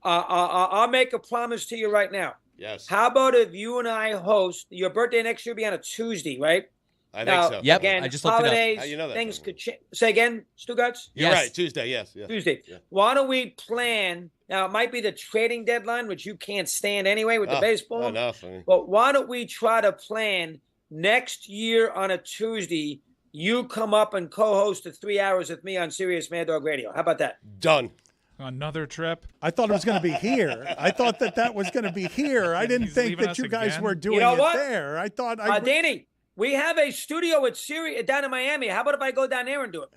I'll make a promise to you right now. Yes. How about if you and I host, your birthday next year will be on a Tuesday, right? I think so. Yep, Again, I just looked it up. holidays, How you know that, things Tom? could change. Say again, Stugotz? You're Yes. right, Tuesday, yes. Tuesday. Yeah. Why don't we plan? Now, it might be the trading deadline, which you can't stand anyway with the baseball. Enough. I mean, But why don't we try to plan next year on a Tuesday? You come up and co-host the 3 hours with me on Sirius Mad Dog Radio. How about that? done. Another trip. I thought it was going to be here. I thought that was going to be here. I didn't He's think leaving that us you guys again? were doing You know it what? there. I thought Danny, we have a studio at Sirius down in Miami. How about if I go down there and do it?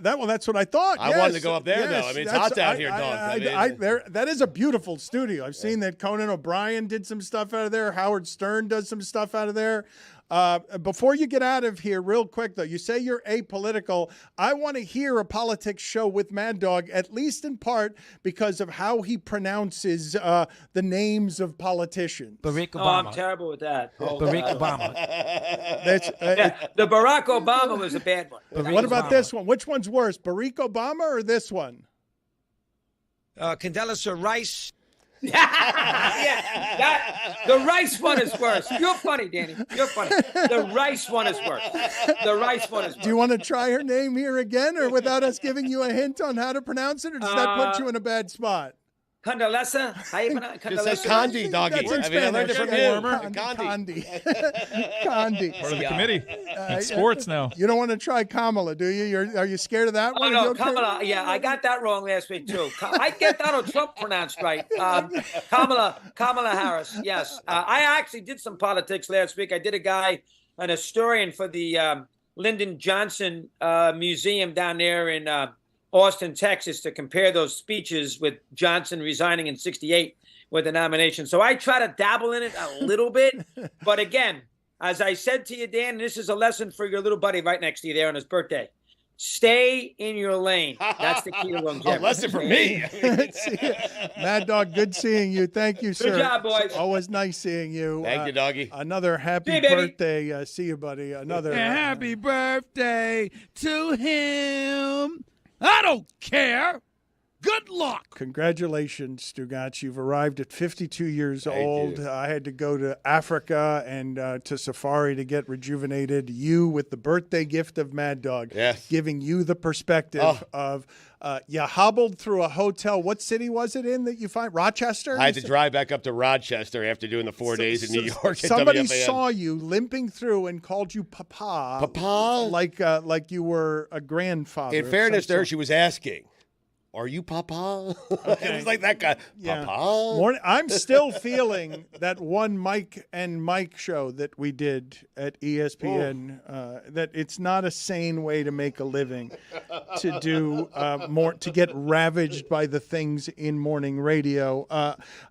that's what I thought. I yes, wanted to go up there, though. yes, I mean, it's that's- hot down here, Dog. that is a beautiful studio. I've seen that Conan O'Brien did some stuff out of there. Howard Stern does some stuff out of there. Before you get out of here, real quick, though, you say you're apolitical. I want to hear a politics show with Mad Dog, at least in part because of how he pronounces the names of politicians. Barack Oh, Obama. I'm terrible with that. Barack Obama. That's, The Barack Obama was a bad one. what about this one? Which one's worse, Barack Obama or this one? Condoleezza Rice. The Rice one is worse. You're funny, Danny. You're funny. The Rice one is worse. The Rice one is worse. Do you want to try her name here again, or without us giving you a hint on how to pronounce it, or does that put you in a bad spot? Condoleezza? How you pronounce Just says Condoleezza? Condi, Doggy. That's in I mean, I learned it from you. Condi. Condi. Part of the committee. It's sports now. You don't want to try Kamala, do you? Are you scared of that Oh, one? no, You okay? Kamala. Yeah, I got that wrong last week, too. I get Donald Trump pronounced right. Kamala Harris, yes. I actually did some politics last week. I did an historian for the Lyndon Johnson Museum down there in Austin, Texas, to compare those speeches with Johnson resigning in 1968 with the nomination. So I try to dabble in it a little bit. But again, as I said to you, Dan, this is a lesson for your little buddy right next to you there on his birthday. Stay in your lane. That's the key to longevity. A lesson for me. Mad Dog, good seeing you. Thank you, sir. Good job, boys. Always nice seeing you. Thank you, Doggy. Another happy See you, baby. birthday. See you, buddy. Another Happy birthday to him. I don't care. Good luck. Congratulations, Stugotz. You've arrived at 52 years Thank old. you. I had to go to Africa and to Safari to get rejuvenated. You with the birthday gift of Mad Dog, Yes. giving you the perspective of you hobbled through a hotel. What city was it in that you find? Rochester? I had to drive back up to Rochester after doing the 4 days in New York. at Somebody WFAN. saw you limping through and called you Papa. Papa? Like you were a grandfather. In of fairness some to her, sort. she was asking, "Are you Papa?" It was like that guy. Yeah. Papa? I'm still feeling that one Mike and Mike show that we did at ESPN, that it's not a sane way to make a living, to do more, to get ravaged by the things in morning radio.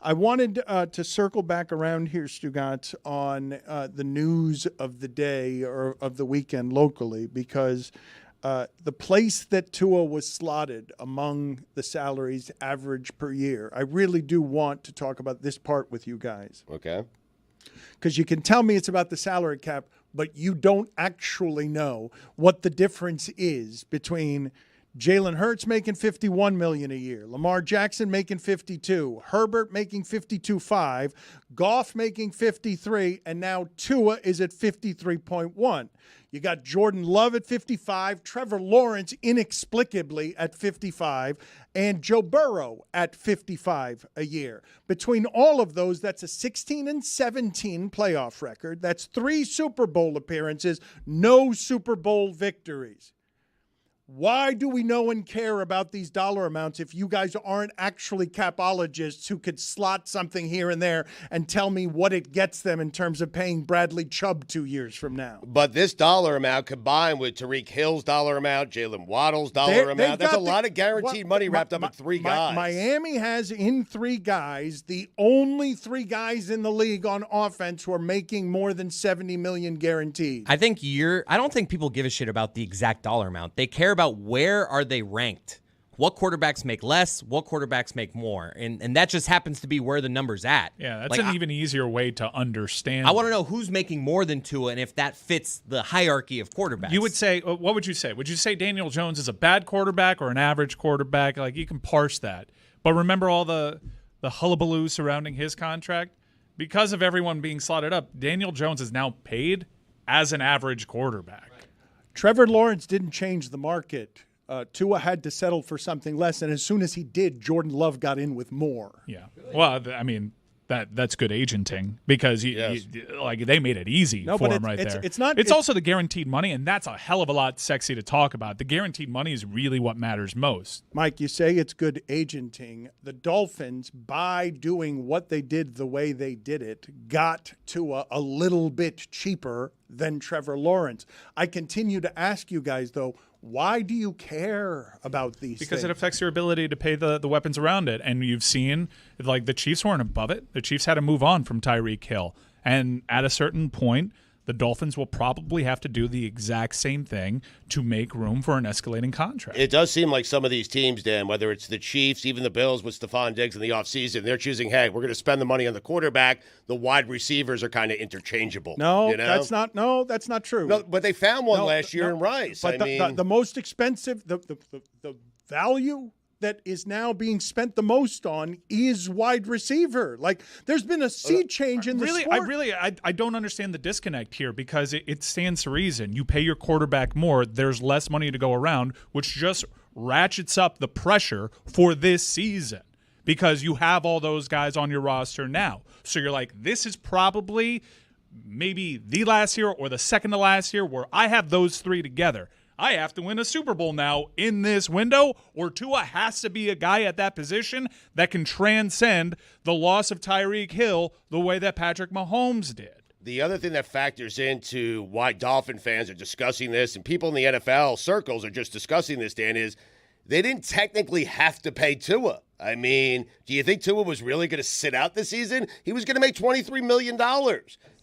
I wanted to circle back around here, Stugotz, on the news of the day or of the weekend locally, because the place that Tua was slotted among the salaries average per year. I really do want to talk about this part with you guys. Okay. Because you can tell me it's about the salary cap, but you don't actually know what the difference is between Jalen Hurts making $51 million a year. Lamar Jackson making $52. Herbert making $52.5. Goff making $53. And now Tua is at $53.1. You got Jordan Love at $55. Trevor Lawrence inexplicably at $55. And Joe Burrow at $55 a year. Between all of those, that's a 16-17 playoff record. That's 3 Super Bowl appearances, no Super Bowl victories. Why do we know and care about these dollar amounts if you guys aren't actually capologists who could slot something here and there and tell me what it gets them in terms of paying Bradley Chubb 2 years from now? But this dollar amount combined with Tyreek Hill's dollar amount, Jalen Waddle's dollar amount, that's a lot of guaranteed money wrapped up in 3 guys. Miami has in 3 guys, the only 3 guys in the league on offense who are making more than $70 million guaranteed. I don't think people give a shit about the exact dollar amount. They care about where are they ranked. What quarterbacks make less, what quarterbacks make more. And that just happens to be where the number's at. Yeah, that's an even easier way to understand. I want to know who's making more than Tua and if that fits the hierarchy of quarterbacks. You would say, what would you say? Would you say Daniel Jones is a bad quarterback or an average quarterback? Like, you can parse that. But remember all the hullabaloo surrounding his contract? Because of everyone being slotted up, Daniel Jones is now paid as an average quarterback. Trevor Lawrence didn't change the market. Tua had to settle for something less, and as soon as he did, Jordan Love got in with more. Yeah. Well, I mean, that's good agenting because like they made it easy for him there. It's also the guaranteed money, and that's a hell of a lot sexy to talk about. The guaranteed money is really what matters most. Mike, you say it's good agenting. The Dolphins, by doing what they did the way they did it, got Tua a little bit cheaper than Trevor Lawrence. I continue to ask you guys, though, why do you care about these Because things? it affects your ability to pay the weapons around it. And you've seen, like, the Chiefs weren't above it. The Chiefs had to move on from Tyreek Hill. And at a certain point, the Dolphins will probably have to do the exact same thing to make room for an escalating contract. It does seem like some of these teams, Dan, whether it's the Chiefs, even the Bills with Stephon Diggs in the offseason, they're choosing, hey, we're going to spend the money on the quarterback. The wide receivers are kind of interchangeable. That's not true. No, but they found one last year in Rice. But the most expensive, the value that is now being spent the most on is wide receiver. Like, there's been a sea change in the sport. I don't understand the disconnect here because it stands to reason. You pay your quarterback more, there's less money to go around, which just ratchets up the pressure for this season because you have all those guys on your roster now. So you're like, this is probably maybe the last year or the second to last year where I have those 3 together. I have to win a Super Bowl now in this window, or Tua has to be a guy at that position that can transcend the loss of Tyreek Hill the way that Patrick Mahomes did. The other thing that factors into why Dolphin fans are discussing this, and people in the NFL circles are just discussing this, Dan, is they didn't technically have to pay Tua. I mean, do you think Tua was really going to sit out this season? He was going to make $23 million.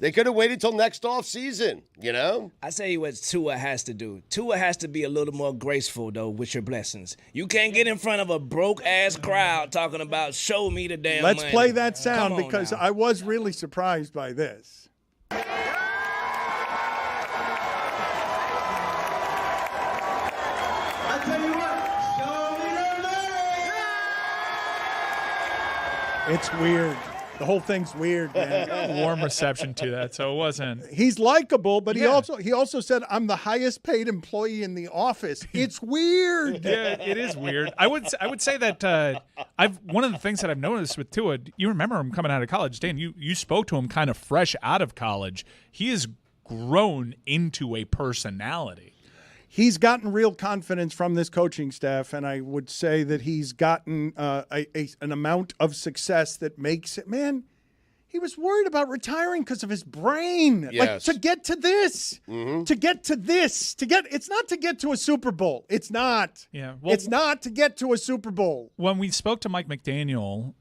They could have waited till next offseason, you know? I tell you what Tua has to do. Tua has to be a little more graceful, though, with your blessings. You can't get in front of a broke-ass crowd talking about show me the damn Let's money. play that sound Come on because now. I was really surprised by this. I tell you what, show me the money. It's weird. The whole thing's weird, man. Warm reception to that, so it wasn't. He's likable, but he also said, I'm the highest paid employee in the office. It's weird. Yeah, it is weird. I would say that one of the things that I've noticed with Tua, you remember him coming out of college, Dan. You spoke to him kind of fresh out of college. He has grown into a personality. He's gotten real confidence from this coaching staff, and I would say that he's gotten an amount of success that makes it, man, he was worried about retiring because of his brain. Yes. Like, to get to this, it's not to get to a Super Bowl. It's not. Yeah, it's not to get to a Super Bowl. When we spoke to Mike McDaniel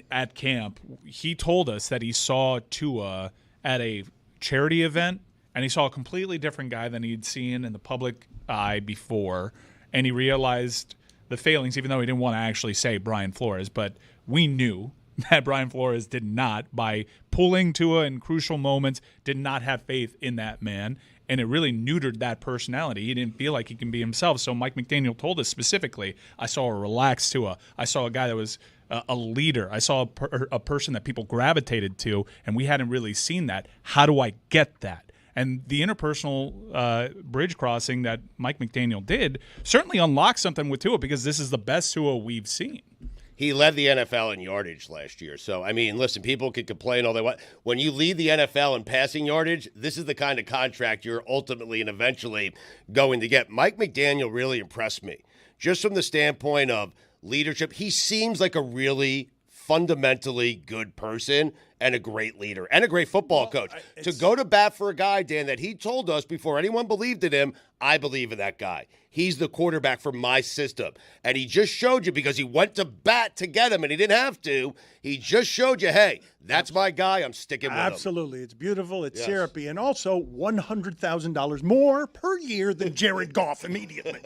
at camp, he told us that he saw Tua at a charity event, and he saw a completely different guy than he'd seen in the public eye before, and he realized the failings, even though he didn't want to actually say Brian Flores, but we knew that Brian Flores did not, by pulling Tua in crucial moments, did not have faith in that man. And it really neutered that personality. He didn't feel like he can be himself. So Mike McDaniel told us specifically, I saw a relaxed Tua. I saw a guy that was a leader. I saw a person that people gravitated to, and we hadn't really seen that. How do I get that? And the interpersonal bridge crossing that Mike McDaniel did certainly unlocked something with Tua, because this is the best Tua we've seen. He led the NFL in yardage last year. So, I mean, listen, people can complain all they want. When you lead the NFL in passing yardage, this is the kind of contract you're ultimately and eventually going to get. Mike McDaniel really impressed me, just from the standpoint of leadership. He seems like a really fundamentally good person and a great leader and a great football coach. To go to bat for a guy, Dan, that he told us before anyone believed in him, I believe in that guy. He's the quarterback for my system. And he just showed you, because he went to bat to get him and he didn't have to. He just showed you, hey, that's my guy. I'm sticking with him. Absolutely. It's beautiful. It's syrupy. And also $100,000 more per year than Jared Goff immediately.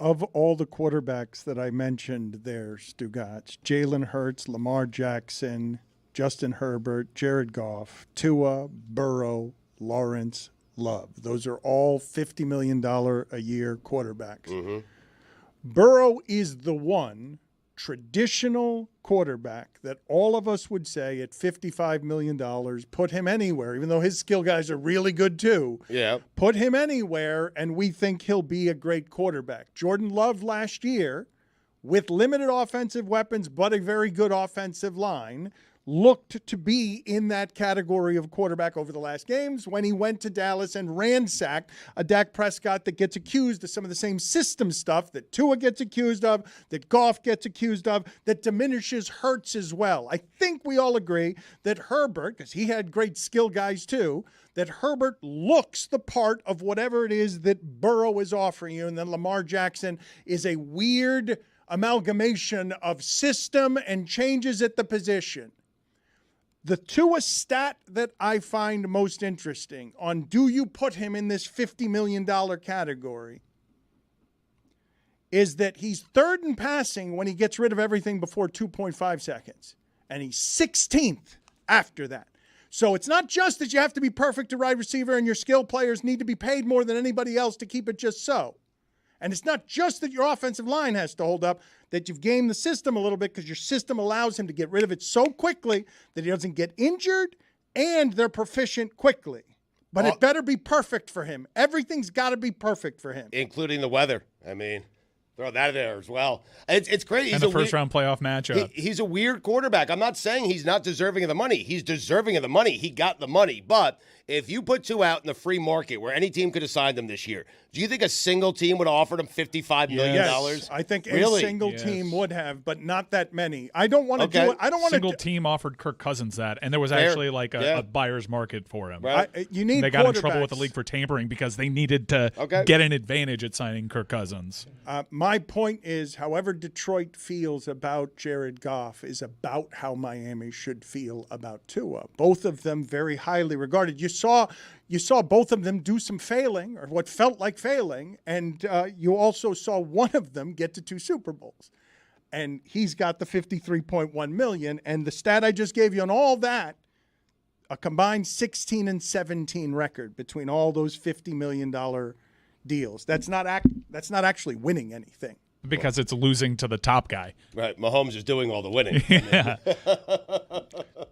of all the quarterbacks that I mentioned there, Stugotz, Jalen Hurts, Lamar Jackson, Justin Herbert, Jared Goff, Tua, Burrow, Lawrence, Love. Those are all $50 million a year quarterbacks. Mm-hmm. Burrow is the one traditional quarterback that all of us would say at $55 million, put him anywhere, even though his skill guys are really good too. Yeah. Put him anywhere, and we think he'll be a great quarterback. Jordan Love last year, with limited offensive weapons but a very good offensive line, looked to be in that category of quarterback over the last games when he went to Dallas and ransacked a Dak Prescott that gets accused of some of the same system stuff that Tua gets accused of, that Goff gets accused of, that diminishes Hurts as well. I think we all agree that Herbert, because he had great skill guys too, that Herbert looks the part of whatever it is that Burrow is offering you, and then Lamar Jackson is a weird amalgamation of system and changes at the position. The Tua stat that I find most interesting on do you put him in this $50 million category is that he's third in passing when he gets rid of everything before 2.5 seconds. And he's 16th after that. So it's not just that you have to be perfect to wide receiver and your skill players need to be paid more than anybody else to keep it just so. And it's not just that your offensive line has to hold up, that you've gamed the system a little bit because your system allows him to get rid of it so quickly that he doesn't get injured and they're proficient quickly. But it better be perfect for him. Everything's got to be perfect for him. Including the weather. I mean, throw that in there as well. It's crazy. And the first-round playoff matchup. He's a weird quarterback. I'm not saying he's not deserving of the money. He's deserving of the money. He got the money. But if you put two out in the free market where any team could have signed them this year, do you think a single team would have offered him $55 million? Yes, I think a single team would have, but not that many. I don't want to do it. I don't want to. Single team offered Kirk Cousins that, and there was actually like a buyer's market for him. Right. You need. They got in trouble with the league for tampering because they needed to get an advantage at signing Kirk Cousins. My point is, however Detroit feels about Jared Goff is about how Miami should feel about Tua. Both of them very highly regarded. You saw both of them do some failing, or what felt like failing, and you also saw one of them get to 2 Super Bowls. And he's got the $53.1 million, and the stat I just gave you on all that, a combined 16-17 record between all those $50 million deals. That's not actually winning anything. Because it's losing to the top guy. Right. Mahomes is doing all the winning. Yeah.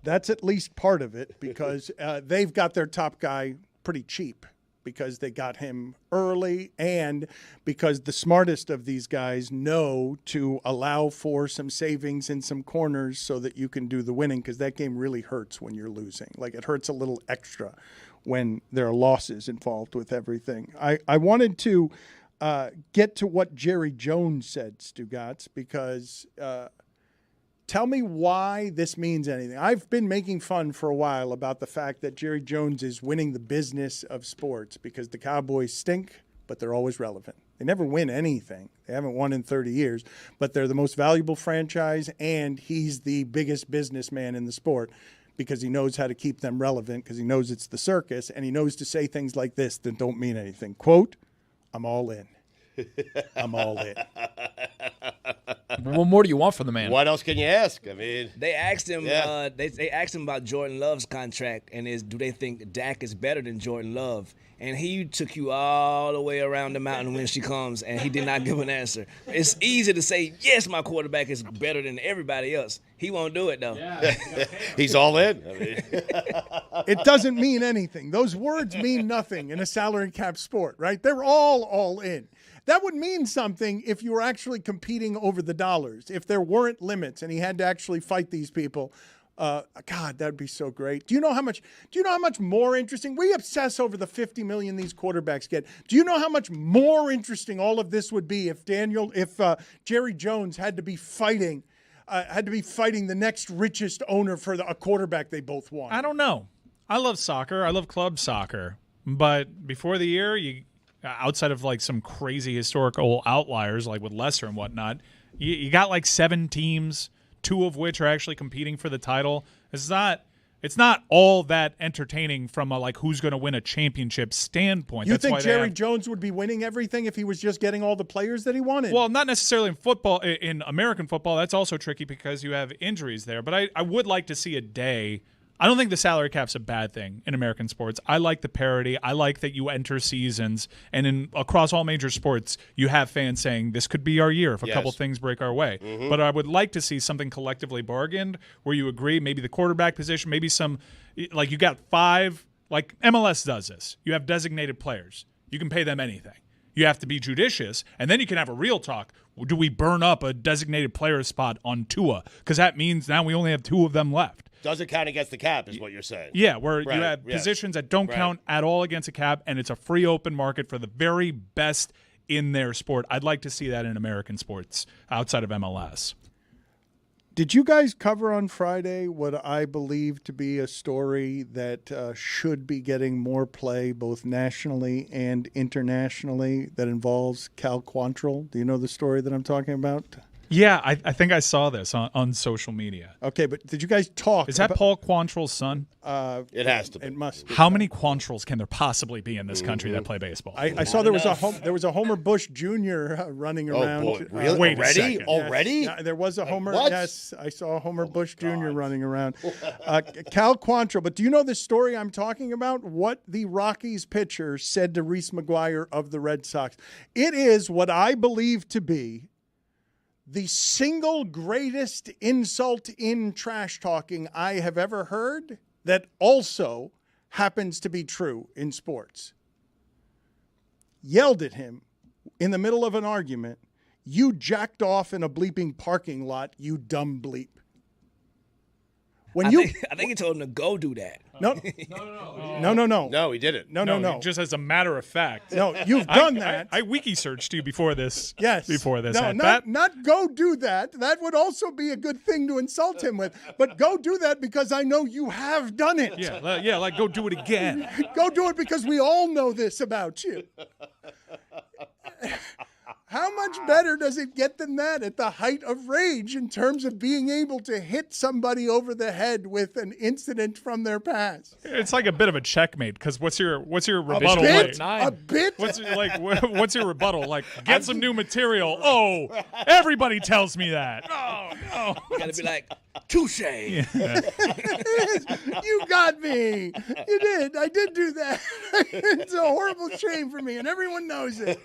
That's at least part of it because they've got their top guy pretty cheap because they got him early and because the smartest of these guys know to allow for some savings in some corners so that you can do the winning because that game really hurts when you're losing. Like it hurts a little extra when there are losses involved with everything. I wanted to get to what Jerry Jones said, Stugotz, because tell me why this means anything. I've been making fun for a while about the fact that Jerry Jones is winning the business of sports because the Cowboys stink, but they're always relevant. They never win anything. They haven't won in 30 years, but they're the most valuable franchise, and he's the biggest businessman in the sport because he knows how to keep them relevant because he knows it's the circus, and he knows to say things like this that don't mean anything. Quote, I'm all in. I'm all in. What more do you want from the man? What else can you ask? I mean, they asked him. They asked him about Jordan Love's contract and do they think Dak is better than Jordan Love? And he took you all the way around the mountain when she comes, and he did not give an answer. It's easy to say yes, my quarterback is better than everybody else. He won't do it though. Yeah. He's all in. I mean. It doesn't mean anything. Those words mean nothing in a salary cap sport, right? They're all in. That would mean something if you were actually competing over the dollars, if there weren't limits and he had to actually fight these people. God, that'd be so great. Do you know how much more interesting? We obsess over the $50 million these quarterbacks get. Do you know how much more interesting all of this would be if Jerry Jones had to be fighting the next richest owner for a quarterback they both want? I don't know. I love soccer. I love club soccer. But before the year, outside of like some crazy historical outliers like with Leicester and whatnot, you got like 7 teams, 2 of which are actually competing for the title. It's not It's not all that entertaining from a like who's going to win a championship standpoint. You That's think why Jerry Jones would be winning everything if he was just getting all the players that he wanted? Well, not necessarily in football. In American football, that's also tricky because you have injuries there. But I would like to see a day. I don't think the salary cap's a bad thing in American sports. I like the parity. I like that you enter seasons, and across all major sports, you have fans saying this could be our year if a couple things break our way. Mm-hmm. But I would like to see something collectively bargained where you agree, maybe the quarterback position, maybe some like you got 5, like MLS does this. You have designated players. You can pay them anything. You have to be judicious, and then you can have a real talk. Do we burn up a designated player spot on Tua? Because that means now we only have 2 of them left. Doesn't count against the cap is what you're saying. Yeah, where you have positions that don't count at all against a cap, and it's a free open market for the very best in their sport. I'd like to see that in American sports outside of MLS. Did you guys cover on Friday what I believe to be a story that should be getting more play both nationally and internationally that involves Cal Quantrill? Do you know the story that I'm talking about? Yeah, I think I saw this on social media. Okay, but did you guys talk? Is that Paul Quantrill's son? It has to be. It must be. How many Quantrills can there possibly be in this country that play baseball? I saw there was a Homer Bush Jr. Running around. Oh, boy. Really? Wait a Already? second. Already? Yes, there was a Homer. What? Yes, I saw a Homer Bush Jr. running around. Cal Quantrill. But do you know the story I'm talking about? What the Rockies pitcher said to Reese McGuire of the Red Sox. It is what I believe to be the single greatest insult in trash talking I have ever heard that also happens to be true in sports. Yelled at him in the middle of an argument, "You jacked off in a bleeping parking lot, you dumb bleep." I think he told him to go do that. No, No, he didn't. No. Just as a matter of fact. No, you've done that. I wiki searched you before this. Yes. Before this. No, not go do that. That would also be a good thing to insult him with. But go do that because I know you have done it. Yeah, like go do it again. Go do it because we all know this about you. How much better does it get than that at the height of rage in terms of being able to hit somebody over the head with an incident from their past? It's like a bit of a checkmate because what's your rebuttal? A bit? What's your rebuttal? Like, get some new material. Oh, everybody tells me that. Oh, no. You gotta be like, touche. You got me. You did. I did do that. It's a horrible shame for me, and everyone knows it.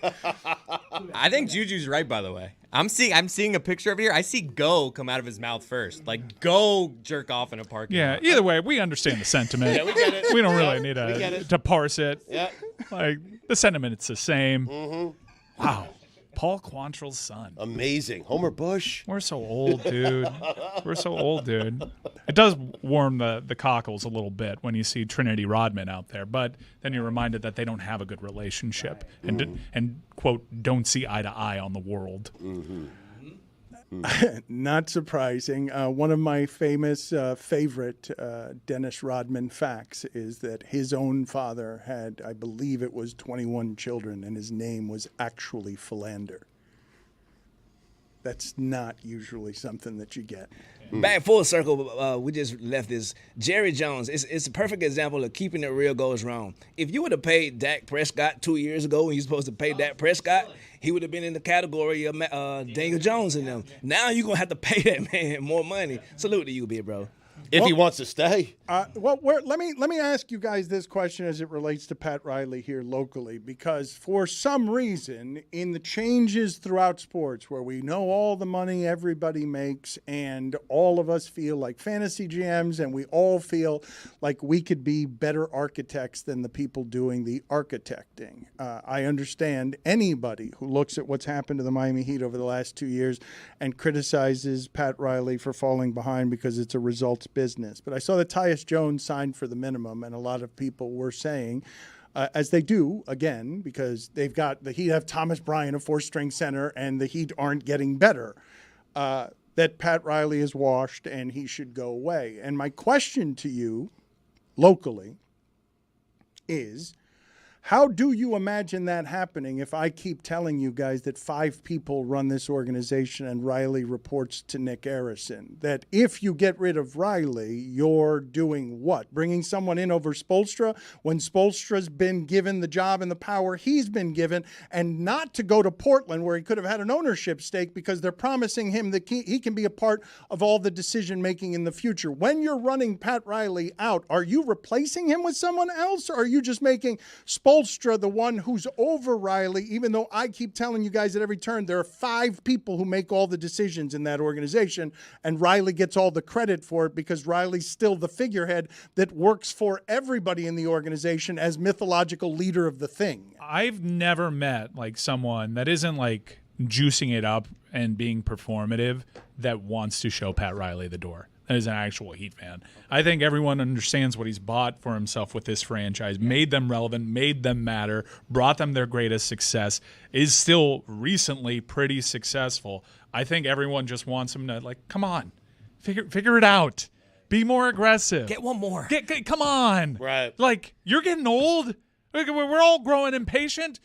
I think Juju's right, by the way. I'm seeing a picture of here. I see "go" come out of his mouth first. Like, go jerk off in a parking lot. Either way, we understand the sentiment. Yeah, we get it. We don't really need to parse it. Yeah. Like, the sentiment's the same. Mm-hmm. Wow. Paul Quantrill's son. Amazing. Homer Bush. We're so old, dude. It does warm the cockles a little bit when you see Trinity Rodman out there, but then you're reminded that they don't have a good relationship and quote, don't see eye to eye on the world. Mm-hmm. Not surprising. One of my famous favorite Dennis Rodman facts is that his own father had, I believe it was 21 children, and his name was actually Philander. That's not usually something that you get. Back full circle, we just left this. Jerry Jones, it's a perfect example of keeping it real goes wrong. If you would have paid Dak Prescott 2 years ago when you're supposed to pay Dak Prescott, he would have been in the category of Daniel Jones and them. Now you're going to have to pay that man more money. Salute to you, big bro. If he wants to stay. Let me ask you guys this question as it relates to Pat Riley here locally, because for some reason in the changes throughout sports where we know all the money everybody makes and all of us feel like fantasy GMs and we all feel like we could be better architects than the people doing the architecting. I understand anybody who looks at what's happened to the Miami Heat over the last 2 years and criticizes Pat Riley for falling behind because it's a results business. But I saw that Tyus Jones signed for the minimum, and a lot of people were saying, as they do, again, because the Heat have Thomas Bryant, a four-string center, and the Heat aren't getting better, that Pat Riley is washed and he should go away. And my question to you locally is, How do you imagine that happening if I keep telling you guys that 5 people run this organization and Riley reports to Nick Arison? That if you get rid of Riley, you're doing what? Bringing someone in over Spoelstra when Spoelstra's been given the job and the power he's been given, and not to go to Portland where he could have had an ownership stake because they're promising him that he can be a part of all the decision-making in the future. When you're running Pat Riley out, are you replacing him with someone else, or are you just making Spoelstra the one who's over Riley, even though I keep telling you guys at every turn there are 5 people who make all the decisions in that organization, and Riley gets all the credit for it because Riley's still the figurehead that works for everybody in the organization as mythological leader of the thing. I've never met like someone that isn't like juicing it up and being performative that wants to show Pat Riley the door. That is an actual Heat fan. I think everyone understands what he's bought for himself with this franchise, made them relevant, made them matter, brought them their greatest success, is still recently pretty successful. I think everyone just wants him to, like, come on, figure it out. Be more aggressive. Get one more. Come on. Right. Like, you're getting old. We're all growing impatient.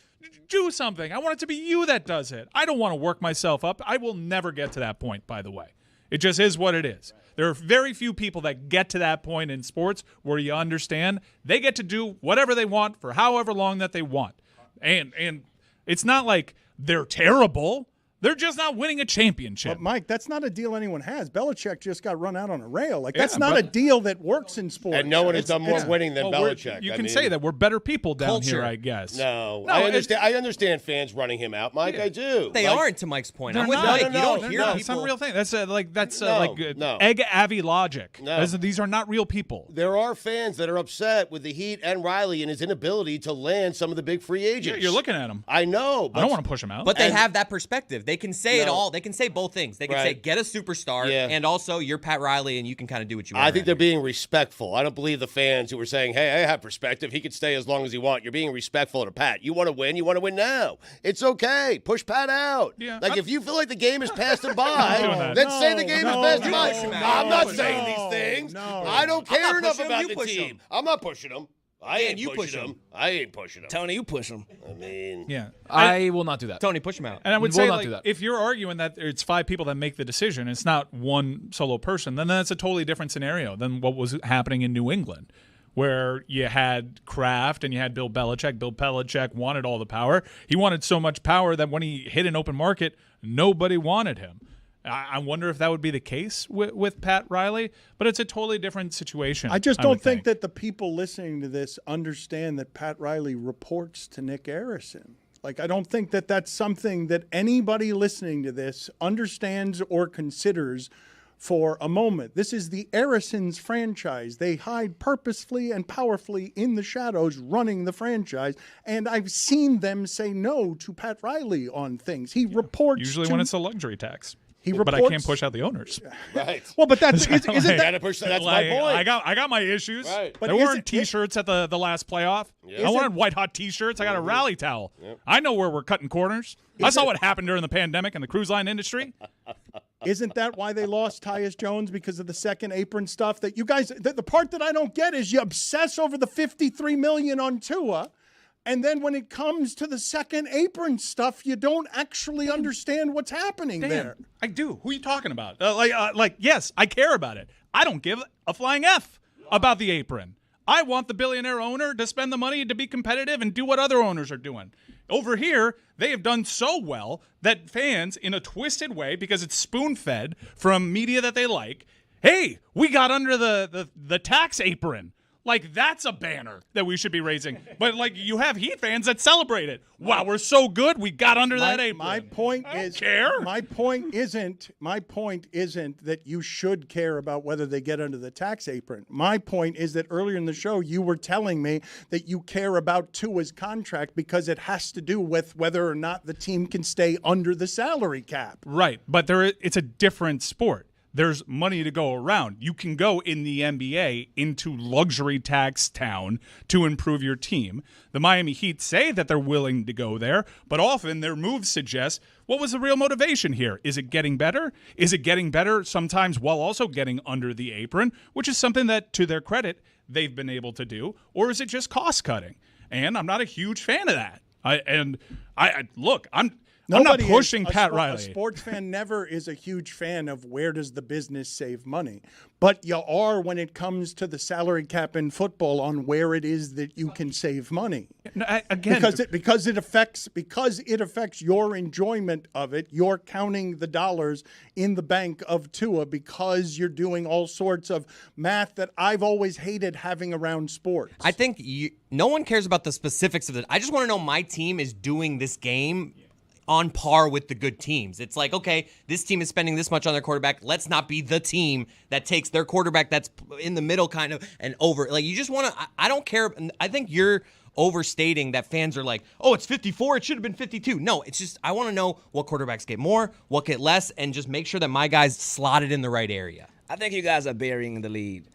Do something. I want it to be you that does it. I don't want to work myself up. I will never get to that point, by the way. It just is what it is. There are very few people that get to that point in sports where you understand they get to do whatever they want for however long that they want. And it's not like they're terrible. They're just not winning a championship. But, Mike, that's not a deal anyone has. Belichick just got run out on a rail. Like, that's not a deal that works in sports. And no one has done more winning than Belichick. You can say that. We're better people down here, I guess. No, I understand fans running him out, Mike. I do. They aren't, to Mike's point. They're I'm with not. Mike. You don't hear people. It's not a real thing. That's egg Avi logic. No. These are not real people. There are fans that are upset with the Heat and Riley and his inability to land some of the big free agents. You're looking at him. I know. I don't want to push him out. But they have that perspective. They can say it all. They can say both things. They can Right. say, get a superstar, and also you're Pat Riley, and you can kind of do what you want. I think they're being respectful. I don't believe the fans who are saying, hey, I have perspective. He could stay as long as he wants. You're being respectful to Pat. You want to win? You want to win now. It's okay. Push Pat out. Yeah, if you feel like the game has passed him by, then say the game has passed him by. I'm not saying these things. I don't care enough about the team. I'm not pushing him. I ain't pushing him. I ain't pushing him. Tony, you push him. I mean, I will not do that. Tony, push him out. And I would Will say, not like, do that. if you're arguing that it's 5 people that make the decision, it's not one solo person, then that's a totally different scenario than what was happening in New England, where you had Kraft and you had Bill Belichick. Bill Belichick wanted all the power. He wanted so much power that when he hit an open market, nobody wanted him. I wonder if that would be the case with Pat Riley, but it's a totally different situation. I just don't think that the people listening to this understand that Pat Riley reports to Nick Arison. Like, I don't think that that's something that anybody listening to this understands or considers for a moment. This is the Arisons franchise. They hide purposefully and powerfully in the shadows running the franchise, and I've seen them say no to Pat Riley on things. He reports usually when it's a luxury tax. Reports, but I can't push out the owners. Right. Well, but that's isn't that? That's my point. I got my issues. Right. There weren't T-shirts at the last playoff. Yeah. I wanted white hot T-shirts. I got a rally towel. Yep. I know where we're cutting corners. I saw what happened during the pandemic in the cruise line industry. Isn't that why they lost Tyus Jones, because of the second apron stuff? That you guys, the part that I don't get is you obsess over the $53 million on Tua. And then when it comes to the second apron stuff, you don't actually understand what's happening there. I do. Who are you talking about? Yes, I care about it. I don't give a flying F about the apron. I want the billionaire owner to spend the money to be competitive and do what other owners are doing. Over here, they have done so well that fans, in a twisted way, because it's spoon-fed from media that they like, hey, we got under the tax apron. Like, that's a banner that we should be raising. But, like, you have Heat fans that celebrate it. Wow, we're so good, we got under that apron. My point My point isn't that you should care about whether they get under the tax apron. My point is that earlier in the show, you were telling me that you care about Tua's contract because it has to do with whether or not the team can stay under the salary cap. Right, but it's a different sport. There's money to go around. You can go in the NBA into luxury tax town to improve your team. The Miami Heat say that they're willing to go there, but often their moves suggest, what was the real motivation here? Is it getting better? Is it getting better sometimes while also getting under the apron, which is something that, to their credit, they've been able to do? Or is it just cost cutting? and I'm not a huge fan of that. I'm not pushing Pat Riley. A sports fan never is a huge fan of where does the business save money. But you are when it comes to the salary cap in football on where it is that you can save money. Again, because it affects your enjoyment of it. You're counting the dollars in the bank of Tua because you're doing all sorts of math that I've always hated having around sports. I think no one cares about the specifics of it. I just want to know my team is doing this game on par with the good teams. It's like, okay, this team is spending this much on their quarterback. Let's not be the team that takes their quarterback that's in the middle kind of and over. Like, you just want to, I don't care. I think you're overstating that fans are like, oh, it's 54. It should have been 52. No, it's just, I want to know what quarterbacks get more, what get less, and just make sure that my guys slotted in the right area. I think you guys are burying the lead.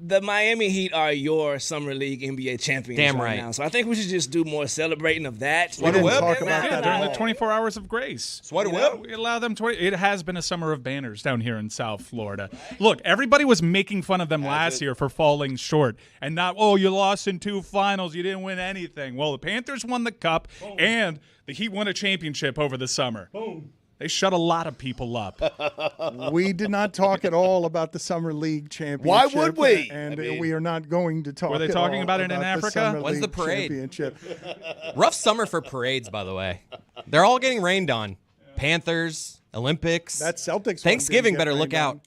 The Miami Heat are your Summer League NBA champions right now. So I think we should just do more celebrating of that. We didn't talk about that during the 24 hours of grace. We allow them 20. It has been a summer of banners down here in South Florida. Look, everybody was making fun of them last year for falling short and not, oh, you lost in 2 finals. You didn't win anything. Well, the Panthers won the cup and the Heat won a championship over the summer. Boom. They shut a lot of people up. We did not talk at all about the Summer League championship. Why would we? And we are not going to talk. Were they talking about it in Africa? When's the parade? Championship. Rough summer for parades, by the way. They're all getting rained on. Panthers, Olympics. That Celtics Thanksgiving better look out.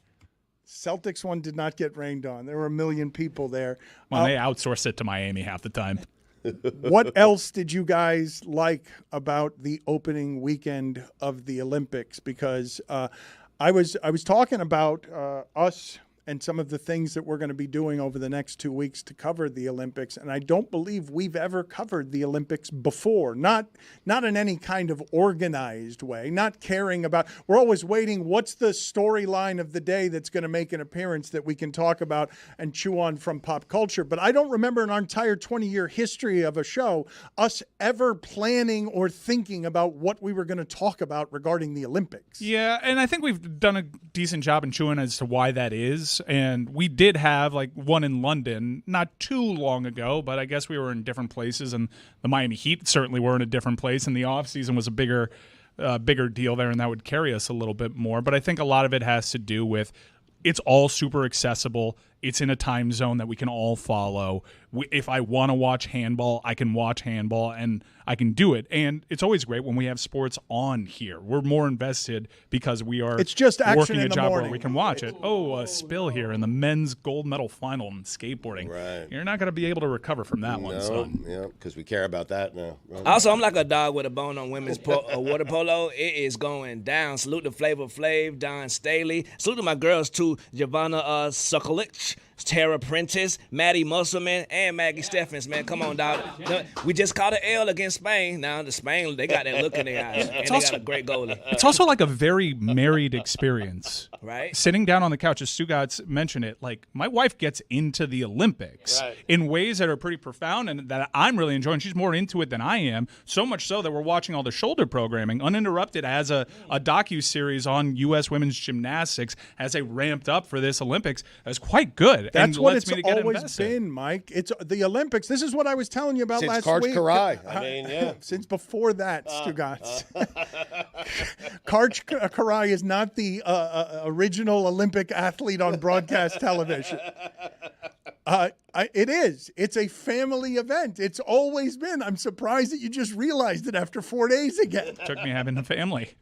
Celtics one did not get rained on. There were 1 million people there. Well, they outsource it to Miami half the time. What else did you guys like about the opening weekend of the Olympics? Because I was talking about us and some of the things that we're going to be doing over the next 2 weeks to cover the Olympics, and I don't believe we've ever covered the Olympics before. Not in any kind of organized way. Not caring about. We're always waiting. What's the storyline of the day that's going to make an appearance that we can talk about and chew on from pop culture? But I don't remember in our entire 20-year history of a show us ever planning or thinking about what we were going to talk about regarding the Olympics. Yeah, and I think we've done a decent job in chewing as to why that is. And we did have like one in London not too long ago, but I guess we were in different places, and the Miami Heat certainly were in a different place, and the offseason was a bigger deal there, and that would carry us a little bit more. But I think a lot of it has to do with it's all super accessible. It's in a time zone that we can all follow. If I want to watch handball, I can watch handball, and I can do it. And it's always great when we have sports on here. We're more invested because we are it's just working in a the job morning. where we can watch it. Oh, a spill here in the men's gold medal final in skateboarding. Right. You're not going to be able to recover from that one, son. Yeah, because we care about that now. Right. Also, I'm like a dog with a bone on women's water polo. It is going down. Salute to Flavor Flav, Don Staley. Salute to my girls, too, Giovanna Sokolic, Tara Prentice, Maddie Musselman, and Maggie Steffens, man. Come on, dog. We just caught an L against Spain. Now, the Spain, they got that look in their eyes. And they got a great goalie. It's also like a very married experience. Right. Sitting down on the couch, as Stugotz mentioned it, like my wife gets into the Olympics in ways that are pretty profound and that I'm really enjoying. She's more into it than I am, so much so that we're watching all the shoulder programming uninterrupted as a docu-series on U.S. women's gymnastics as they ramped up for this Olympics. That's quite good. That's and what lets it's me to get always invested. been, Mike. It's the Olympics. This is what I was telling you about Since last Karch week. Karai. I mean, yeah. Since before that, Stugotz. Karch Karai is not the original Olympic athlete on broadcast television. It is. It's a family event. It's always been. I'm surprised that you just realized it after 4 days again. Took me having a family.